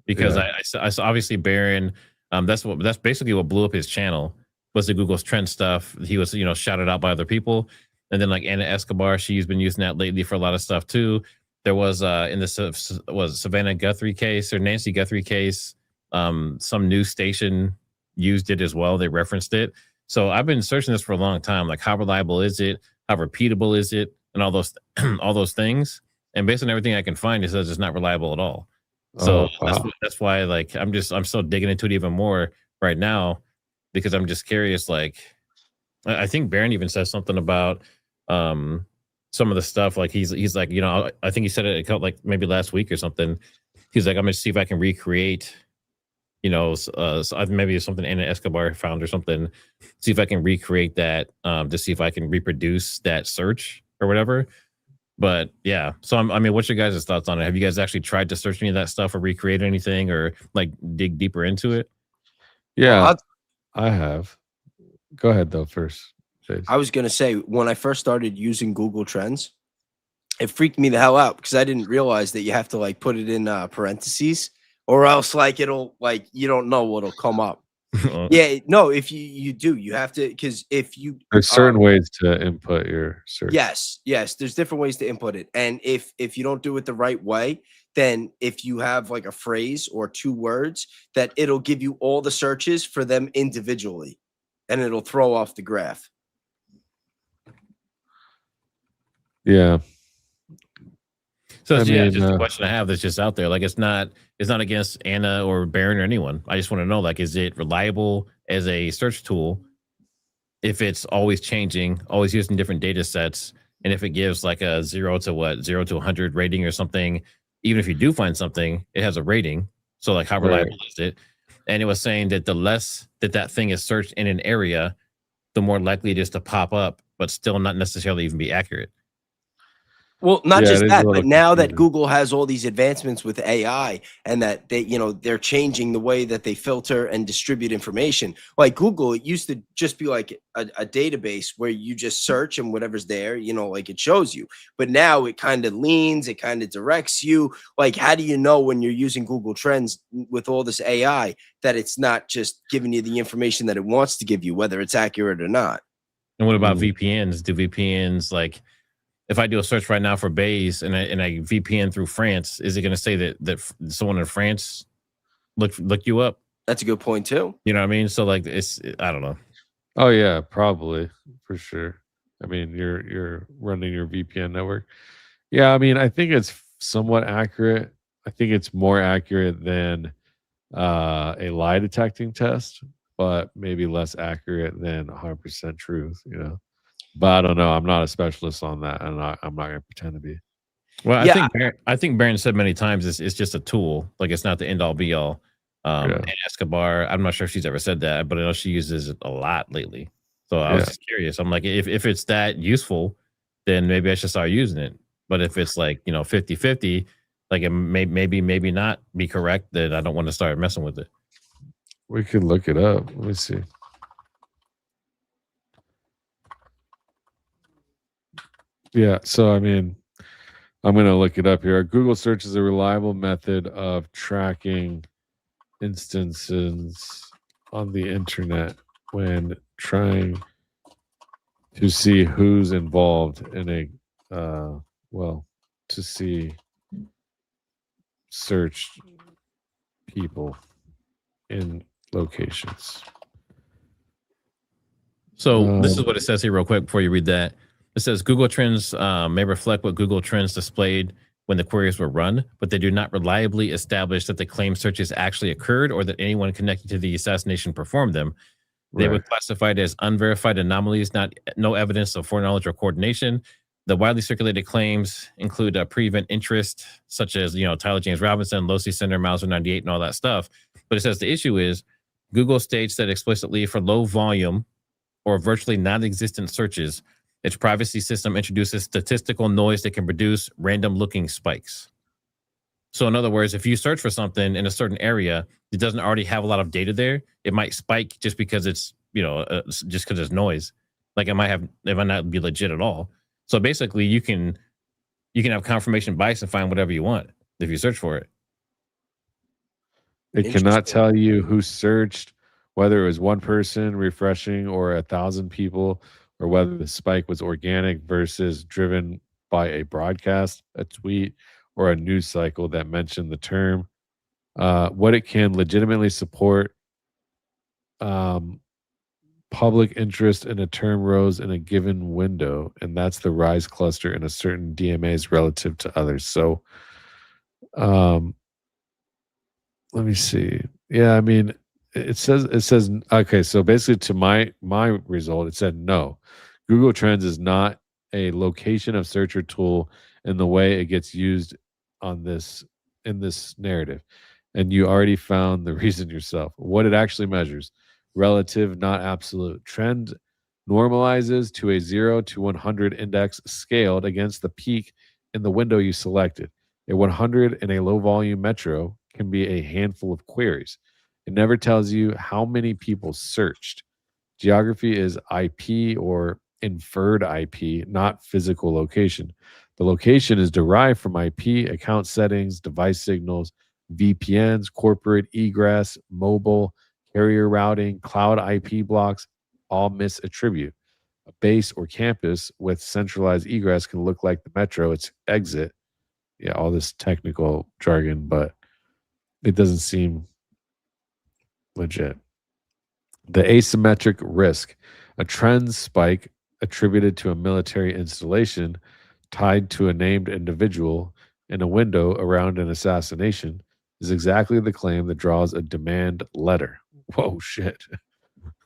Because I saw obviously Barron, that's basically what blew up his channel, was the Google's Trend stuff. He was, shouted out by other people. And then like Anna Escobar, she's been using that lately for a lot of stuff too. There was in the Savannah Guthrie case or Nancy Guthrie case, some news station used it as well. They referenced it. So I've been searching this for a long time. Like, how reliable is it? How repeatable is it? And all those all those things. And based on everything I can find, it says it's not reliable at all. So that's why, like, I'm still digging into it even more right now, because I'm just curious. Like, I think Barron even says something about some of the stuff. Like, he's like, you know, I think he said it like maybe last week or something. He's like, I'm gonna see if I can recreate, you know, maybe something Anna Escobar found or something. See if I can recreate that, to see if I can reproduce that search or whatever. But yeah, so I mean, what's your guys' thoughts on it? Have you guys actually tried to search any of that stuff or recreate anything or like dig deeper into it? Yeah, Well, I have. Go ahead though first. Chase. I was gonna say, when I first started using Google Trends, it freaked me the hell out because I didn't realize that you have to like put it in parentheses, or else like it'll like you don't know what'll come up. Yeah, no, if you do, you have to, because if you There's certain ways to input your search. yes, there's different ways to input it, and if you don't do it the right way, then if you have like a phrase or 2 words, that it'll give you all the searches for them individually, and it'll throw off the graph. Yeah. So I yeah, mean, just a question I have that's just out there. Like, it's not against Anna or Barron or anyone. I just want to know, like, is it reliable as a search tool if it's always changing, always using different data sets, and if it gives like a 0 to 100 rating or something, even if you do find something, it has a rating. So like, how reliable is it? And it was saying that the less that thing is searched in an area, the more likely it is to pop up, but still not necessarily even be accurate. Well, not just that, but now that confusing. Google has all these advancements with AI, and that they, you know, they're changing the way that they filter and distribute information. Like Google, it used to just be like a database where you just search and whatever's there, you know, like it shows you. But now it kind of leans, it kind of directs you. Like, how do you know when you're using Google Trends with all this AI that it's not just giving you the information that it wants to give you, whether it's accurate or not? And what about VPNs? Do VPNs, like, if I do a search right now for Bays and I VPN through France, is it going to say that someone in France looked you up? That's a good point too. You know what I mean? So like, I don't know. Oh yeah, probably, for sure. I mean, you're running your VPN network. Yeah, I mean, I think it's somewhat accurate. I think it's more accurate than a lie detecting test, but maybe less accurate than 100% truth, you know. But I don't know. I'm not a specialist on that, and I'm not going to pretend to be. Well, yeah. I think Barron said many times it's just a tool. Like, it's not the end all be all. And Escobar, I'm not sure if she's ever said that, but I know she uses it a lot lately. So I was just curious. I'm like, if it's that useful, then maybe I should start using it. But if it's like, you know, 50-50, like it maybe not be correct, then I don't want to start messing with it. We could look it up. Let me see. Yeah, so I mean, I'm going to look it up here. Google search is a reliable method of tracking instances on the internet when trying to see who's involved in a, to see search people in locations. So this is what it says here real quick before you read that. It says Google Trends may reflect what Google Trends displayed when the queries were run, but they do not reliably establish that the claim searches actually occurred or that anyone connected to the assassination performed them. They were classified as unverified anomalies, no evidence of foreknowledge or coordination. The widely circulated claims include a pre-event interest, such as, you know, Tyler James Robinson, Losi Center, Mauser 98, and all that stuff. But it says the issue is Google states that explicitly for low volume or virtually non-existent searches, its privacy system introduces statistical noise that can produce random looking spikes. So in other words, if you search for something in a certain area, it doesn't already have a lot of data there, it might spike just because it's, you know, just because there's noise. Like it might not be legit at all. So basically you can have confirmation bias and find whatever you want if you search for it. It cannot tell you who searched, whether it was one person refreshing or 1,000 people, or whether the spike was organic versus driven by a broadcast, a tweet, or a news cycle that mentioned the term. What it can legitimately support public interest in a term rose in a given window, and that's the rise cluster in a certain DMAs relative to others. So, let me see. Yeah, I mean, it says okay. So basically, to my result, it said no. Google Trends is not a location of searcher tool in the way it gets used on this in this narrative, and you already found the reason yourself. What it actually measures: relative, not absolute. Trend normalizes to a 0 to 100 index scaled against the peak in the window you selected. A 100 in a low volume metro can be a handful of queries. It never tells you how many people searched. Geography is IP or inferred IP, not physical location. The location is derived from IP, account settings, device signals, VPNs, corporate egress, mobile, carrier routing, cloud IP blocks, all misattribute. A base or campus with centralized egress can look like the metro, its exit. Yeah, all this technical jargon, but it doesn't seem legit. The asymmetric risk, a trend spike attributed to a military installation tied to a named individual in a window around an assassination, is exactly the claim that draws a demand letter. Whoa, shit.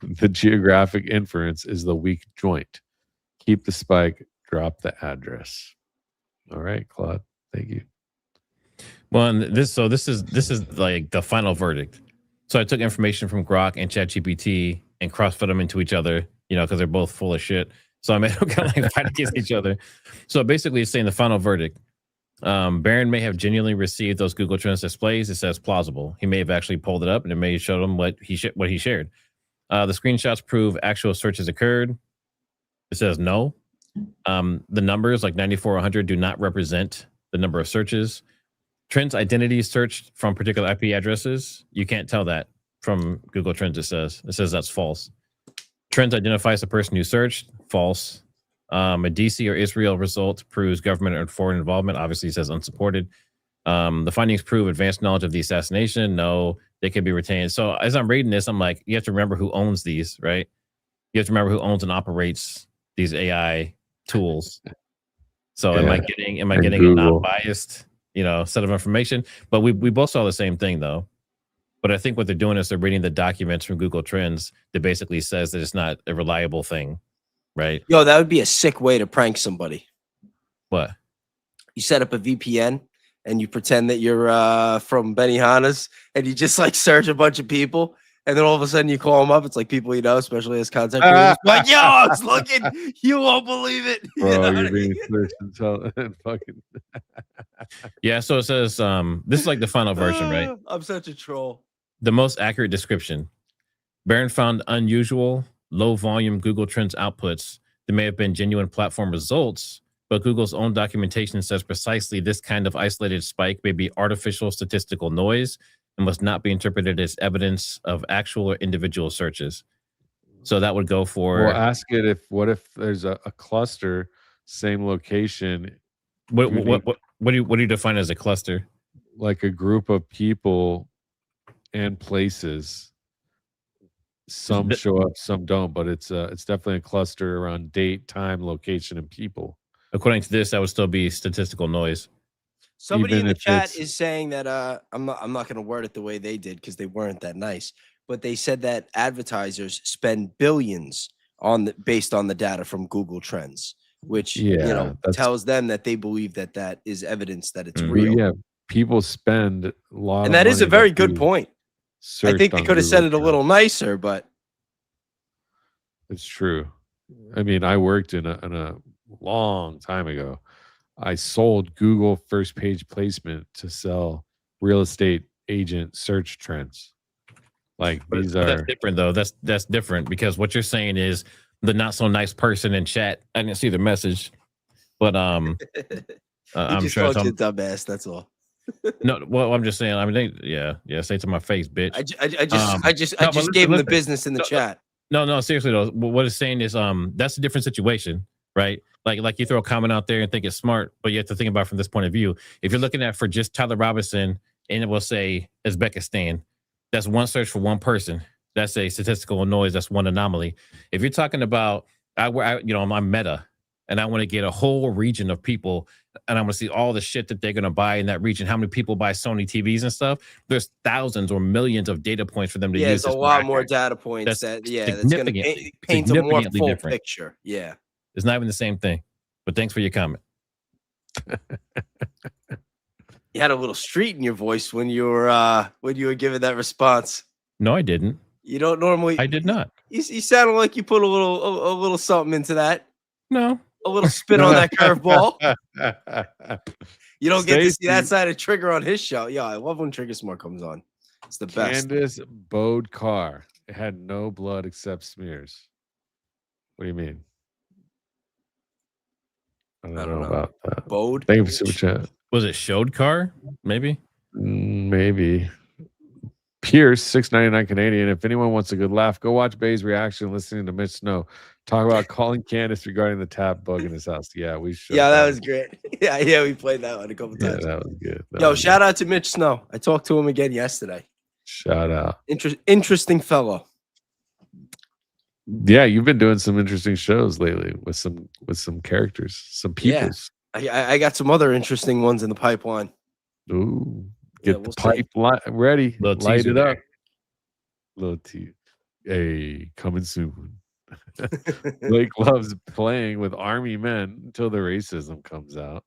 The geographic inference is the weak joint. Keep the spike, drop the address. All right, Claude. Thank you. Well, and this is like the final verdict. So I took information from Grok and ChatGPT and cross-fed them into each other, because they're both full of shit. So I made them kind of like fight against each other. So basically, it's saying the final verdict. Barron may have genuinely received those Google Trends displays. It says plausible. He may have actually pulled it up and it may show them what he shared. The screenshots prove actual searches occurred. It says no. The numbers like 94, 100 do not represent the number of searches. Trends identities searched from particular IP addresses. You can't tell that from Google Trends. It says that's false. Trends identifies the person who searched. False. A DC or Israel result proves government or foreign involvement. Obviously, it says unsupported. The findings prove advanced knowledge of the assassination. No, they can be retained. So as I'm reading this, I'm like, you have to remember who owns these, right? You have to remember who owns and operates these AI tools. So am I getting a non-biased, set of information? But we both saw the same thing though. But I think what they're doing is they're reading the documents from Google Trends that basically says that it's not a reliable thing, right? Yo, that would be a sick way to prank somebody. What? You set up a VPN and you pretend that you're from Benihana's and you just like search a bunch of people. And then all of a sudden you call them up. It's like people especially as content creators. Like, yo, I was looking. You won't believe it. Bro, you're being and fucking. Yeah, so it says this is like the final version, right? I'm such a troll. The most accurate description. Barron found unusual, low volume Google Trends outputs that may have been genuine platform results, but Google's own documentation says precisely this kind of isolated spike may be artificial statistical noise and must not be interpreted as evidence of actual or individual searches. So that would go for. Well, ask it what if there's a cluster, same location. What do you define as a cluster? Like a group of people and places. Some show up, some don't, but it's definitely a cluster around date, time, location, and people. According to this, that would still be statistical noise. Somebody in the chat is saying that I'm not going to word it the way they did because they weren't that nice, but they said that advertisers spend billions based on the data from Google Trends, which tells them that they believe that is evidence that it's real. Yeah, people spend a lot, and that is a very good point. I think they could have said it a little nicer, but it's true. I mean, I worked in a long time ago. I sold Google first page placement to sell real estate agent search trends. Like these are that's different though. That's different because what you're saying is the not so nice person in chat. I didn't see the message, but I'm sure it's a dumbass. That's all. No, well, I'm just saying. I mean, say it to my face, bitch. I just gave him the business in the chat. No, seriously though. What it's saying is, that's a different situation, right? Like you throw a comment out there and think it's smart, but you have to think about it from this point of view. If you're looking at for just Tyler Robinson and it will say Uzbekistan, that's one search for one person. That's a statistical noise. That's one anomaly. If you're talking about, I'm Meta, and I want to get a whole region of people, and I want to see all the shit that they're going to buy in that region. How many people buy Sony TVs and stuff? There's thousands or millions of data points for them to use. There's a lot more data points that's going to paint a more full picture. Yeah. It's not even the same thing. But thanks for your comment. You had a little street in your voice when you were giving that response. No, I didn't. You don't normally. I did not. You sounded like you put a little something into that. No. A little spin on that curveball. You don't get to see that side of Trigger on his show. Yeah, I love when Trigger Smart comes on. It's the best. Candace bowed car. It had no blood except smears. What do you mean? I don't know about that. Bowed? Thank you for super chat. Was it showed car? Maybe. Maybe. Pierce, $6.99 Canadian. If anyone wants a good laugh, go watch Bay's reaction listening to Mitch Snow talk about calling Candace regarding the tap bug in his house. Yeah, we should. Yeah, that was great. Yeah, we played that one a couple times. Yeah, that was good. Shout out to Mitch Snow. I talked to him again yesterday. Shout out. Interesting fellow. Yeah, you've been doing some interesting shows lately with some characters, some peoples. Yeah. I got some other interesting ones in the pipeline. Ooh. Get the pipe ready. Light it up. Little T. Hey, coming soon. Blake loves playing with army men until the racism comes out.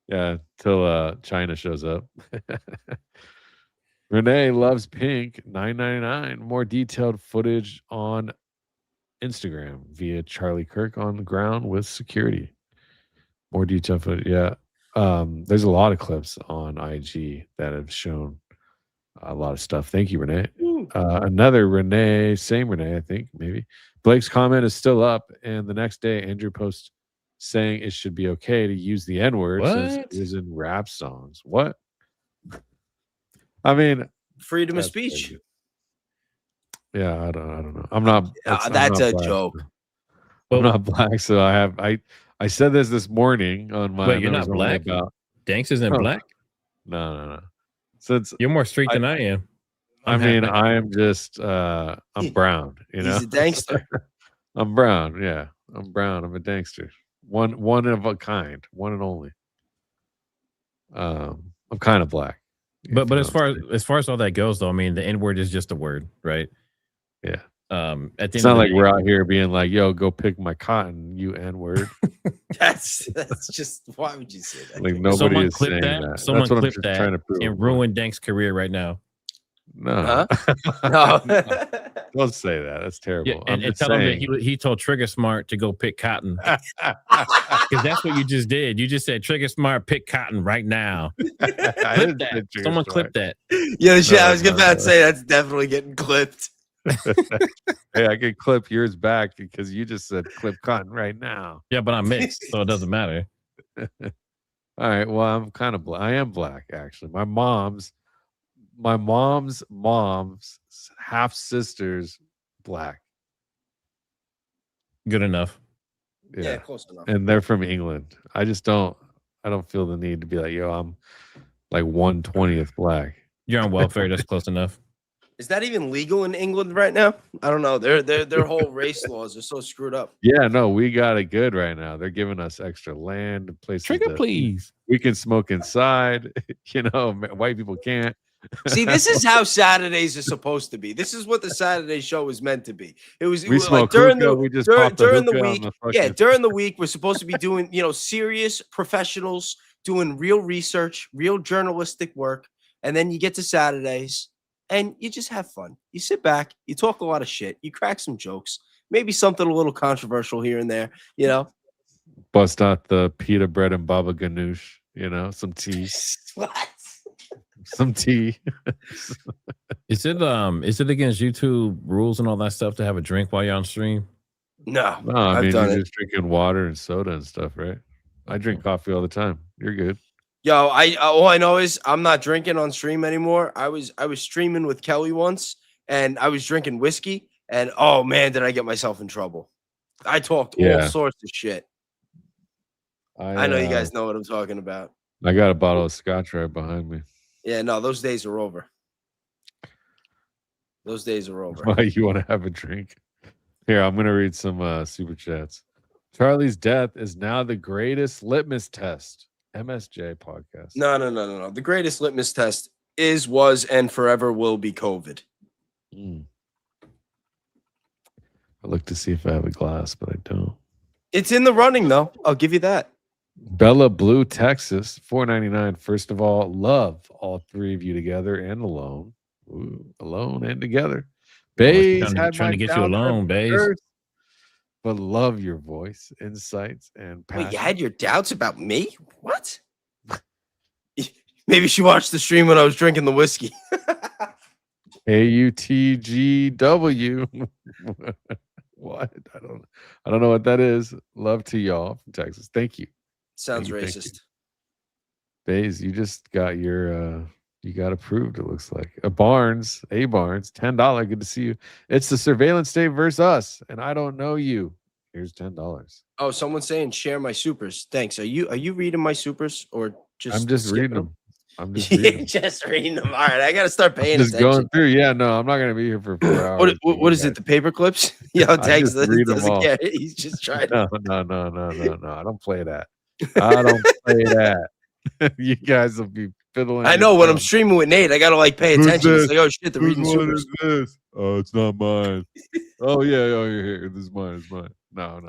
Yeah, till China shows up. Renee loves pink. $9.99. More detailed footage on Instagram via Charlie Kirk on the ground with security. More detailed footage. Yeah. There's a lot of clips on IG that have shown a lot of stuff. Thank you, Renee. Another Renee, same Renee, I think, maybe. Blake's comment is still up, and the next day, Andrew posts saying it should be okay to use the N-word since it is in rap songs. What? I mean, freedom of speech. Crazy. Yeah, I don't know. I'm not. That's a joke. I'm not black, so I said this morning on my. Wait, you're not black? Danks isn't black? No. Since you're more street than I am. I mean, I am just I'm brown, you know. He's a dankster. I'm brown, yeah. I'm brown. I'm a dankster. One of a kind, one and only. I'm kind of black. But as far as all that goes, though, I mean, the N-word is just a word, right? Yeah. It's not like we're out here being like, "Yo, go pick my cotton, you N-word." That's just, why would you say that? Like nobody is saying that. Someone clip that and ruin Dank's career right now. No, no. Don't say that. That's terrible. Yeah, and tell him that he told Trigger Smart to go pick cotton, because that's what you just did. You just said Trigger Smart pick cotton right now. Clip that. Someone clip that. Yeah, I was about to say that's definitely getting clipped. Hey, I could clip yours back because you just said clip cotton right now. Yeah, but I'm mixed, so it doesn't matter. All right. Well, I'm kind of I am black, actually. My mom's half sister's black. Good enough. Yeah, close enough. And they're from England. I don't feel the need to be like, yo, I'm like 1/20th black. You're on welfare. That's close enough. Is that even legal in England right now? I don't know. Their whole race laws are so screwed up. Yeah, no, we got it good right now. They're giving us extra land, places. Trigger, please. We can smoke inside. You know, white people can't. See, this is how Saturdays are supposed to be. This is what the Saturday show was meant to be. It was like during the week. Yeah, during the week we're supposed to be doing, serious professionals doing real research, real journalistic work, and then you get to Saturdays and you just have fun. You sit back, you talk a lot of shit, you crack some jokes, maybe something a little controversial here and there, Bust out the pita bread and baba ganoush, some tea. What? Some tea. Is it against YouTube rules and all that stuff to have a drink while you're on stream? No, I mean you're just drinking water and soda and stuff, right? I drink coffee all the time. You're good. Yo, all I know is I'm not drinking on stream anymore. I was streaming with Kelly once, and I was drinking whiskey, and oh man, did I get myself in trouble? I talked all sorts of shit. I know you guys know what I'm talking about. I got a bottle of scotch right behind me. Yeah, no, those days are over. Those days are over. Why you want to have a drink? Here, I'm gonna read some super chats. Charlie's death is now the greatest litmus test. MSJ podcast. No. The greatest litmus test is, was, and forever will be COVID. I look to see if I have a glass, but I don't. It's in the running, though. I'll give you that. Bella Blue, Texas, $4.99. First of all, love all three of you together and alone. Ooh, alone and together. Bays trying to get you alone, Bays. But love your voice, insights, and passion. Wait, you had your doubts about me? What? Maybe she watched the stream when I was drinking the whiskey. AUTGW. What? I don't know what that is. Love to y'all from Texas. Thank you. Sounds Thank you. racist. Bays, you just got your you got approved, it looks like. A Barnes, $10. Good to see you. It's the surveillance state versus us, and I don't know you. Here's $10. Oh, someone's saying share my supers. Thanks. Are you reading my supers or just? I'm just skipping reading them. I'm just reading them. Just reading them. All right, I gotta start paying Just attention. going through. Yeah, no, I'm not gonna be here for 4 hours. What is it? The paper clips? Yo, Danks just read 'em doesn't all. get it. He's just trying. No. I don't play that. I don't play that. You guys will be fiddling. I know when I'm streaming with Nate, I gotta like pay Who's attention. this? It's like, oh shit, they're Whose reading one supers. is this? Oh, it's not mine. Oh yeah, here. This is mine. It's mine. No.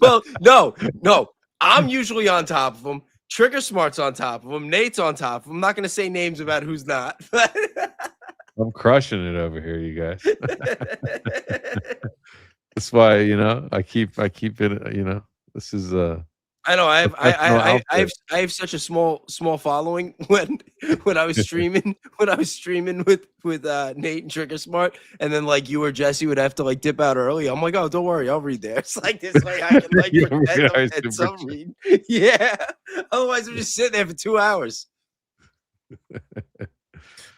Well, no. I'm usually on top of them. Trigger Smart's on top of them. Nate's on top of them. I'm not gonna say names about who's not. I'm crushing it over here, you guys. That's why I keep it. This is I know. I professional have such a small following when I was streaming with Nate and Trigger Smart, and then like you or Jesse would have to like dip out early. I'm like, oh, don't worry, I'll read there. It's like this way I can like Yeah, pretend I I'm at super some chat. read. Yeah. Otherwise, I'm just sitting there for 2 hours.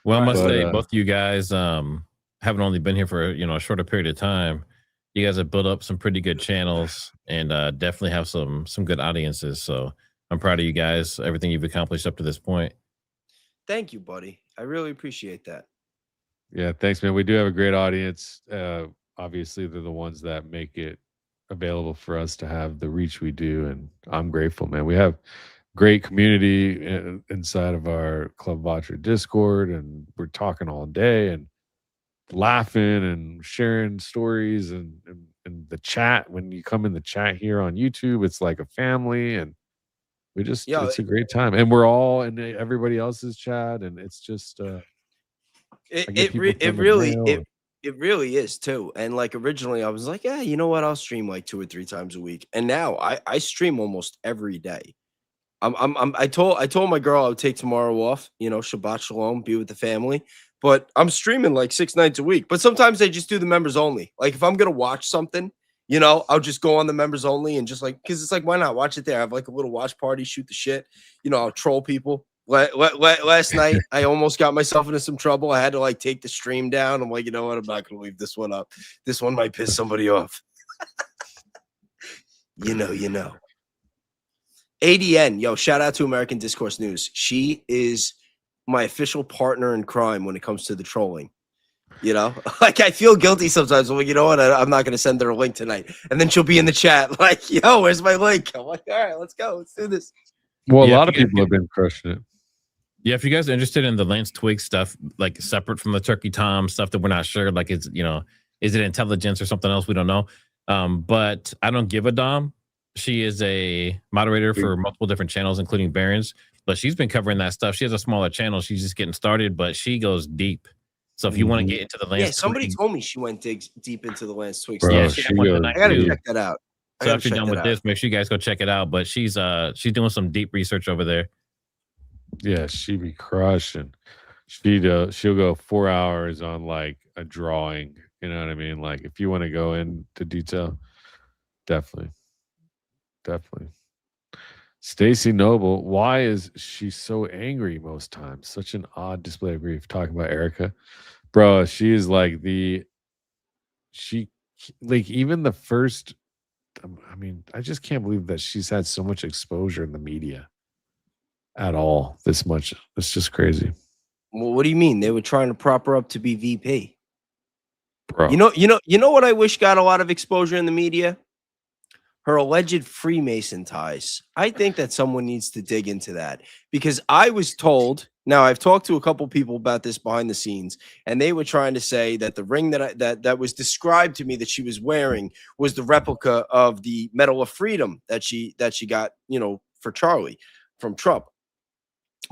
Well, I must But, say, both of you guys haven't only been here for a shorter period of time. You guys have built up some pretty good channels and definitely have some good audiences. So I'm proud of you guys, everything you've accomplished up to this point. Thank you, buddy. I really appreciate that. Yeah, thanks, man. We do have a great audience. Obviously, they're the ones that make it available for us to have the reach we do, and I'm grateful, man. We have great community inside of our Club Watcher Discord, and we're talking all day and laughing and sharing stories and the chat. When you come in the chat here on YouTube, it's like a family, and we just it's a great time, and we're all in everybody else's chat, and it's just It really is too. And like originally I was like, yeah, you know what? I'll stream like 2 or 3 times a week. And now I stream almost every day. I told my girl I would take tomorrow off, Shabbat Shalom, be with the family. But I'm streaming like 6 nights a week. But sometimes I just do the members only. Like if I'm gonna watch something, I'll just go on the members only and just like, because it's like, why not watch it there? I have like a little watch party, shoot the shit. I'll troll people. Last night I almost got myself into some trouble. I had to like take the stream down. I'm like, you know what? I'm not gonna leave this one up. This one might piss somebody off. You know. ADN, yo, shout out to American Discourse News. She is my official partner in crime when it comes to the trolling. Like I feel guilty sometimes. I'm like, you know what? I'm not going to send her a link tonight. And then she'll be in the chat like, yo, where's my link? I'm like, all right, let's go. Let's do this. well, a Yeah, lot of people have been crushing it. Yeah, if you guys are interested in the Lance Twigs stuff, like separate from the Turkey Tom stuff that we're not sure, like is it intelligence or something else? We don't know. But I don't give a Dom. She is a moderator for multiple different channels, including Barron's. But she's been covering that stuff. She has a smaller channel. She's just getting started, but she goes deep. So if you want to get into the Lance, somebody told me she went deep into the Lance Twigs. Bro, yeah, she she got one goes tonight I gotta too. check that out. So if you're done with this, make sure you guys go check it out. But she's doing some deep research over there. Yeah, she be crushing. She'll go 4 hours on like a drawing. You know what I mean? Like if you want to go into detail, definitely. Stacy Noble, why is she so angry most times? Such an odd display of grief. Talking about Erika, bro, she is like even the first. I mean, I just can't believe that she's had so much exposure in the media at all. This much, it's just crazy. Well, what do you mean? They were trying to prop her up to be VP. Bro. You know what I wish got a lot of exposure in the media? Her alleged Freemason ties. I think that someone needs to dig into that, because I was told. Now, I've talked to a couple people about this behind the scenes, and they were trying to say that the ring that was described to me that she was wearing was the replica of the Medal of Freedom that she got, for Charlie from Trump.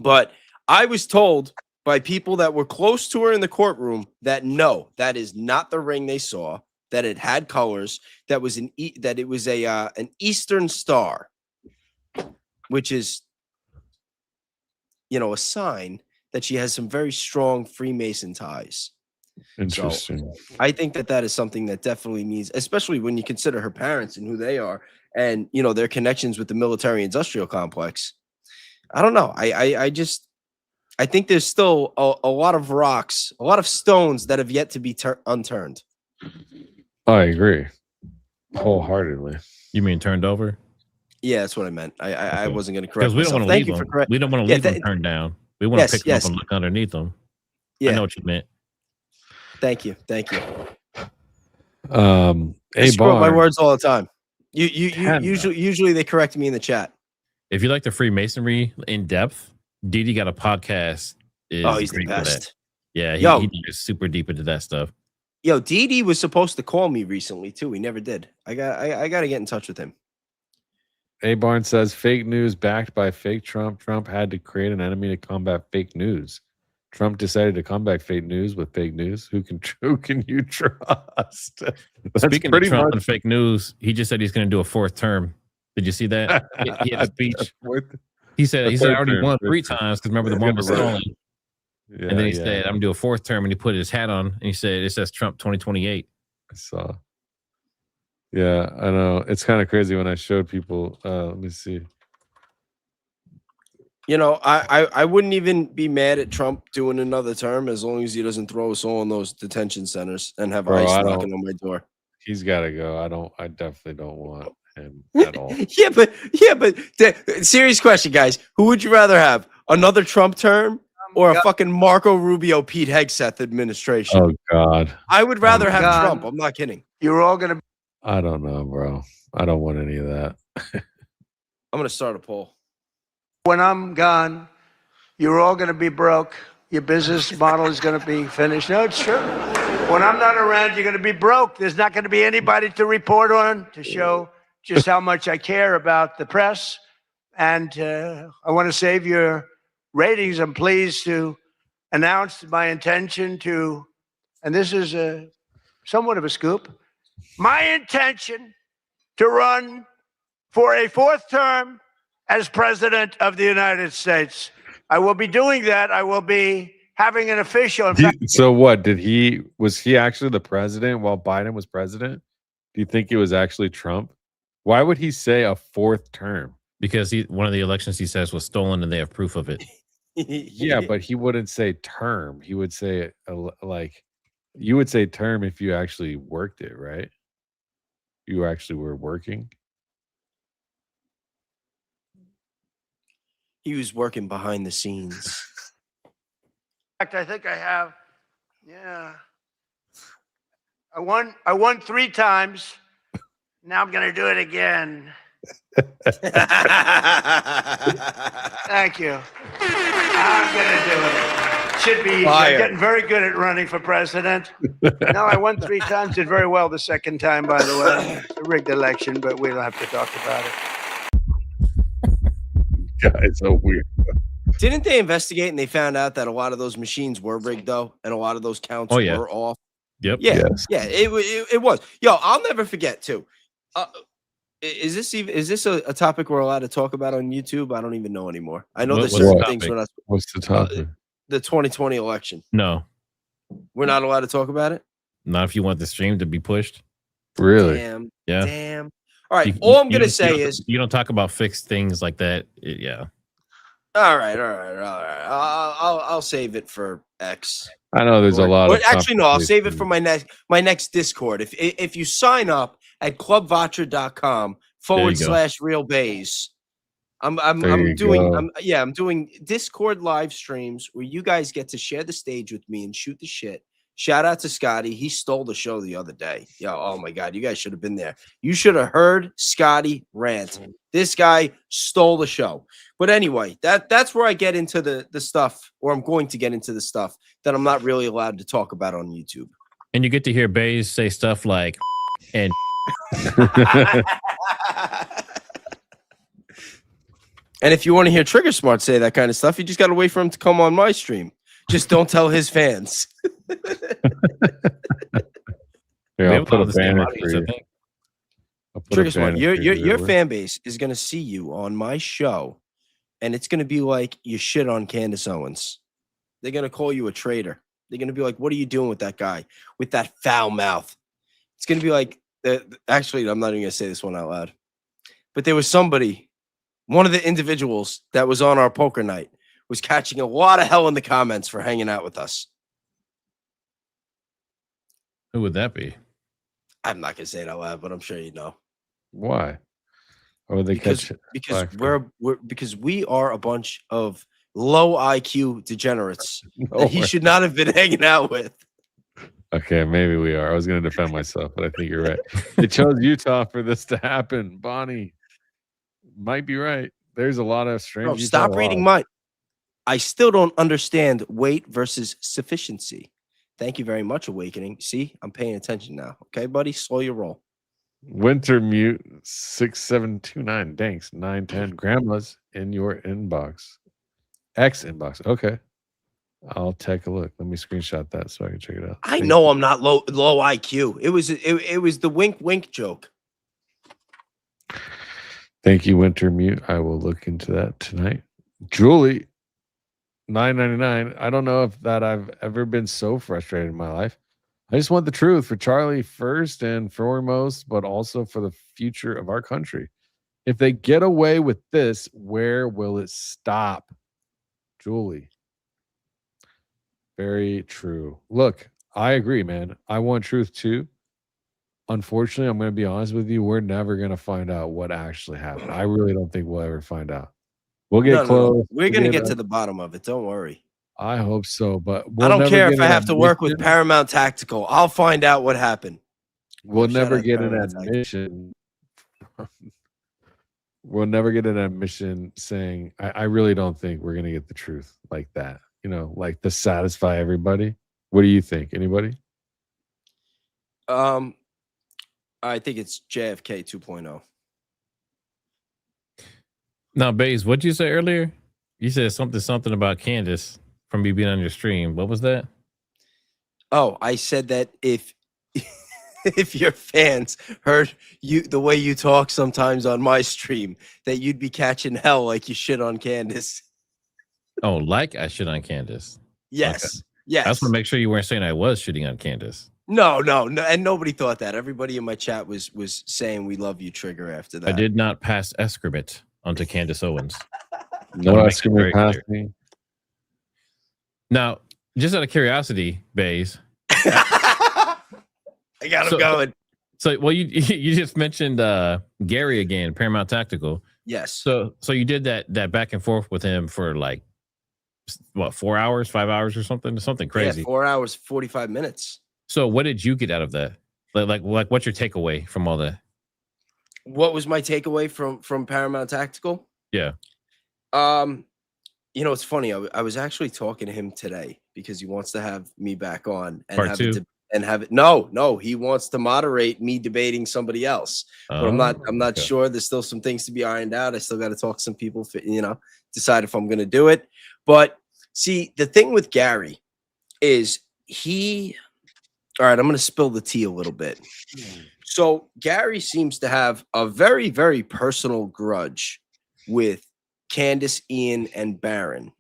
But I was told by people that were close to her in the courtroom that no, that is not the ring they saw. That it had colors. That it was an Eastern Star, which is, a sign that she has some very strong Freemason ties. Interesting. So I think that is something that definitely needs, especially when you consider her parents and who they are, and their connections with the military-industrial complex. I don't know. I think there's still a lot of rocks, a lot of stones that have yet to be unturned. I agree wholeheartedly. You mean turned over? Yeah, that's what I meant. I Okay. wasn't going to correct Because we don't myself. want to Thank leave you for them. correct. We don't want to Yeah, leave them turned down. We want to pick them up and look underneath them. Yeah. I know what you meant. Thank you. Hey, I screw up my Barn. words all the time. You usually they correct me in the chat. If you like the Freemasonry in depth, Didi got a podcast. He's the great for that. best. Yeah, Yo. he is super deep into that stuff. Yo, Didi was supposed to call me recently too. He never did. I got to get in touch with him. A Barn says fake news backed by fake Trump. Trump had to create an enemy to combat fake news. Trump decided to combat fake news with fake news. Who can you trust? Speaking of Trump and fake news, he just said he's going to do a fourth term. Did you see that? He had a speech. He said I already won 3 times because remember the one was stolen. Yeah, and then he said, I'm going to do a 4th term. And he put his hat on and he said, it says Trump 2028. I saw. Yeah, I know. It's kind of crazy when I showed people. Let me see. I wouldn't even be mad at Trump doing another term as long as he doesn't throw us all in those detention centers and have ICE knocking on my door. He's got to go. I definitely don't want him at all. yeah, but serious question, guys. Who would you rather have? Another Trump term or a fucking Marco Rubio, Pete Hegseth administration? Oh, God. I would rather have Trump. I'm not kidding. You're all going to. I don't know, bro. I don't want any of that. I'm going to start a poll. When I'm gone, you're all going to be broke. Your business model is going to be finished. No, it's true. When I'm not around, you're going to be broke. There's not going to be anybody to report on to show just how much I care about the press. And I want to save your ratings. I'm pleased to announce my intention to, and this is somewhat of a scoop, my intention to run for a 4th term as president of the United States. I will be doing that. I will be having an official. So what was he actually the president while Biden was president? Do you think it was actually Trump? Why would he say a 4th term? Because one of the elections he says was stolen and they have proof of it. Yeah, but he wouldn't say term. He would say you would say term if you actually worked it, right? You actually were working. He was working behind the scenes. In fact, I think I have. Yeah. I won 3 times. Now I'm going to do it again. Thank you. I'm going to do it. Should be easy. I'm getting very good at running for president. No, I won 3 times. Did very well the 2nd time, by the way. It's a rigged election, but we don't have to talk about it. Guys, so weird. Didn't they investigate and they found out that a lot of those machines were rigged though, and a lot of those counts were off? Yep. Yeah. Yes. Yeah. It was. Yo, I'll never forget too. Is this a topic we're allowed to talk about on YouTube? I don't even know anymore. I know there's certain things we're not. What's the topic? The 2020 election. No. We're not allowed to talk about it? Not if you want the stream to be pushed. Really? Damn. Yeah. Damn. All right. All I'm gonna say is you don't talk about fixed things like that. Yeah. All right. I'll save it for X. I know there's a lot of. Actually, no. I'll save it for my next Discord. If you sign up at clubvatra.com/realbays, I'm There you doing go. I'm doing Discord live streams where you guys get to share the stage with me and shoot the shit. Shout out to Scotty. He stole the show the other day. Yo, oh my God, you guys should have been there. You should have heard Scotty rant. This guy stole the show. But anyway, that's where I get into the stuff, or I'm going to get into the stuff that I'm not really allowed to talk about on YouTube. And you get to hear Baze say stuff like, and and if you want to hear Trigger Smart say that kind of stuff, you just got to wait for him to come on my stream. Just don't tell his fans. Yeah, we I'll have put all a the same banner audience, for I you. think. I'll put a Trigger Smart, banner for you your there. fan base is going to see you on my show, and it's going to be like you shit on Candace Owens. They're going to call you a traitor. They're going to be like, what are you doing with that guy with that foul mouth? It's going to be like, actually, I'm not even going to say this one out loud, but there was somebody, one of the individuals that was on our poker night was catching a lot of hell in the comments for hanging out with us. Who would that be? I'm not going to say it out loud, but I'm sure you know. Why? Or would they Because catch flack for? because we are a bunch of low IQ degenerates No that he way. should not have been hanging out with. Okay, maybe we are. I was going to defend myself, but I think you're right. They chose Utah for this to happen. Bonnie might be right. There's a lot of strange. Bro, Utah stop reading laws. mine. I still don't understand weight versus sufficiency. Thank you very much, Awakening. See, I'm paying attention now. Okay, buddy, slow your roll. Winter Mute 6729 Danks 910 Grandma's in your inbox. X inbox. Okay. I'll take a look. Let me screenshot that so I can check it out. I Thank know you. I'm not low IQ. It was the wink joke. Thank you, Winter Mute. I will look into that tonight. Julie, $9.99. I don't know if that I've ever been so frustrated in my life. I just want the truth for Charlie first and foremost, but also for the future of our country. If they get away with this, where will it stop? Julie. Very true. Look, I agree, man. I want truth too. Unfortunately, I'm going to be honest with you. We're never going to find out what actually happened. I really don't think we'll ever find out. We'll get No. close. We're gonna get to to the bottom of it. Don't worry. I hope so, but I we'll don't never care get if I an have to work with admission. Paramount Tactical. I'll find out what happened. We'll Shout never out get an Paramount Tactical. admission. We'll never get an admission saying, I really don't think we're going to get the truth like that, like to satisfy everybody. What do you think? Anybody? I think it's JFK 2.0. Now, Baze, what'd you say earlier? You said something about Candace from me being on your stream. What was that? Oh, I said that if your fans heard you the way you talk sometimes on my stream, that you'd be catching hell like you shit on Candace. Oh, like I shit on Candace. Yes. Okay. Yes. I just want to make sure you weren't saying I was shitting on Candace. No, and nobody thought that. Everybody in my chat was saying we love you, Trigger, after that. I did not pass excrement onto Candace Owens. No make it excrement very past clear. me. Now, just out of curiosity, Baze. I got him going. So, well, you just mentioned Gary again, Paramount Tactical. Yes. So you did that back and forth with him for like what, 4 hours, 5 hours, or something crazy. Yeah, 4 hours, 45 minutes. So what did you get out of that? Like what's your takeaway from all that? What was my takeaway from Paramount Tactical? Yeah. It's funny. I was actually talking to him today because he wants to have me back on and Part have two? it. No, he wants to moderate me debating somebody else. But I'm not okay. sure. There's still some things to be ironed out. I still got to talk to some people, decide if I'm going to do it. But see, the thing with Gary is all right, I'm going to spill the tea a little bit. So Gary seems to have a very, very personal grudge with Candace, Ian, and Baron.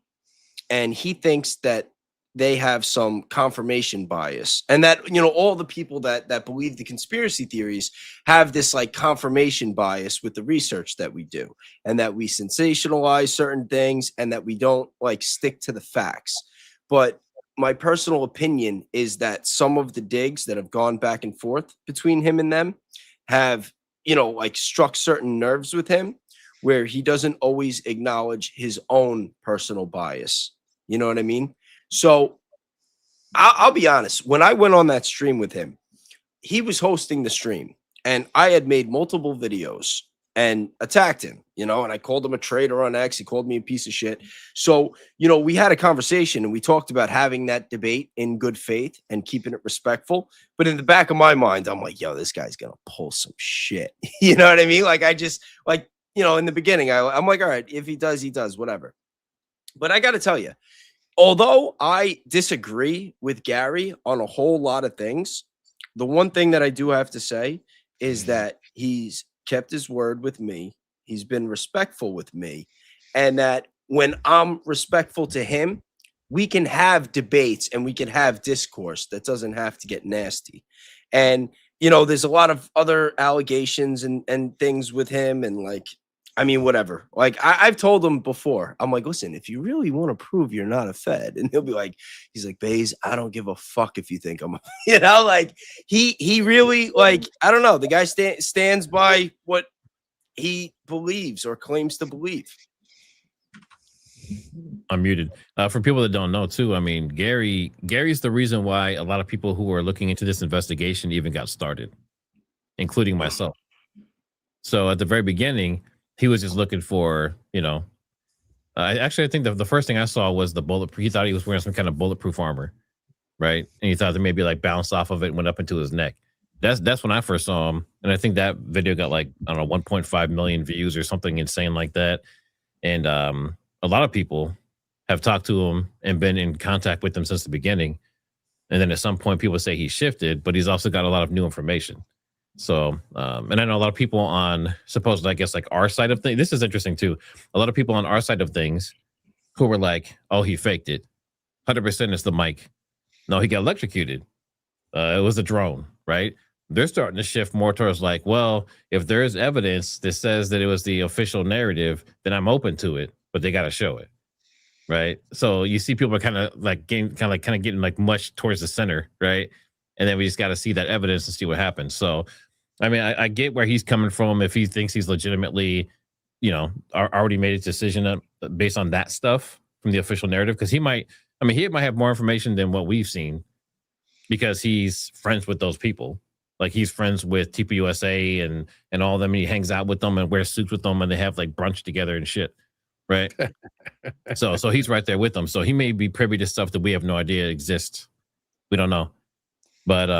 And he thinks that they have some confirmation bias, and that, all the people that believe the conspiracy theories have this like confirmation bias with the research that we do, and that we sensationalize certain things and that we don't like stick to the facts. But my personal opinion is that some of the digs that have gone back and forth between him and them have, like struck certain nerves with him, where he doesn't always acknowledge his own personal bias. You know what I mean? So I'll be honest. When I went on that stream with him, he was hosting the stream, and I had made multiple videos and attacked him, and I called him a traitor on X. He called me a piece of shit. So, we had a conversation and we talked about having that debate in good faith and keeping it respectful. But in the back of my mind, I'm like, yo, this guy's going to pull some shit. You know what I mean? Like, I just in the beginning, I'm like, all right, if he does, he does, whatever. But I got to tell you, although I disagree with Gary on a whole lot of things, the one thing that I do have to say is that he's kept his word with me. He's been respectful with me. And that when I'm respectful to him, we can have debates and we can have discourse that doesn't have to get nasty. And, there's a lot of other allegations and things with him. And whatever. I've told him before, I'm like, listen, if you really want to prove you're not a Fed, and he'll be like, he's like, Baze, I don't give a fuck if you think I'm, he really, I don't know. The guy stands by what he believes or claims to believe. I'm muted. For people that don't know too, Gary's the reason why a lot of people who are looking into this investigation even got started, including myself. So at the very beginning, he was just looking for, I think the first thing I saw was the bulletproof. He thought he was wearing some kind of bulletproof armor, right? And he thought that maybe bounced off of it and went up into his neck. That's when I first saw him. And I think that video got 1.5 million views or something insane like that. And a lot of people have talked to him and been in contact with him since the beginning. And then at some point people say he shifted, but he's also got a lot of new information. So, and I know a lot of people on supposedly, I guess, our side of things. This is interesting too. A lot of people on our side of things who were like, oh, he faked it. 100% it's the mic. No, he got electrocuted. It was a drone, right? They're starting to shift more towards well, if there is evidence that says that it was the official narrative, then I'm open to it, but they got to show it. Right. So you see people are kind of getting much towards the center. Right. And then we just got to see that evidence and see what happens. So, I get where he's coming from. If he thinks he's legitimately, already made a decision based on that stuff from the official narrative, because he might have more information than what we've seen because he's friends with those people. He's friends with TPUSA and all of them. And he hangs out with them and wears suits with them and they have brunch together and shit. Right. so he's right there with them. So he may be privy to stuff that we have no idea exists. We don't know. But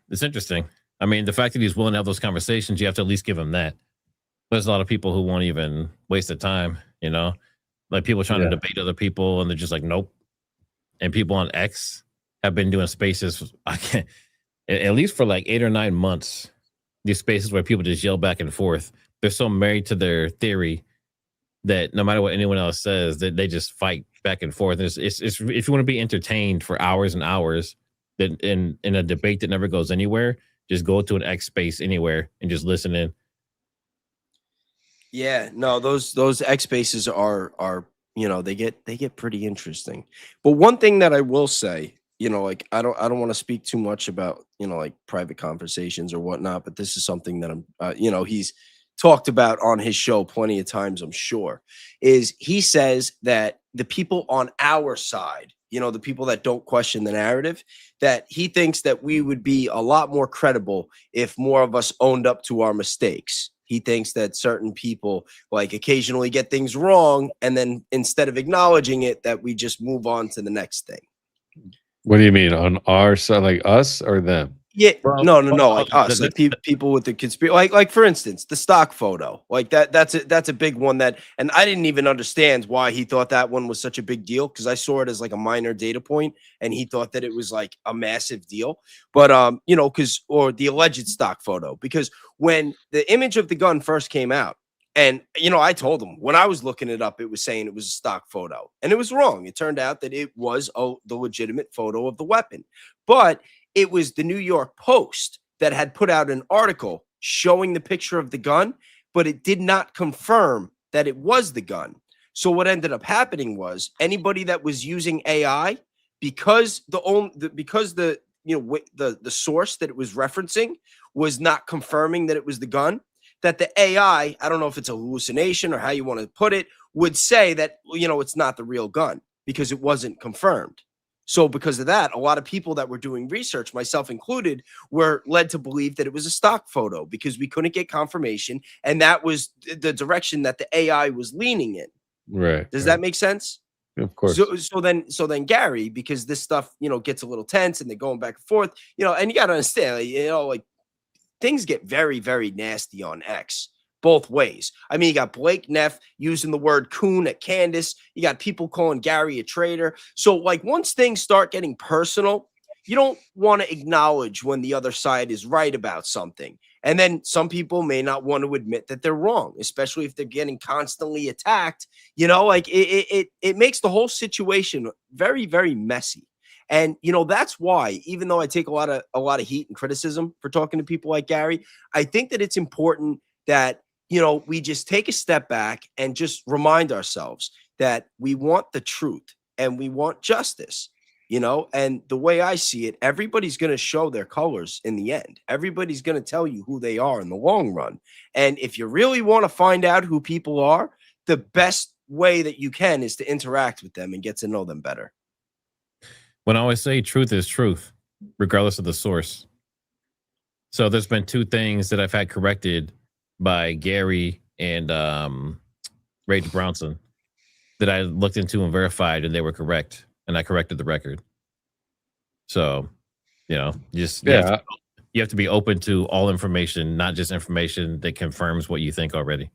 it's interesting. The fact that he's willing to have those conversations, you have to at least give him that. There's a lot of people who won't even waste the time, people trying to debate other people and they're just nope. And people on X have been doing spaces, at least for 8 or 9 months, these spaces where people just yell back and forth. They're so married to their theory that no matter what anyone else says, that they just fight back and forth. It's if you want to be entertained for hours and hours, that in a debate that never goes anywhere, just go to an X space anywhere and just listen in. Yeah, no, those X spaces are they get pretty interesting. But one thing that I will say, I don't want to speak too much about private conversations or whatnot, but this is something that I'm he's talked about on his show plenty of times, I'm sure, is he says that the people on our side, the people that don't question the narrative, that he thinks that we would be a lot more credible if more of us owned up to our mistakes. He thinks that certain people occasionally get things wrong, and then instead of acknowledging it, that we just move on to the next thing. What do you mean, on our side, us or them? Yeah, no, us, people with the conspiracy, like for instance, the stock photo, that's a big one that, and I didn't even understand why he thought that one was such a big deal, because I saw it as a minor data point, and he thought that it was a massive deal. But or the alleged stock photo, because when the image of the gun first came out, and I told him when I was looking it up, it was saying it was a stock photo, and it was wrong. It turned out that it was the legitimate photo of the weapon, but it was the New York Post that had put out an article showing the picture of the gun, but it did not confirm that it was the gun. So what ended up happening was anybody that was using AI, because the source that it was referencing was not confirming that it was the gun, that the AI, I don't know if it's a hallucination or how you want to put it, would say that, it's not the real gun because it wasn't confirmed. So because of that, a lot of people that were doing research, myself included, were led to believe that it was a stock photo because we couldn't get confirmation. And that was the direction that the AI was leaning in. Right. Does that make sense? Of course. So then Gary, because this stuff, gets a little tense and they're going back and forth, and you got to understand, like things get very, very nasty on X both ways. I mean, you got Blake Neff using the word coon at Candace. You got people calling Gary a traitor. So like once things start getting personal, you don't want to acknowledge when the other side is right about something. And then some people may not want to admit that they're wrong, especially if they're getting constantly attacked. Like it makes the whole situation very, very messy. And that's why, even though I take a lot of heat and criticism for talking to people like Gary, I think that it's important that we just take a step back and just remind ourselves that we want the truth and we want justice. And the way I see it, everybody's going to show their colors in the end. Everybody's going to tell you who they are in the long run. And if you really want to find out who people are, the best way that you can is to interact with them and get to know them better. When I always say truth is truth, regardless of the source. So there's been two things that I've had corrected by Gary and Rage Brownson that I looked into and verified, and they were correct. And I corrected the record. So, you have to be open to all information, not just information that confirms what you think already.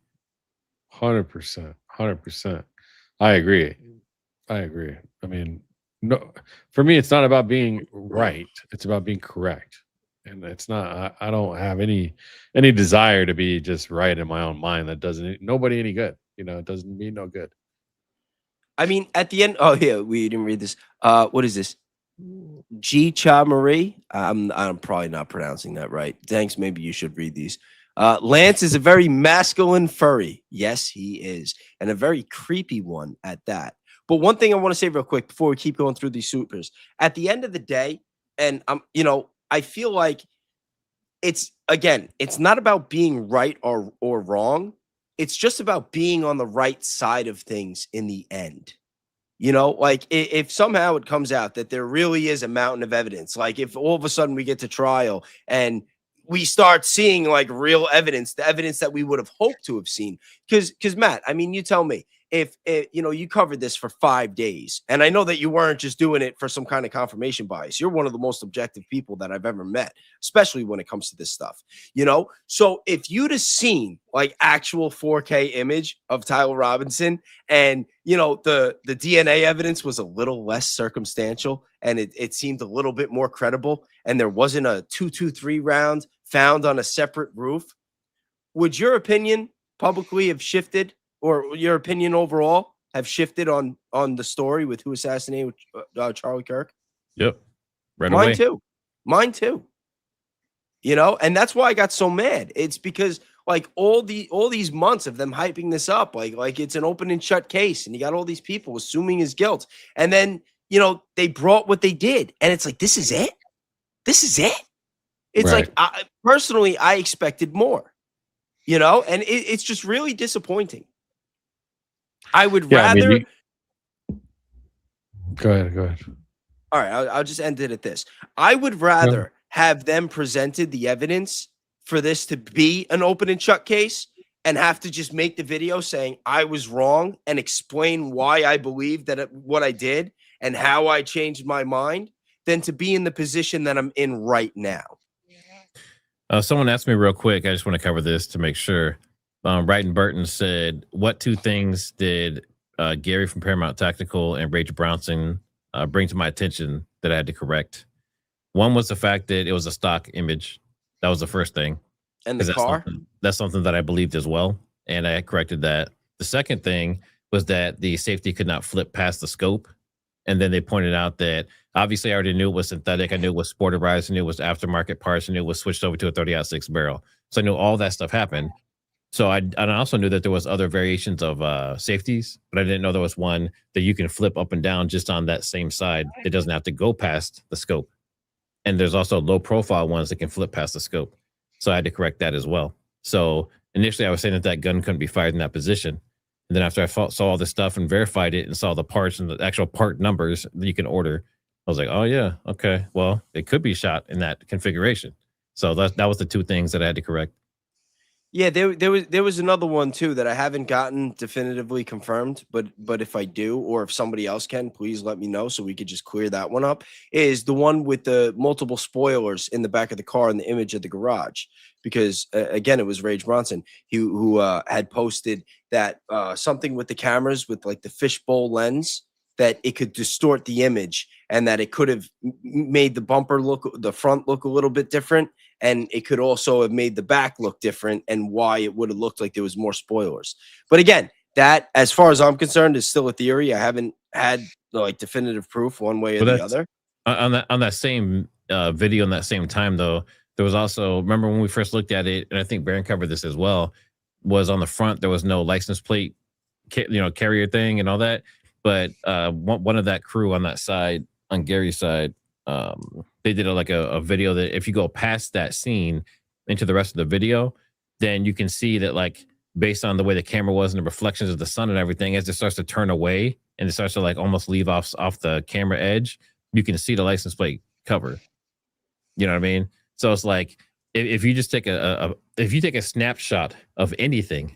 100%. I agree. I mean, no, for me, it's not about being right. It's about being correct. And it's not, I don't have any desire to be just right in my own mind. That doesn't nobody any good. It doesn't mean no good. I mean, at the end, we didn't read this. What is this? G Cha Marie. I'm probably not pronouncing that right. Danks, maybe you should read these. Lance is a very masculine furry. Yes, he is. And a very creepy one at that. But one thing I want to say real quick before we keep going through these supers. At the end of the day, and I feel like it's not about being right or wrong. It's just about being on the right side of things in the end. Like if somehow it comes out that there really is a mountain of evidence, like if all of a sudden we get to trial and we start seeing like real evidence, the evidence that we would have hoped to have seen. Because Matt, I mean, you tell me, if you covered this for 5 days, and I know that you weren't just doing it for some kind of confirmation bias. You're one of the most objective people that I've ever met, especially when it comes to this stuff. So if you'd have seen like actual 4K image of Tyler Robinson, and the DNA evidence was a little less circumstantial, and it seemed a little bit more credible, and there wasn't a 223 round found on a separate roof, would your opinion publicly have shifted? Or your opinion overall have shifted on the story with who assassinated Charlie Kirk? Yep. Right Mine away. too. Mine too. And that's why I got so mad. It's because like all these months of them hyping this up, like it's an open and shut case, and you got all these people assuming his guilt, and then they brought what they did, and it's like this is it. It's right. like personally, I expected more. And it's just really disappointing. I would rather. Go ahead. All right, I'll just end it at this. I would rather have them presented the evidence for this to be an open and shut case and have to just make the video saying I was wrong and explain why I believe that what I did and how I changed my mind than to be in the position that I'm in right now. Someone asked me real quick. I just want to cover this to make sure. Wright and Burton said, what two things did Gary from Paramount Tactical and Rachel Brownson bring to my attention that I had to correct? One was the fact that it was a stock image. That was the first thing. And the car? That's something that I believed as well. And I corrected that. The second thing was that the safety could not flip past the scope. And then they pointed out that obviously I already knew it was synthetic. I knew it was sporterized. I knew it was aftermarket parts. I knew it was switched over to a 30-06 barrel. So I knew all that stuff happened. So I also knew that there was other variations of safeties, but I didn't know there was one that you can flip up and down just on that same side. It doesn't have to go past the scope. And there's also low profile ones that can flip past the scope. So I had to correct that as well. So initially I was saying that that gun couldn't be fired in that position. And then after I saw all this stuff and verified it and saw the parts and the actual part numbers that you can order, I was like, oh yeah, okay. Well, it could be shot in that configuration. So that was the two things that I had to correct. Yeah, there was another one too that I haven't gotten definitively confirmed, but if I do, or if somebody else can, please let me know so we could just clear that one up. Is the one with the multiple spoilers in the back of the car in the image of the garage? Because again, it was Rage Bronson who had posted that something with the cameras with like the fishbowl lens, that it could distort the image and that it could have made the front look a little bit different. And it could also have made the back look different, and why it would have looked like there was more spoilers. But again, that, as far as I'm concerned, is still a theory. I haven't had like definitive proof one way or the other. On that same video, in that same time, though, there was also, remember when we first looked at it, and I think Baron covered this as well, was on the front there was no license plate, carrier thing and all that. But one of that crew on that side, on Gary's side, they did a video that if you go past that scene into the rest of the video, then you can see that, like, based on the way the camera was and the reflections of the sun and everything, as it starts to turn away and it starts to like almost leave off the camera edge, you can see the license plate cover. You know what I mean? So it's like, if you just take if you take a snapshot of anything,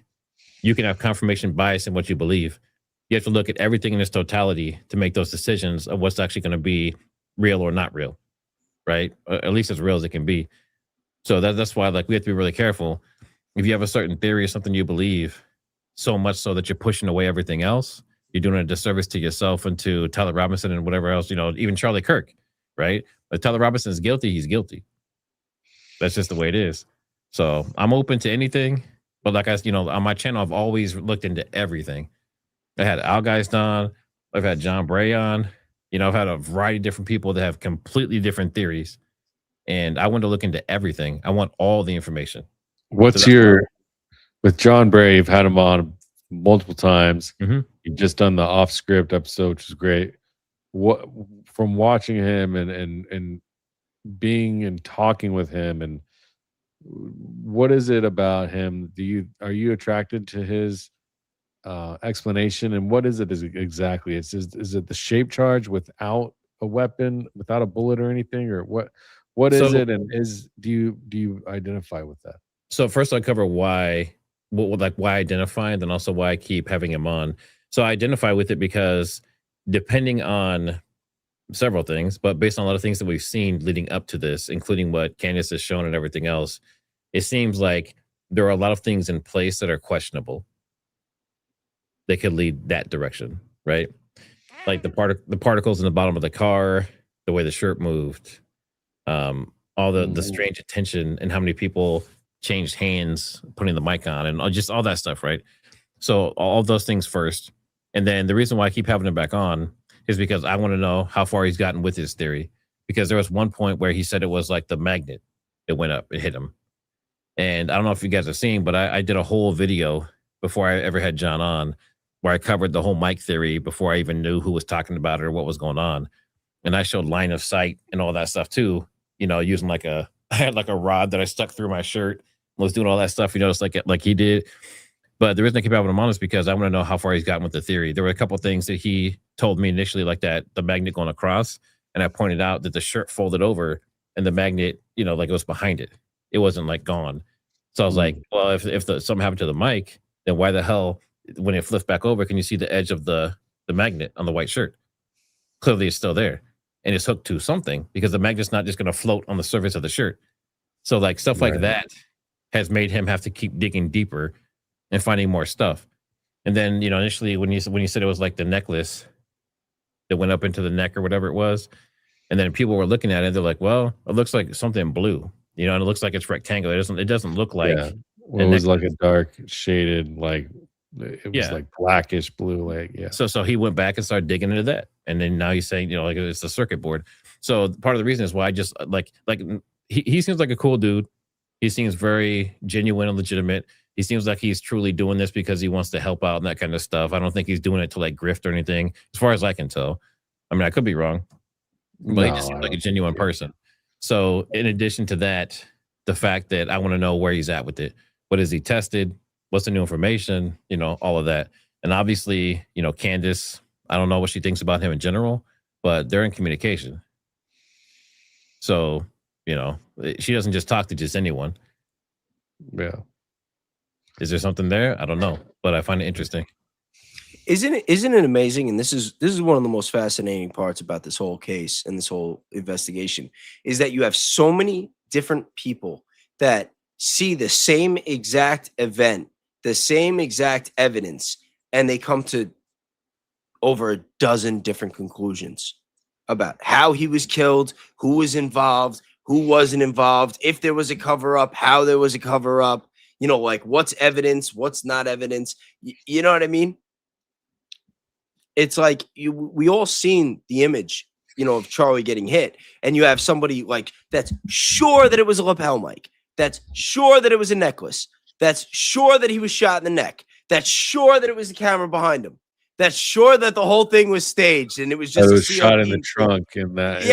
you can have confirmation bias in what you believe. You have to look at everything in its totality to make those decisions of what's actually going to be real or not real, right? At least as real as it can be. So that's why, like, we have to be really careful. If you have a certain theory or something you believe, so much so that you're pushing away everything else, you're doing a disservice to yourself and to Tyler Robinson and whatever else, even Charlie Kirk, right? But Tyler Robinson is guilty, he's guilty. That's just the way it is. So I'm open to anything, but like on my channel, I've always looked into everything. I had Al Geist on, I've had John Bray on, I've had a variety of different people that have completely different theories, and I want to look into everything. I want all the information. What's with John Bray? You've had him on multiple times. Mm-hmm. You've just done the off script episode, which is great. What, from watching him and being and talking with him, and what is it about him? Are you attracted to his explanation, and what is it exactly? Is it the shape charge without a weapon, without a bullet or anything, or what is it? And do you identify with that? So first I'll cover why I identify, and then also why I keep having him on. So I identify with it because, depending on several things, but based on a lot of things that we've seen leading up to this, including what Candace has shown and everything else, it seems like there are a lot of things in place that are questionable. They could lead that direction, right? Like the particles in the bottom of the car, the way the shirt moved, all the strange attention, and how many people changed hands putting the mic on, and just all that stuff, right? So all those things first. And then the reason why I keep having him back on is because I want to know how far he's gotten with his theory. Because there was one point where he said it was like the magnet that went up, it hit him. And I don't know if you guys have seen, but I did a whole video before I ever had John on, where I covered the whole mic theory before I even knew who was talking about it or what was going on. And I showed line of sight and all that stuff too, using I had like a rod that I stuck through my shirt, was doing all that stuff, just like he did. But the reason I keep having him on is because I want to know how far he's gotten with the theory. There were a couple of things that he told me initially, like that, the magnet going across. And I pointed out that the shirt folded over and the magnet, like it was behind it. It wasn't like gone. So I was like, well, if something happened to the mic, then why the hell, when it flipped back over, can you see the edge of the magnet on the white shirt? Clearly it's still there. And it's hooked to something, because the magnet's not just going to float on the surface of the shirt. So like stuff like that has made him have to keep digging deeper and finding more stuff. And then, initially when you said it was like the necklace that went up into the neck or whatever it was, and then people were looking at it, they're like, well, it looks like something blue, and it looks like it's rectangular. It doesn't look like it was like a dark shaded, like it was like blackish blue, So he went back and started digging into that, and then now he's saying, like it's the circuit board. So part of the reason is why I just like he seems like a cool dude. He seems very genuine and legitimate. He seems like he's truly doing this because he wants to help out and that kind of stuff. I don't think he's doing it to like grift or anything, as far as I can tell. I mean, I could be wrong, but he just seems like a genuine person. So in addition to that, the fact that I want to know where he's at with it. What is he tested? What's the new information? You know, all of that. And obviously, you know, Candace, I don't know what she thinks about him in general, but they're in communication. So, you know, she doesn't just talk to just anyone. Yeah. Is there something there? I don't know, but I find it interesting. Isn't it amazing? And this is one of the most fascinating parts about this whole case and this whole investigation is that you have so many different people that see the same exact event, the same exact evidence, and they come to over a dozen different conclusions about how he was killed, who was involved, who wasn't involved, if there was a cover up, how there was a cover up, you know, like what's evidence, what's not evidence. You know what I mean? It's like we all seen the image, you know, of Charlie getting hit, and you have somebody like that's sure that it was a lapel mic, that's sure that it was a necklace, that's sure that he was shot in the neck, that's sure that it was the camera behind him, that's sure that the whole thing was staged and it was just It was shot in the trunk and that.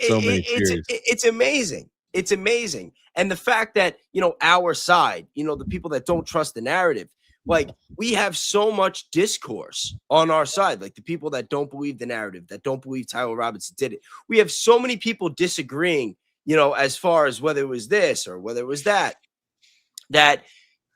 So many tears. It's amazing. It's amazing. And the fact that, you know, our side, you know, the people that don't trust the narrative, like we have so much discourse on our side, like the people that don't believe the narrative, that don't believe Tyler Robinson did it. We have so many people disagreeing, you know, as far as whether it was this or whether it was that,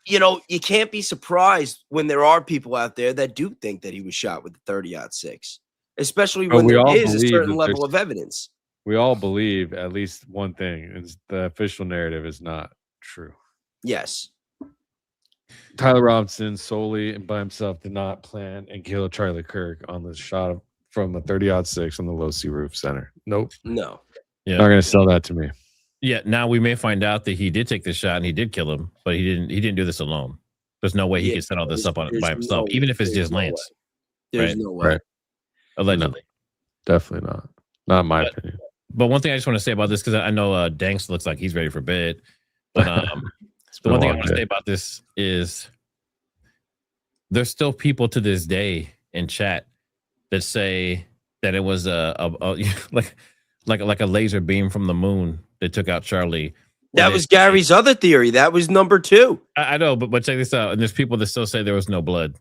you know, you can't be surprised when there are people out there that do think that he was shot with the 30-06, especially when there is a certain level of evidence. We all believe at least one thing is the official narrative is not true. Yes. Tyler Robinson solely and by himself did not plan and kill Charlie Kirk on the shot from a 30-06 on the Low C Roof Center. Nope. No. Yeah. Not going to sell that to me. Yeah. Now we may find out that he did take the shot and he did kill him, but he didn't do this alone. There's no way he could set all this up on by himself, even if it's just Lance. There's no way. Right. Allegedly. No, definitely not. Not in my opinion. But one thing I just want to say about this, because I know Danks looks like he's ready for bed. But the one thing I want to say about this is there's still people to this day in chat that say that it was like a laser beam from the moon that took out Charlie. That was Gary's other theory. That was number 2. I know, but check this out. And there's people that still say there was no blood,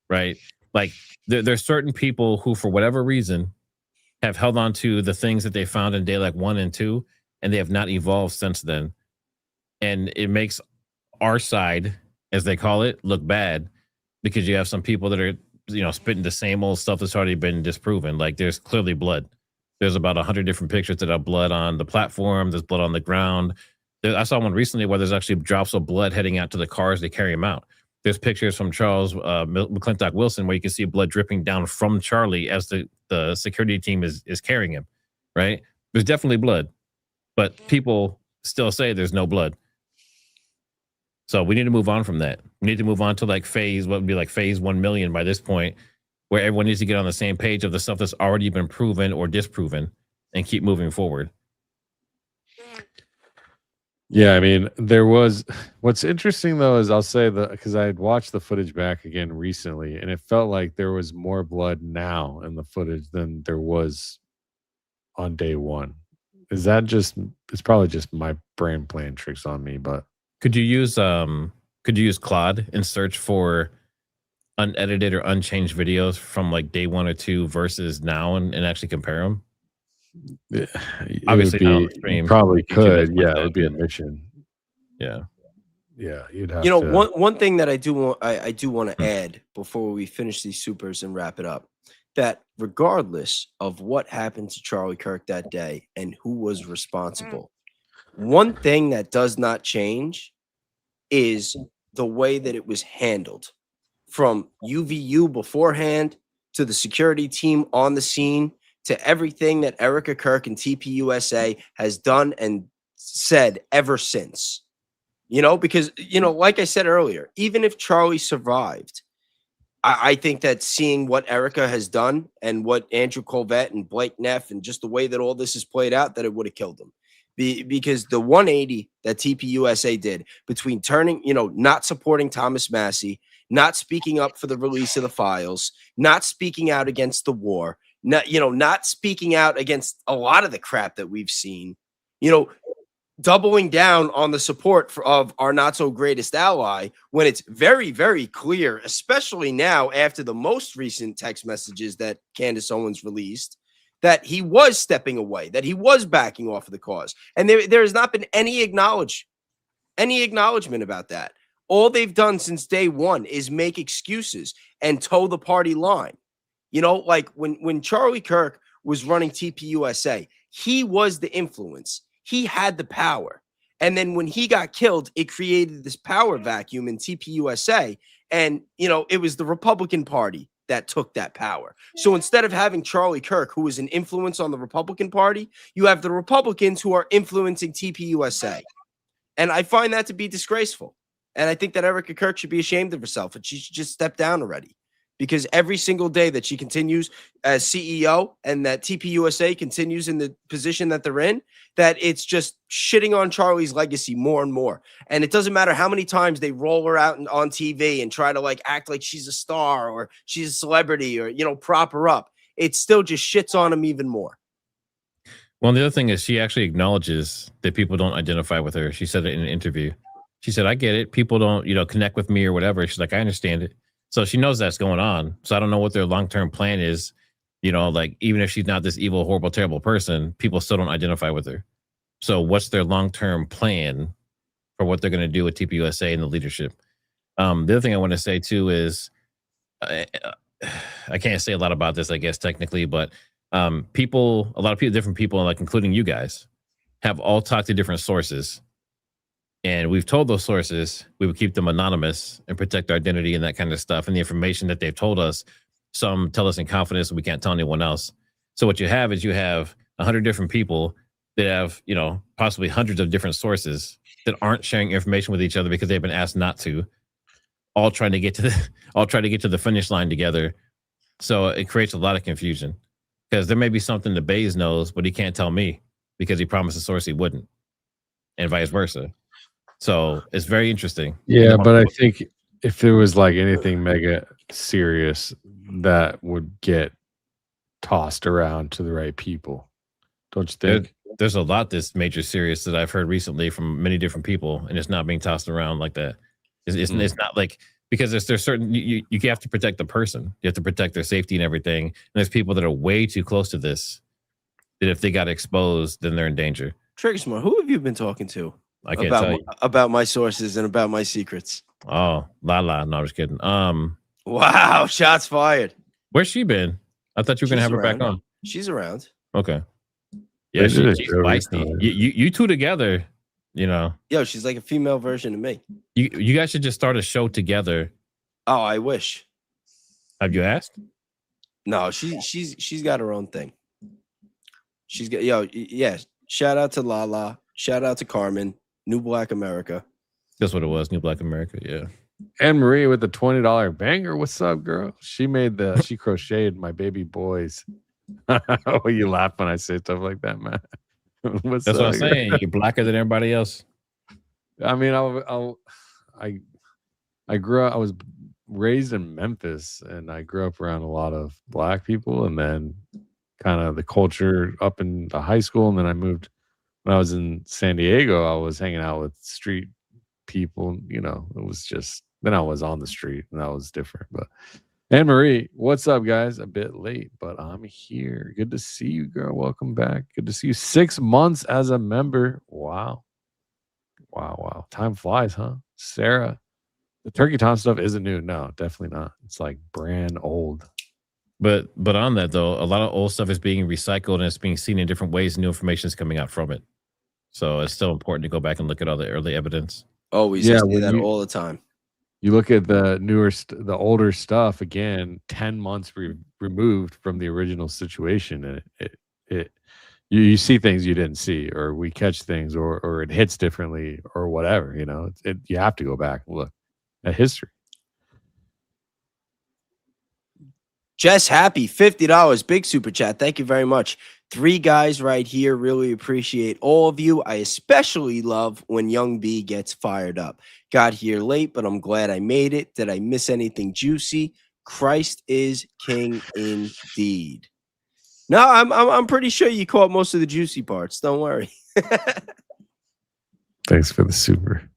right? Like there's certain people who, for whatever reason, have held on to the things that they found in Daylight 1 and 2, and they have not evolved since then. And it makes our side, as they call it, look bad because you have some people that are, you know, spitting the same old stuff that's already been disproven. Like there's clearly blood. There's about 100 different pictures that have blood on the platform. There's blood on the ground. I saw one recently where there's actually drops of blood heading out to the cars to carry him out. There's pictures from Charles McClintock Wilson where you can see blood dripping down from Charlie as the security team is carrying him, right? There's definitely blood, but people still say there's no blood. So we need to move on from that. We need to move on to like what would be like phase 1 million by this point, where everyone needs to get on the same page of the stuff that's already been proven or disproven and keep moving forward. Yeah, I mean, what's interesting though is I'll say because I had watched the footage back again recently, and it felt like there was more blood now in the footage than there was on day 1. Is that it's probably just my brain playing tricks on me, but could you use Claude and search for unedited or unchanged videos from like day 1 or 2 versus now and actually compare them? Obviously, you probably could. Yeah, it would be a mission. Yeah, you'd have. You know, one thing that I do want to add before we finish these supers and wrap it up, that regardless of what happened to Charlie Kirk that day and who was responsible, one thing that does not change is the way that it was handled, from UVU beforehand to the security team on the scene, to everything that Erika Kirk and TPUSA has done and said ever since. You know, because, you know, like I said earlier, even if Charlie survived, I think that seeing what Erika has done and what Andrew Colvette and Blake Neff and just the way that all this is played out, that it would have killed him. Because the 180 that TPUSA did between turning, you know, not supporting Thomas Massey, not speaking up for the release of the files, not speaking out against the war, not speaking out against a lot of the crap that we've seen, you know, doubling down on the support of our not so greatest ally when it's very, very clear, especially now after the most recent text messages that Candace Owens released, that he was stepping away, that he was backing off of the cause. And there has not been any acknowledgement about that. All they've done since day one is make excuses and toe the party line. You know, like when Charlie Kirk was running TPUSA, he was the influence. He had the power. And then when he got killed, it created this power vacuum in TPUSA. And, you know, it was the Republican Party that took that power. So instead of having Charlie Kirk, who was an influence on the Republican Party, you have the Republicans who are influencing TPUSA. And I find that to be disgraceful. And I think that Erika Kirk should be ashamed of herself and she should just step down already. Because every single day that she continues as CEO and that TPUSA continues in the position that they're in, that it's just shitting on Charlie's legacy more and more. And it doesn't matter how many times they roll her out on TV and try to like act like she's a star or she's a celebrity or, you know, prop her up. It still just shits on them even more. Well, the other thing is she actually acknowledges that people don't identify with her. She said it in an interview. She said, I get it. People don't, you know, connect with me or whatever. She's like, I understand it. So she knows that's going on. So I don't know what their long-term plan is. You know, like even if she's not this evil, horrible, terrible person, people still don't identify with her. So what's their long-term plan for what they're going to do with TPUSA and the leadership? The other thing I want to say too is I can't say a lot about this, I guess, technically, but a lot of people, different people, like including you guys, have all talked to different sources. And we've told those sources we would keep them anonymous and protect our identity and that kind of stuff. And the information that they've told us, some tell us in confidence and we can't tell anyone else. So what you have is you have 100 different people that have, you know, possibly hundreds of different sources that aren't sharing information with each other because they've been asked not to, all trying to get to the finish line together. So it creates a lot of confusion because there may be something that Baze knows, but he can't tell me because he promised the source he wouldn't, and vice versa. So it's very interesting. Yeah, but I think if there was like anything mega serious, that would get tossed around to the right people. Don't you think? There's a lot that's major serious that I've heard recently from many different people, and it's not being tossed around like that. It's not like, because there's certain, you have to protect the person. You have to protect their safety and everything. And there's people that are way too close to this that if they got exposed, then they're in danger. Triggersmore, who have you been talking to? I can't tell you. About my sources and about my secrets. Oh, no, I'm just kidding. Wow, shots fired. Where's she been? I thought you were gonna have her back on. She's around. Okay. Yeah, she's feisty. You two together, you know. Yo, she's like a female version of me. You guys should just start a show together. Oh, I wish. Have you asked? No, she's got her own thing. She's got yeah. Shout out to Lala. Shout out to Carmen. New Black America. That's what it was. New Black America. Yeah. Anne Marie with the $20 banger. What's up, girl? She crocheted my baby boys. Oh, you laugh when I say stuff like that, man. That's what I'm saying. You're blacker than everybody else. I mean, I grew up. I was raised in Memphis, and I grew up around a lot of black people, and then kind of the culture up in the high school, and then I moved. When I was in San Diego, I was hanging out with street people. You know, it was just, then I was on the street, and that was different. But Anne Marie, what's up, guys? A bit late, but I'm here. Good to see you, girl. Welcome back. Good to see you. 6 months as a member. Wow. Time flies, huh? Sarah, the Turkey Tom stuff isn't new. No, definitely not. It's like brand old. But on that though, a lot of old stuff is being recycled and it's being seen in different ways. New information is coming out from it. So it's still important to go back and look at all the early evidence. Always, yeah, do that all the time. You look at the the older stuff again, 10 months removed from the original situation, and you see things you didn't see, or we catch things, or it hits differently, or whatever. You know, you have to go back and look at history. Jess Happy, $50, big super chat. Thank you very much. 3 guys right here. Really appreciate all of you. I especially love when Young B gets fired up. Got here late, but I'm glad I made it. Did I miss anything juicy? Christ is king indeed. No, I'm pretty sure you caught most of the juicy parts. Don't worry. Thanks for the super.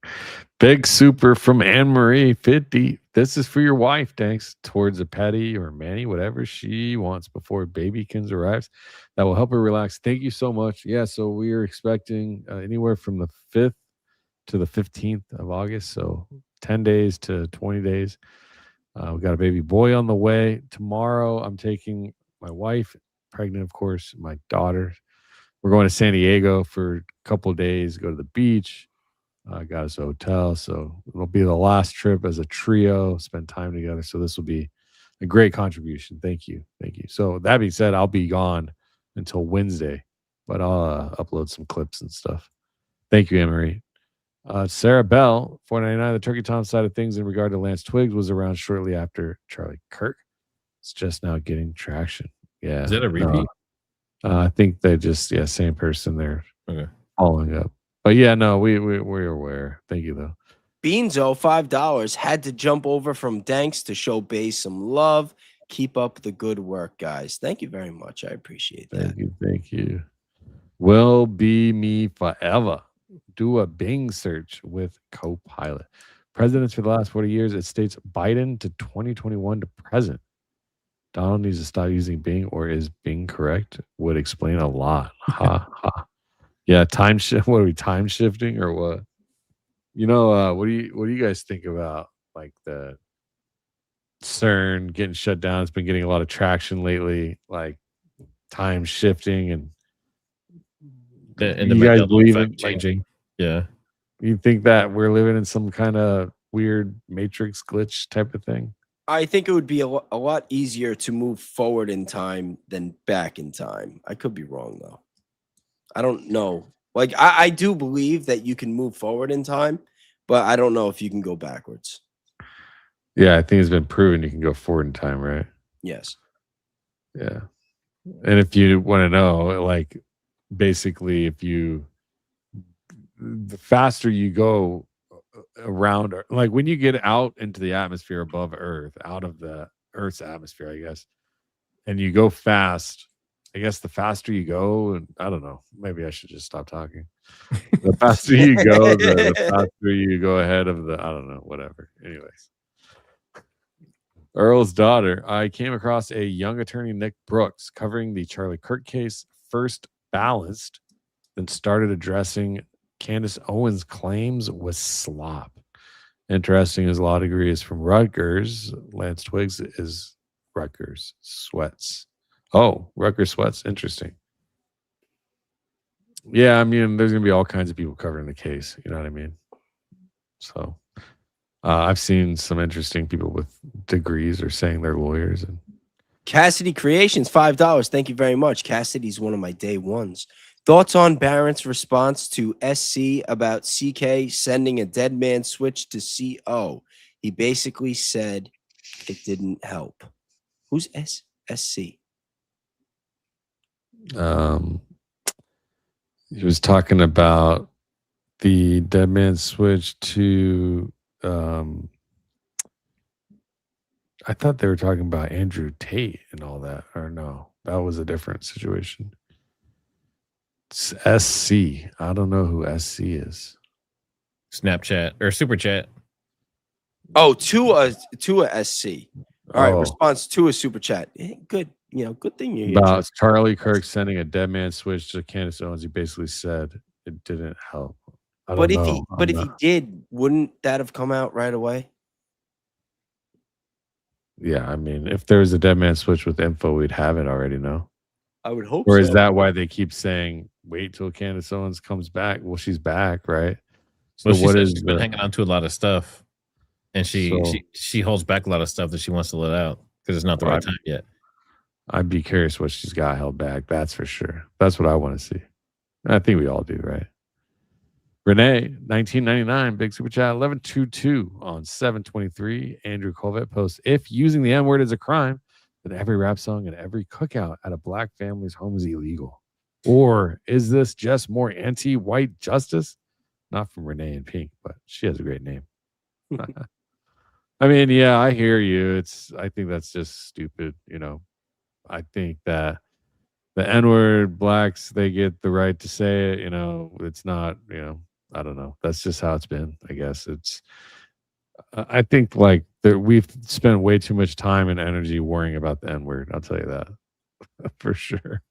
Big super from Anne Marie 50. This is for your wife. Thanks towards a Patty or Manny, whatever she wants before babykins arrives. That will help her relax. Thank you so much. Yeah, so we are expecting anywhere from the 5th to the 15th of August. So 10 days to 20 days. We got a baby boy on the way. Tomorrow, I'm taking my wife, pregnant, of course, my daughter. We're going to San Diego for a couple of days, go to the beach. Got us a hotel. So it'll be the last trip as a trio, spend time together. So this will be a great contribution. Thank you. Thank you. So that being said, I'll be gone until Wednesday, but I'll upload some clips and stuff. Thank you, Anne-Marie. Sarah Bell, 499. The Turkey Tom side of things in regard to Lance Twigs was around shortly after Charlie Kirk. It's just now getting traction. Yeah. Is that a repeat? I think they just, same person there. Okay. Following up. But yeah, no, we're aware. Thank you, though. Beanzo, $5, had to jump over from Danks to show Bass some love. Keep up the good work, guys. Thank you very much. I appreciate that. Thank you. Will be me forever. Do a Bing search with Copilot. Presidents for the last 40 years, it states Biden to 2021 to present. Donald needs to stop using Bing, or is Bing correct? Would explain a lot. Ha ha. Yeah, time shift. What are we, time shifting or what? You know, what do you guys think about like the CERN getting shut down? It's been getting a lot of traction lately, like time shifting and The you guys believe in changing. Yeah. You think that we're living in some kind of weird matrix glitch type of thing? I think it would be a lot easier to move forward in time than back in time. I could be wrong, though. I don't know. Like, I do believe that you can move forward in time, but I don't know if you can go backwards. Yeah, I think it's been proven you can go forward in time, right? Yes. Yeah. And if you want to know, like, basically, the faster you go around, like when you get out into the atmosphere above Earth, out of the Earth's atmosphere, I guess, and you go fast, I guess the faster you go, and I don't know, maybe I should just stop talking. The faster you go, the faster you go ahead of the, I don't know, whatever. Anyways. Earl's daughter. I came across a young attorney, Nick Brooks, covering the Charlie Kirk case, first balanced, then started addressing Candace Owens' claims was slop. Interesting, his law degree is from Rutgers. Lance Twigs is Rutgers Sweats. Oh, Rutgers Sweats. Interesting. Yeah, I mean, there's going to be all kinds of people covering the case. You know what I mean? So I've seen some interesting people with degrees or saying they're lawyers. And Cassidy Creations, $5. Thank you very much. Cassidy's one of my day ones. Thoughts on Barron's response to SC about CK sending a dead man switch to CO? He basically said it didn't help. Who's SC? He was talking about the dead man switch to I thought they were talking about Andrew Tate and all that, or no, that was a different situation. It's SC. I don't know who SC is. Snapchat or Super Chat. Oh, to a SC. All right, response to a super chat. Good, good thing you're here. About Charlie Kirk sending a dead man switch to Candace Owens. He basically said it didn't help. But if he did, wouldn't that have come out right away? Yeah, I mean, if there was a dead man switch with info, we'd have it already, no? I would hope Or so. is that why they keep saying, wait till Candace Owens comes back? Well, she's back, right? So Well, what is she's been hanging on to a lot of stuff, and she holds back a lot of stuff that she wants to let out because it's not the right time yet. I'd be curious what she's got held back. That's for sure. That's what I want to see. I think we all do, right? Renee, 1999, big super chat, 1122 on 723. Andrew Colvett posts, if using the N-word is a crime, then every rap song and every cookout at a black family's home is illegal. Or is this just more anti-white justice? Not from Renee in Pink, but she has a great name. I mean, yeah, I hear you. I think that's just stupid. I think that the N-word blacks, they get the right to say it. It's not, I don't know. That's just how it's been. I guess it's. I think like that we've spent way too much time and energy worrying about the N word. I'll tell you that for sure.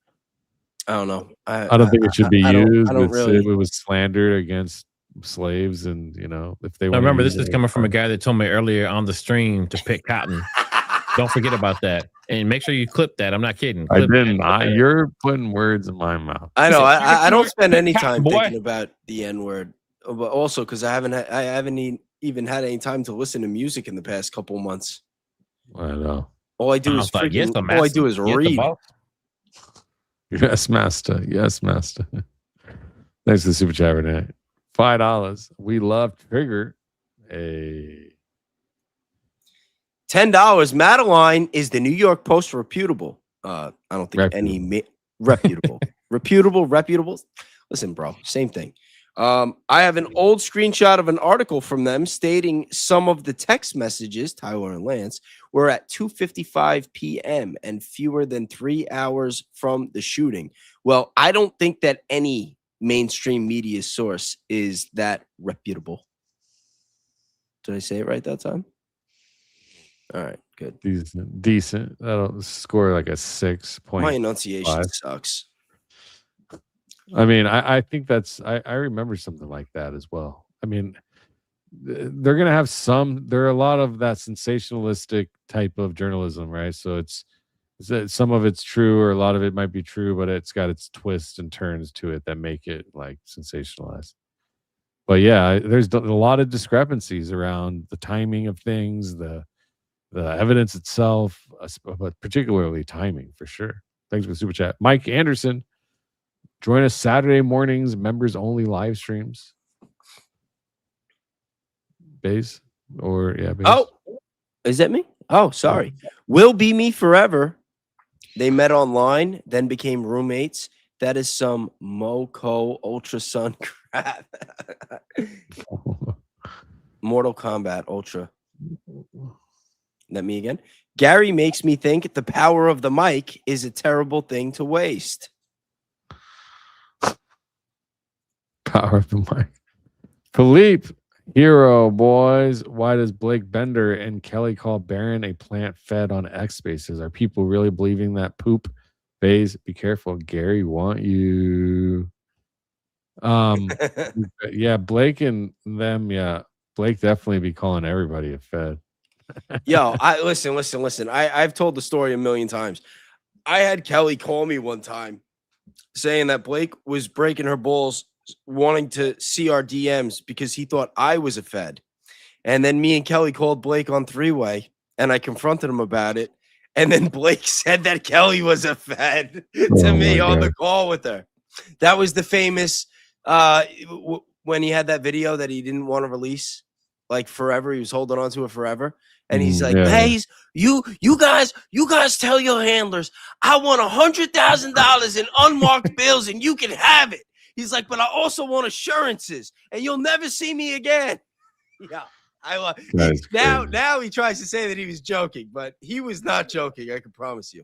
I don't know. I don't think it should be used. I don't really. It was slander against slaves, and if they. Now remember, this is coming from a guy that told me earlier on the stream to pick cotton. Don't forget about that, and make sure you clip that. I'm not kidding. I didn't. You're putting words in my mouth. I know. I don't spend any time thinking about the N word, but also because I haven't even had any time to listen to music in the past couple months. I know. All I do is all I do is read. Yes, master. Yes, master. Thanks for the super chat, Renee. $5. We love Trigger. $10. Madeline is the New York Post reputable. I don't think reputable. reputable. Listen, bro, same thing. I have an old screenshot of an article from them stating some of the text messages, Tyler and Lance, were at 2:55 p.m. and fewer than 3 hours from the shooting. Well, I don't think that any mainstream media source is that reputable. Did I say it right that time? All right, good. Decent. That'll score like a 6 point. My enunciation sucks. I mean, I think that's I remember something like that as well. I mean, they're gonna have there are a lot of that sensationalistic type of journalism, right? So it's some of it's true, or a lot of it might be true, but it's got its twists and turns to it that make it like sensationalized. But yeah, there's a lot of discrepancies around the timing of things, the evidence itself, but particularly timing for sure. Thanks for the super chat, Mike Anderson. Join us Saturday mornings, members only live streams. Baze or yeah. Baze. Oh, is that me? Oh, sorry. Will be me forever. They met online, then became roommates. That is some Moco Ultra Sun crap. Mortal Kombat Ultra. That me again. Gary makes me think the power of the mic is a terrible thing to waste. Power of the mic. Philippe, hero boys. Why does Blake Bender and Kelly call Barron a plant fed on X Spaces? Are people really believing that poop? Baze, be careful. Gary want you. Yeah, Blake and them. Yeah, Blake definitely be calling everybody a fed. Yo, listen. I've told the story a million times. I had Kelly call me one time saying that Blake was breaking her balls, wanting to see our DMs because he thought I was a fed. And then me and Kelly called Blake on three-way, and I confronted him about it. And then Blake said that Kelly was a fed to me on the call with her. That was the famous when he had that video that he didn't want to release, like forever. He was holding on to it forever. And he's like, hey, you guys tell your handlers, I want $100,000 in unmarked bills and you can have it. He's like, but I also want assurances and you'll never see me again. Yeah. Now he tries to say that he was joking, but he was not joking. I can promise you.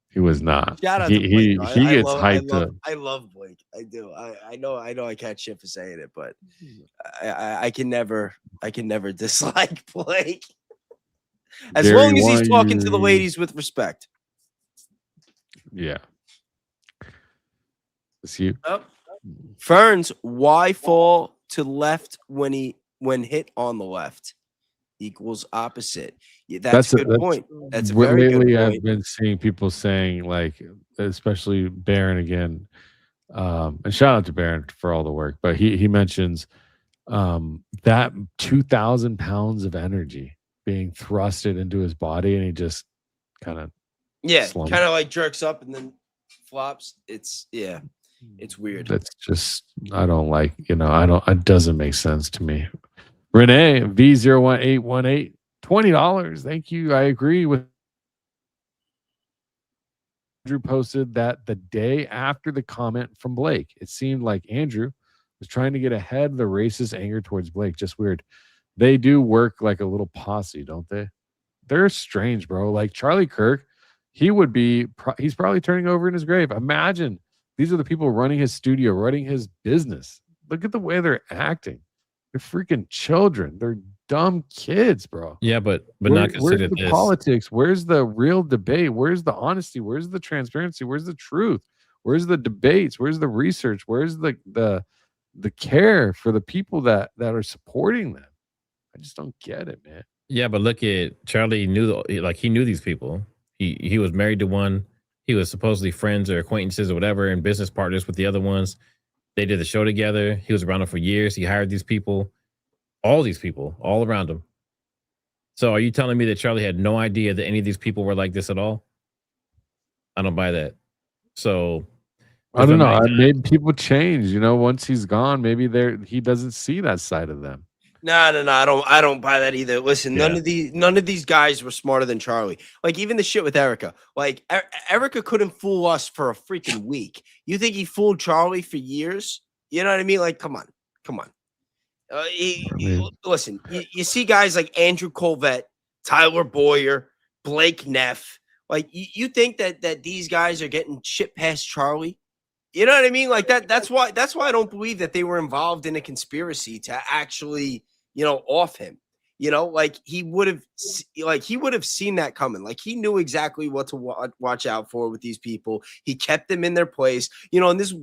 He was not. Shout out to Blake. He gets hyped up. I love Blake. I do. I know I can't shit for saying it, but I can never dislike Blake. As Gary, long as he's talking to the ladies with respect. Yeah. It's you. Oh. Ferns, why fall to left when hit on the left? Equals opposite. Yeah, that's a good point. That's a very good point. I've been seeing people saying, like, especially Barron again, and shout out to Barron for all the work, but he mentions that 2,000 pounds of energy being thrusted into his body, and he just kind of like jerks up and then flops. It's weird. That's just I don't like, it doesn't make sense to me. Renee V01818, $20. Thank you. I agree with Andrew posted that the day after the comment from Blake. It seemed like Andrew was trying to get ahead of the racist anger towards Blake. Just weird. They do work like a little posse, don't they? They're strange, bro. Like Charlie Kirk, he's probably turning over in his grave. Imagine these are the people running his studio, running his business. look at the way they're acting. They're freaking children. They're dumb kids, bro. Yeah, but not Where's consider the this. politics? Where's the real debate? Where's the honesty? Where's the transparency? Where's the truth? Where's the debates? Where's the research? Where's the care for the people that are supporting them? I just don't get it, man. Yeah, but look at Charlie. He knew these people. He was married to one. He was supposedly friends or acquaintances or whatever, and business partners with the other ones. They did the show together. He was around them for years. He hired these people, all around him. So are you telling me that Charlie had no idea that any of these people were like this at all? I don't buy that. So I don't know. Maybe people change. Once he's gone, maybe he doesn't see that side of them. No. I don't buy that either. Listen, none of these guys were smarter than Charlie. Like even the shit with Erika. Like Erika couldn't fool us for a freaking week. You think he fooled Charlie for years? You know what I mean? Like, come on. Listen, you see guys like Andrew Colvett, Tyler Boyer, Blake Neff. Like you think that these guys are getting shit past Charlie? You know what I mean? Like that's why I don't believe that they were involved in a conspiracy to actually, off him. Like he would have seen that coming. Like he knew exactly what to watch out for with these people. He kept them in their place. And this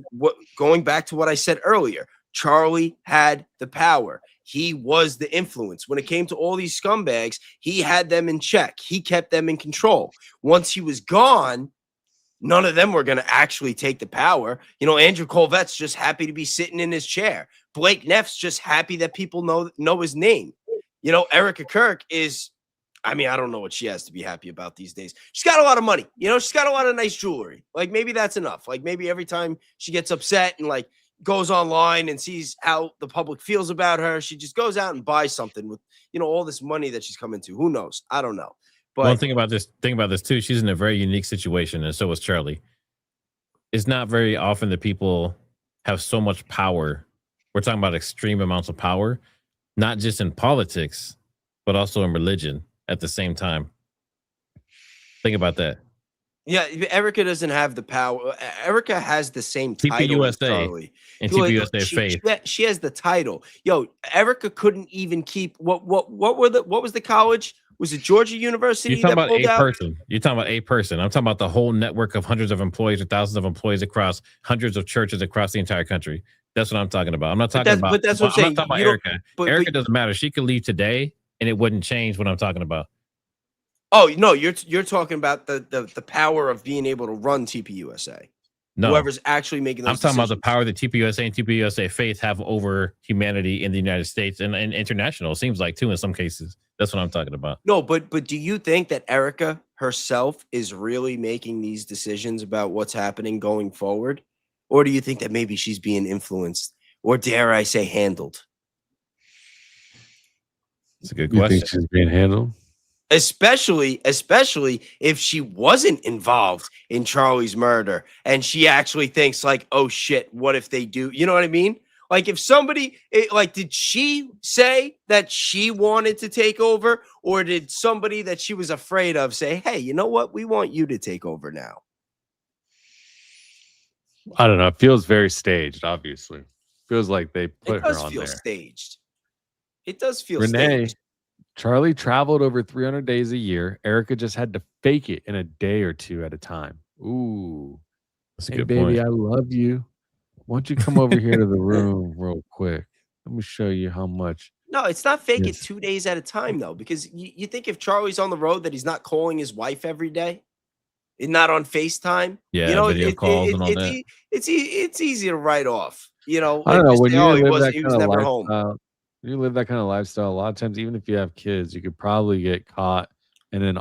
going back to what I said earlier, Charlie had the power. He was the influence. When it came to all these scumbags, he had them in check. He kept them in control. Once he was gone, none of them were going to actually take the power. Andrew Colvette's just happy to be sitting in his chair. Blake Neff's just happy that people know his name. Erika Kirk is, I don't know what she has to be happy about these days. She's got a lot of money. She's got a lot of nice jewelry. Like maybe that's enough. Like maybe every time she gets upset and like goes online and sees how the public feels about her, she just goes out and buys something with, all this money that she's come into. Who knows? I don't know. But one thing about this too, she's in a very unique situation, and so was Charlie. It's not very often that people have so much power. We're talking about extreme amounts of power, not just in politics, but also in religion at the same time. Think about that. Yeah, Erika doesn't have the power. Erika has the same title as Charlie. And TPUSA faith. She has the title. Yo, Erika couldn't even keep what was the college? Was it Georgia University? You're talking about a person. You're talking about a person. I'm talking about the whole network of hundreds of employees or thousands of employees across hundreds of churches across the entire country. That's what I'm talking about. I'm not talking about. But that's what I'm saying. I'm not talking about Erika. Erika doesn't matter. She could leave today, and it wouldn't change what I'm talking about. Oh no, you're talking about the power of being able to run TPUSA. No, whoever's actually making those I'm talking about the power that TPUSA and TPUSA faith have over humanity in the United States and international. It seems like too in some cases. That's what I'm talking about. No, but do you think that Erika herself is really making these decisions about what's happening going forward? Or do you think that maybe she's being influenced, or dare I say handled? It's a good question. You think she's being handled? Especially if she wasn't involved in Charlie's murder and she actually thinks like, oh shit, what if they do? You know what I mean? Like if somebody did she say that she wanted to take over, or did somebody that she was afraid of say, hey, you know what? We want you to take over now. I don't know. It feels very staged, obviously. Feels like they put her on there. Staged. It does feel Renee, staged. Charlie traveled over 300 days a year. Erika just had to fake it in a day or two at a time. Ooh. That's a hey, good baby, point. I love you. Why don't you come over here to the room real quick? Let me show you how much. No, it's not fake it 2 days at a time, though, because you think if Charlie's on the road that he's not calling his wife every day and not on FaceTime. Yeah, you know, video calls and all that. It's easy to write off. You know, I don't know. When you live that he kind was of never lifestyle, home. you live that kind of lifestyle. A lot of times, even if you have kids, you could probably get caught. And then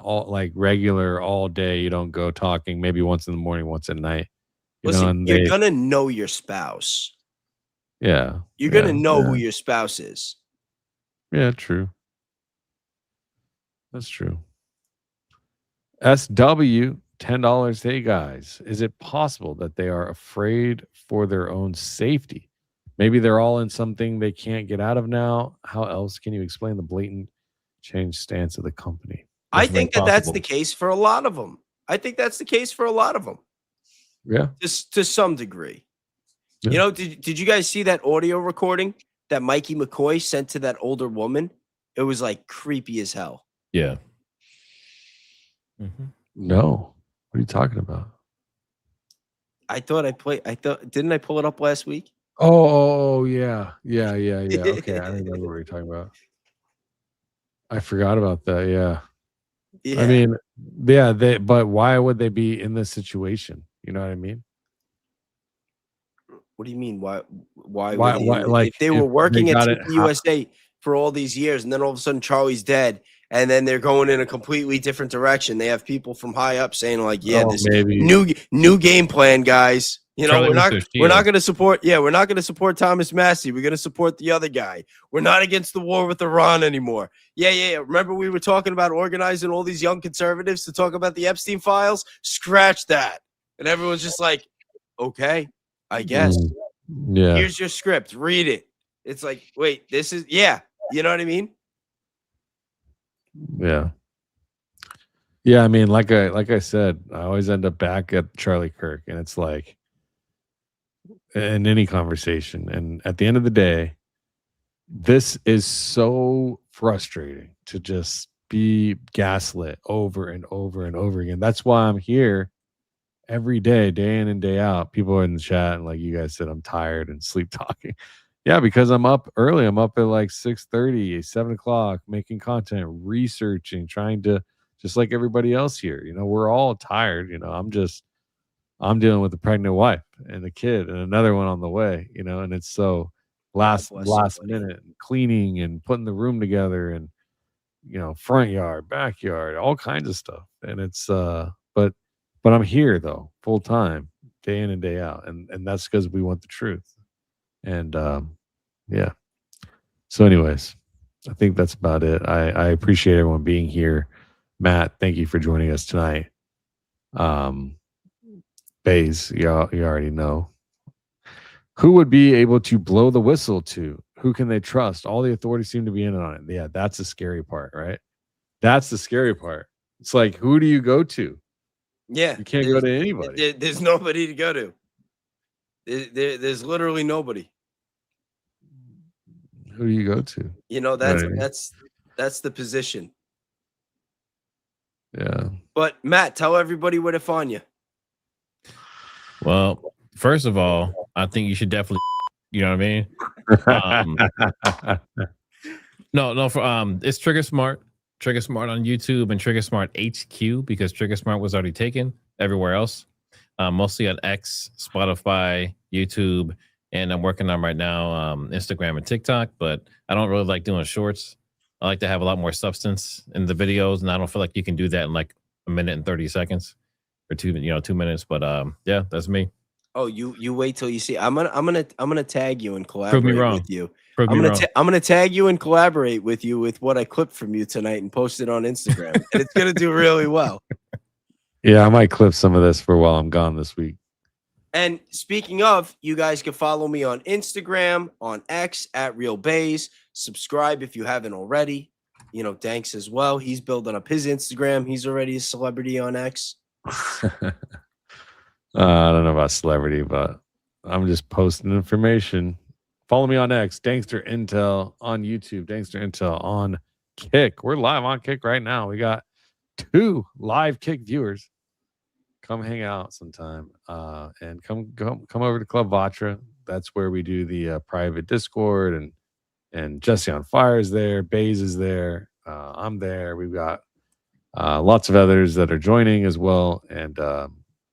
regular all day, you don't go talking. Maybe once in the morning, once at night. Listen, you're gonna know your spouse. Yeah, you're gonna know who your spouse is. Yeah, true. That's true. SW, $10. Hey guys, is it possible that they are afraid for their own safety? Maybe they're all in something they can't get out of now. How else can you explain the blatant change stance of the company? I think that's the case for a lot of them. Yeah, just to some degree. Yeah. You know, did you guys see that audio recording that Mikey McCoy sent to that older woman? It was like creepy as hell. Yeah. No. What are you talking about? I thought didn't I pull it up last week? Oh, yeah. Yeah. Okay, I remember what you're talking about. I forgot about that. Yeah. Yeah. I mean, yeah, but why would they be in this situation? You know what I mean? What do you mean? Why like if they were working at got it, TPUSA for all these years and then all of a sudden Charlie's dead and then they're going in a completely different direction. They have people from high up saying like, yeah, this maybe new game plan, guys. You know, Charlie we're not Shield. going to support. Yeah, we're not going to support Thomas Massey. We're going to support the other guy. We're not against the war with Iran anymore. Yeah. Remember we were talking about organizing all these young conservatives to talk about the Epstein files? Scratch that. And everyone's just like, okay, I guess. Yeah. Here's your script. Read it. It's like, wait, this is you know what I mean? Yeah. Yeah, I mean, like I said, I always end up back at Charlie Kirk, and it's like in any conversation. And at the end of the day, this is so frustrating to just be gaslit over and over and over again. That's why I'm here every day, day in and day out. People are in the chat, and like you guys said, I'm tired and sleep talking. Yeah, because I'm up early. I'm up at like 6:30, 7 o'clock, making content, researching, trying to, just like everybody else here. You know, we're all tired. You know, I'm dealing with a pregnant wife and a kid and another one on the way, you know, and it's so last minute, and cleaning and putting the room together and, you know, front yard, backyard, all kinds of stuff. And it's but I'm here though, full time, day in and day out. And that's because we want the truth. And yeah. So anyways, I think that's about it. I appreciate everyone being here. Matt, thank you for joining us tonight. Bays, you already know. Who would be able to blow the whistle to? Who can they trust? All the authorities seem to be in on it. Yeah, that's the scary part, right? That's the scary part. It's like, who do you go to? Yeah. You can't go to anybody. There's nobody to go to. There's literally nobody. Who do you go to? You know, that's the position. Yeah. But Matt, tell everybody where to find you. Well, first of all, I think you should definitely, you know what I mean? No, for it's Trigger Smart on YouTube and Trigger Smart HQ, because Trigger Smart was already taken everywhere else. Mostly on X, Spotify, YouTube, and I'm working on right now Instagram and TikTok, but I don't really like doing shorts. I like to have a lot more substance in the videos, and I don't feel like you can do that in like a minute and 30 seconds or 2 minutes. But yeah, that's me. Oh, you wait till you see. I'm gonna tag you and collaborate with you. I'm gonna tag you and collaborate with you with what I clipped from you tonight and post it on Instagram, and it's gonna do really well. Yeah, I might clip some of this for while I'm gone this week. And speaking of, you guys can follow me on Instagram, on X at Real Bays. Subscribe if you haven't already. You know, Danks as well. He's building up his Instagram. He's already a celebrity on X. I don't know about celebrity, but I'm just posting information. Follow me on X, Dankster Intel, on YouTube, Dankster Intel on Kick. We're live on Kick right now. We got 2 live Kick viewers. Come hang out sometime, and come over to Club Vatra. That's where we do the private Discord, and Jesse on Fire is there, Bays is there, I'm there. We've got lots of others that are joining as well, and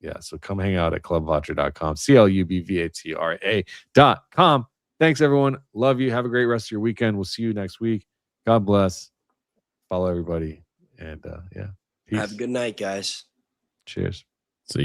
yeah, so come hang out at clubvatra.com, clubvatra.com. Thanks everyone, love you. Have a great rest of your weekend. We'll see you next week. God bless. Follow everybody, and yeah, peace. Have a good night, guys. Cheers.